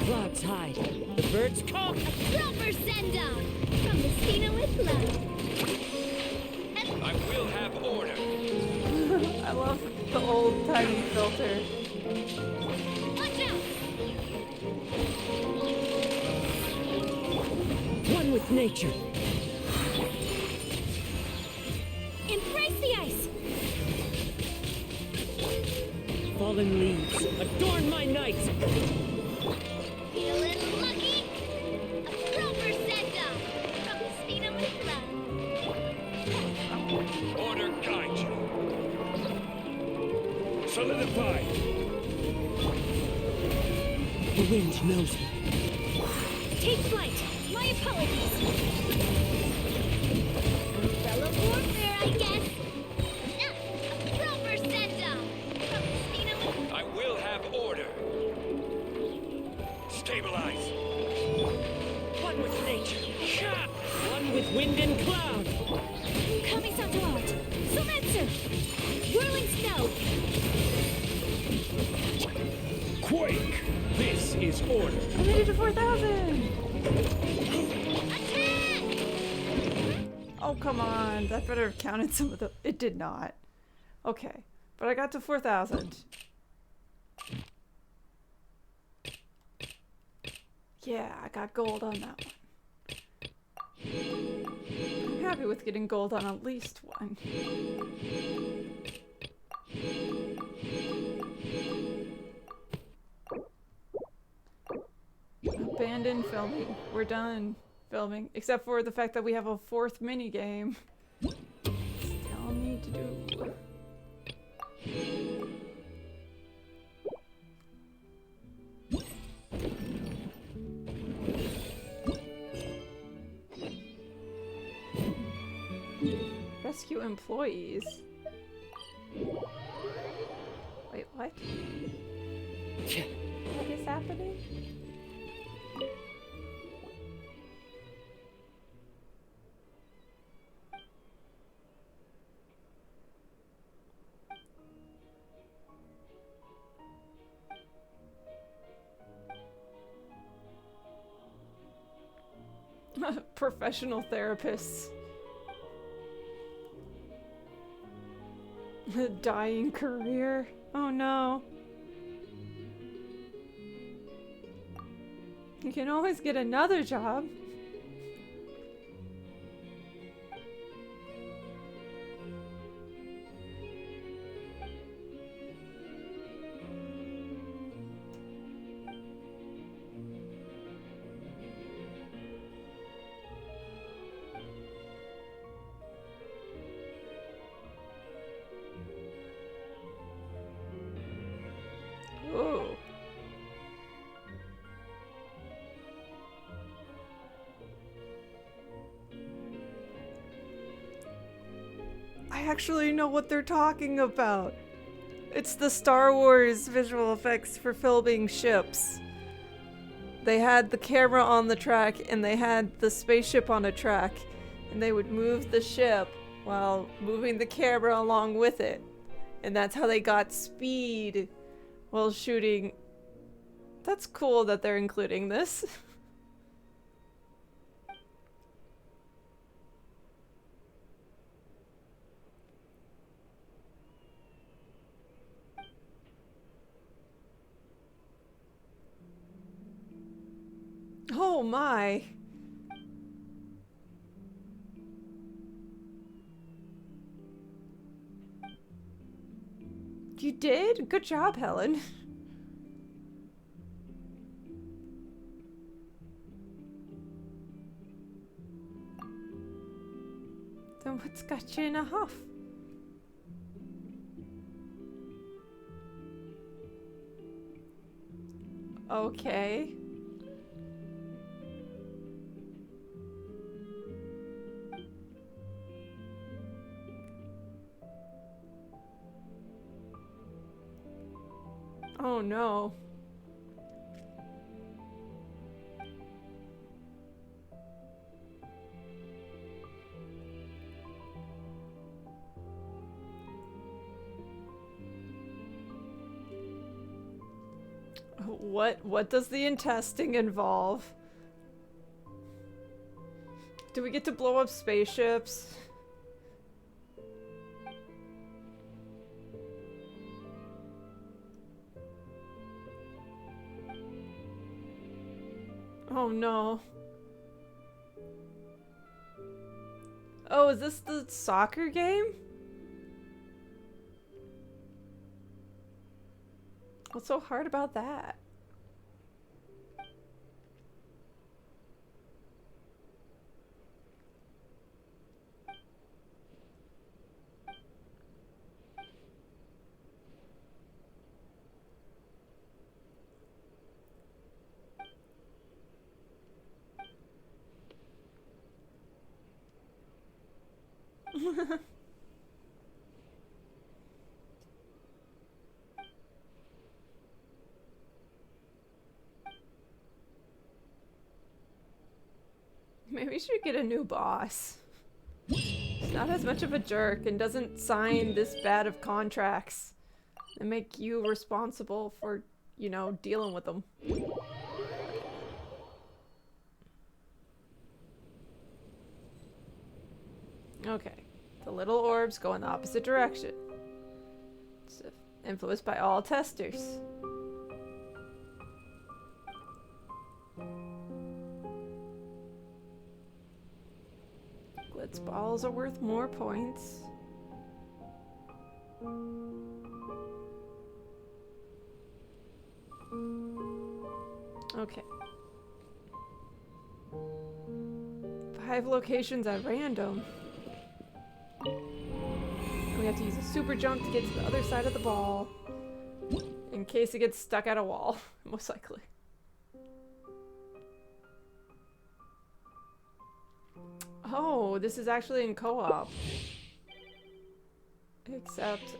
Clouds high. The birds come. A proper send-down from the Stina with love. I will have order. I love the old timey filter. Watch out. One with nature. Embrace the ice. Fallen leaves. Adorn my night. Feeling lucky? A proper send-down from the Stina with love. Order Solidify! The wind knows me. Take flight! My apologies! Fellow warfare, I guess. A proper send-off. I will have order. Stabilize. One with nature. One with wind and cloud. Kami-santo art! Sumetsu! Whirling snow! Quake! This is order. I made it to 4,000! Oh, come on. That better have counted some of the... It did not. Okay. But I got to 4,000. Yeah, I got gold on that one. I'm happy with getting gold on at least one. Abandon filming. We're done filming. Except for the fact that we have a 4th minigame. Still need to do. Rescue employees. Wait, what? What is happening? Professional therapists. A dying career. Oh no. You can always get another job. Oh. I actually know what they're talking about. It's the Star Wars visual effects for filming ships. They had the camera on the track and they had the spaceship on a track, and they would move the ship while moving the camera along with it. And that's how they got speed while shooting. That's cool that they're including this. Oh my. You did? Good job, Helen. Then what's got you in a huff? Okay. Oh no. What does the intesting involve? Do we get to blow up spaceships? Oh no. Oh, is this the soccer game? What's so hard about that? Maybe we should get a new boss. He's not as much of a jerk and doesn't sign this bad of contracts and make you responsible for, you know, dealing with them. Okay. The little orbs go in the opposite direction. It's influenced by all testers. Glitz balls are worth more points. Okay. 5 locations at random. And we have to use a super jump to get to the other side of the ball. In case it gets stuck at a wall, most likely. Oh, this is actually in co-op. Except...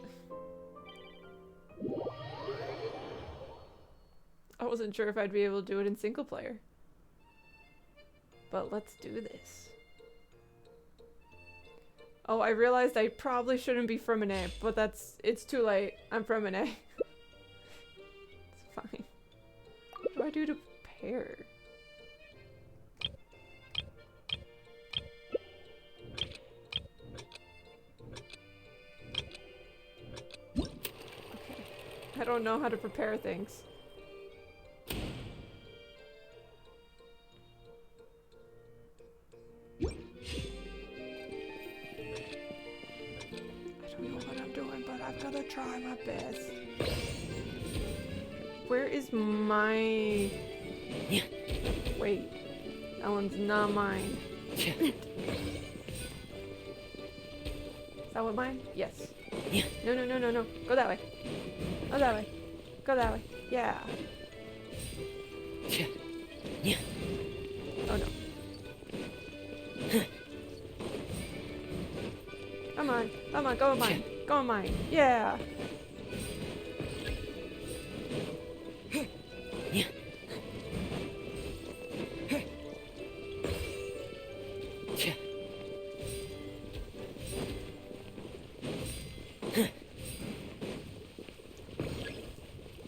I wasn't sure if I'd be able to do it in single player. But let's do this. Oh, I realized I probably shouldn't be from an A, but it's too late. I'm from an A. It's fine. What do I do to prepare? Okay. I don't know how to prepare things. I've gotta try my best. Where is my... Wait. That one's not mine. Is that what mine? Yes. No, no, no, no, no. Go that way. Go that way. Go that way. Yeah. Oh no. Come on. Come on, go with mine. Go on mine. Yeah.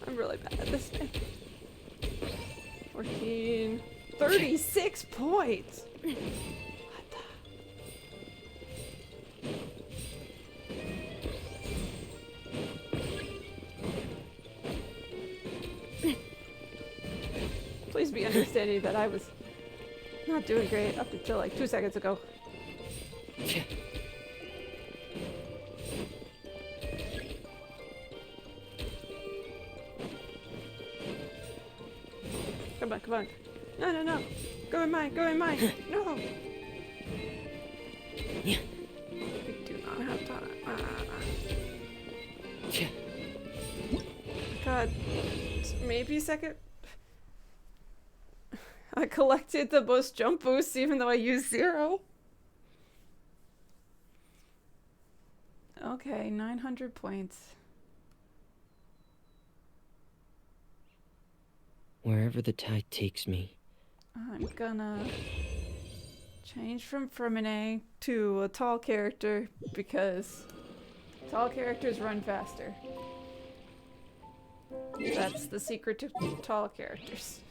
I'm really bad at this thing. 14. 36 points. Please be understanding that I was not doing great up until like 2 seconds ago. Come on, come on. No, no, no. Go in mine, go in mine. No. We do not have time. God. Maybe second. I collected the most jump boosts even though I used 0. Okay, 900 points. Wherever the tide takes me. I'm gonna change from an A to a tall character because tall characters run faster. That's the secret to tall characters.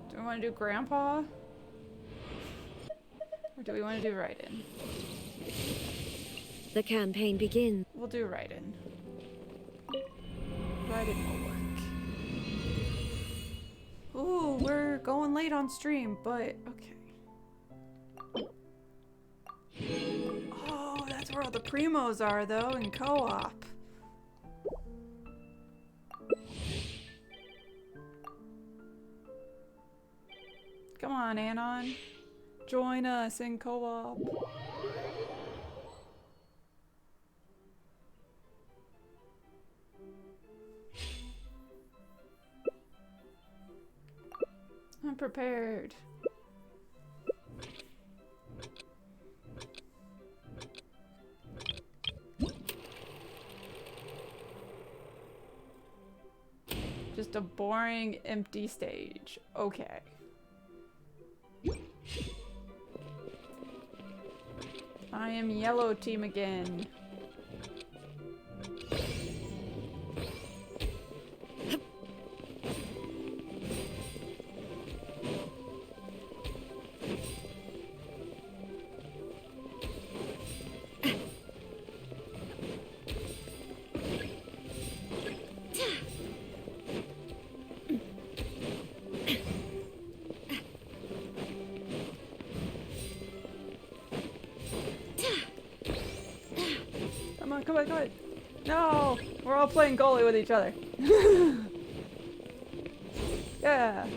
Do we want to do Grandpa? Or do we want to do Raiden? The campaign begins. We'll do Raiden. Raiden will work. Ooh, we're going late on stream, but okay. Oh, that's where all the primos are, though, in co-op. Come on, Anon. Join us in co-op. Unprepared. Just a boring, empty stage. Okay. I am yellow team again. Come on, come on. No! We're all playing goalie with each other. Yeah.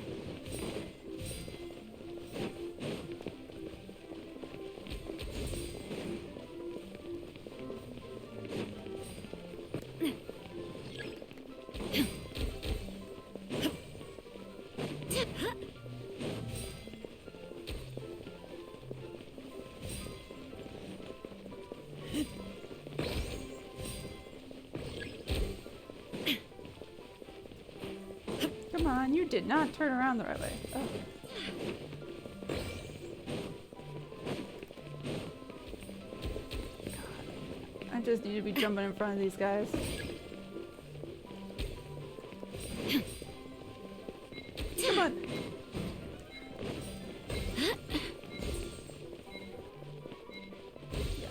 Come on, you did not turn around the right way. Oh. God. I just need to be jumping in front of these guys. Come on.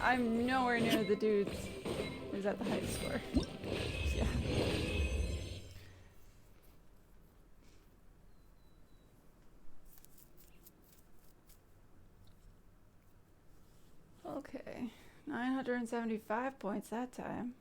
I'm nowhere near the dudes who's at the highest score. Yeah. Okay, 975 points that time.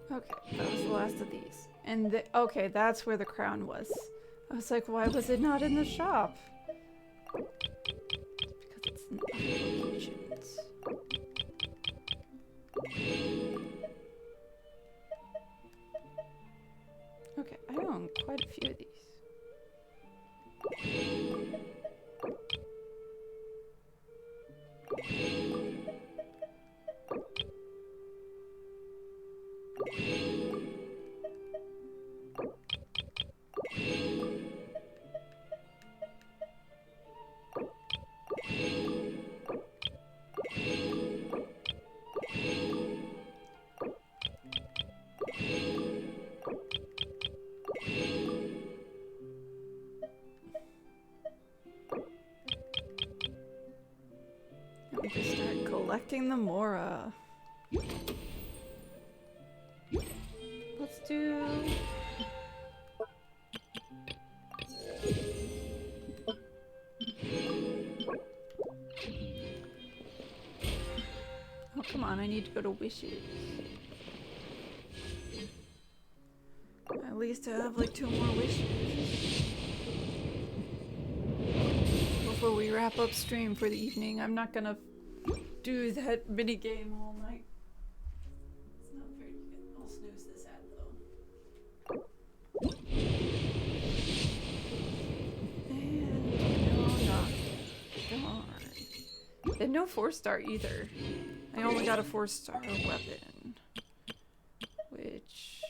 Okay, that was the last of these. And okay, that's where the crown was. I was like, why was it not in the shop? Because it's in other locations. Okay, I own quite a few of these. Let me just start collecting the Mora. Let's do... Oh, come on, I need to go to Wishes. At least I have like 2 more wishes. Before we wrap up stream for the evening, I'm not gonna do that mini game all night. It's not very good. I'll snooze this ad though. And no knock. Darn. And no 4-star either. I only got a 4-star weapon, which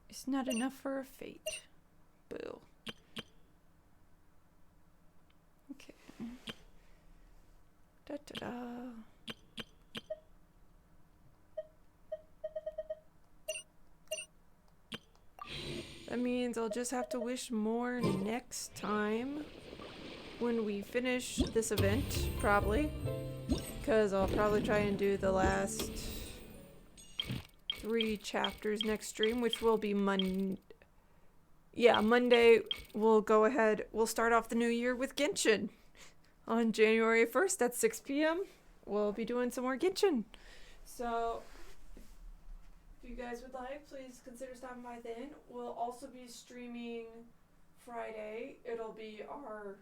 is not enough for a fate. Boo. Okay. Da-da-da. That means I'll just have to wish more next time when we finish this event, probably. Because I'll probably try and do the last 3 chapters next stream, which will be Monday. Yeah, Monday we'll go ahead. We'll start off the new year with Genshin. on January 1st at 6 p.m. We'll be doing some more Genshin. So, if you guys would like, please consider stopping by then. We'll also be streaming Friday. It'll be our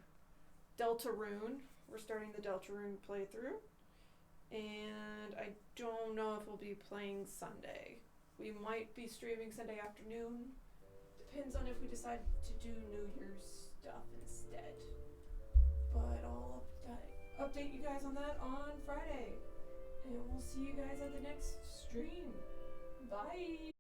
Deltarune. We're starting the Deltarune playthrough. And I don't know if we'll be playing Sunday. We might be streaming Sunday afternoon. Depends on if we decide to do New Year's stuff instead. But I'll update you guys on that on Friday. And we'll see you guys at the next stream. Bye!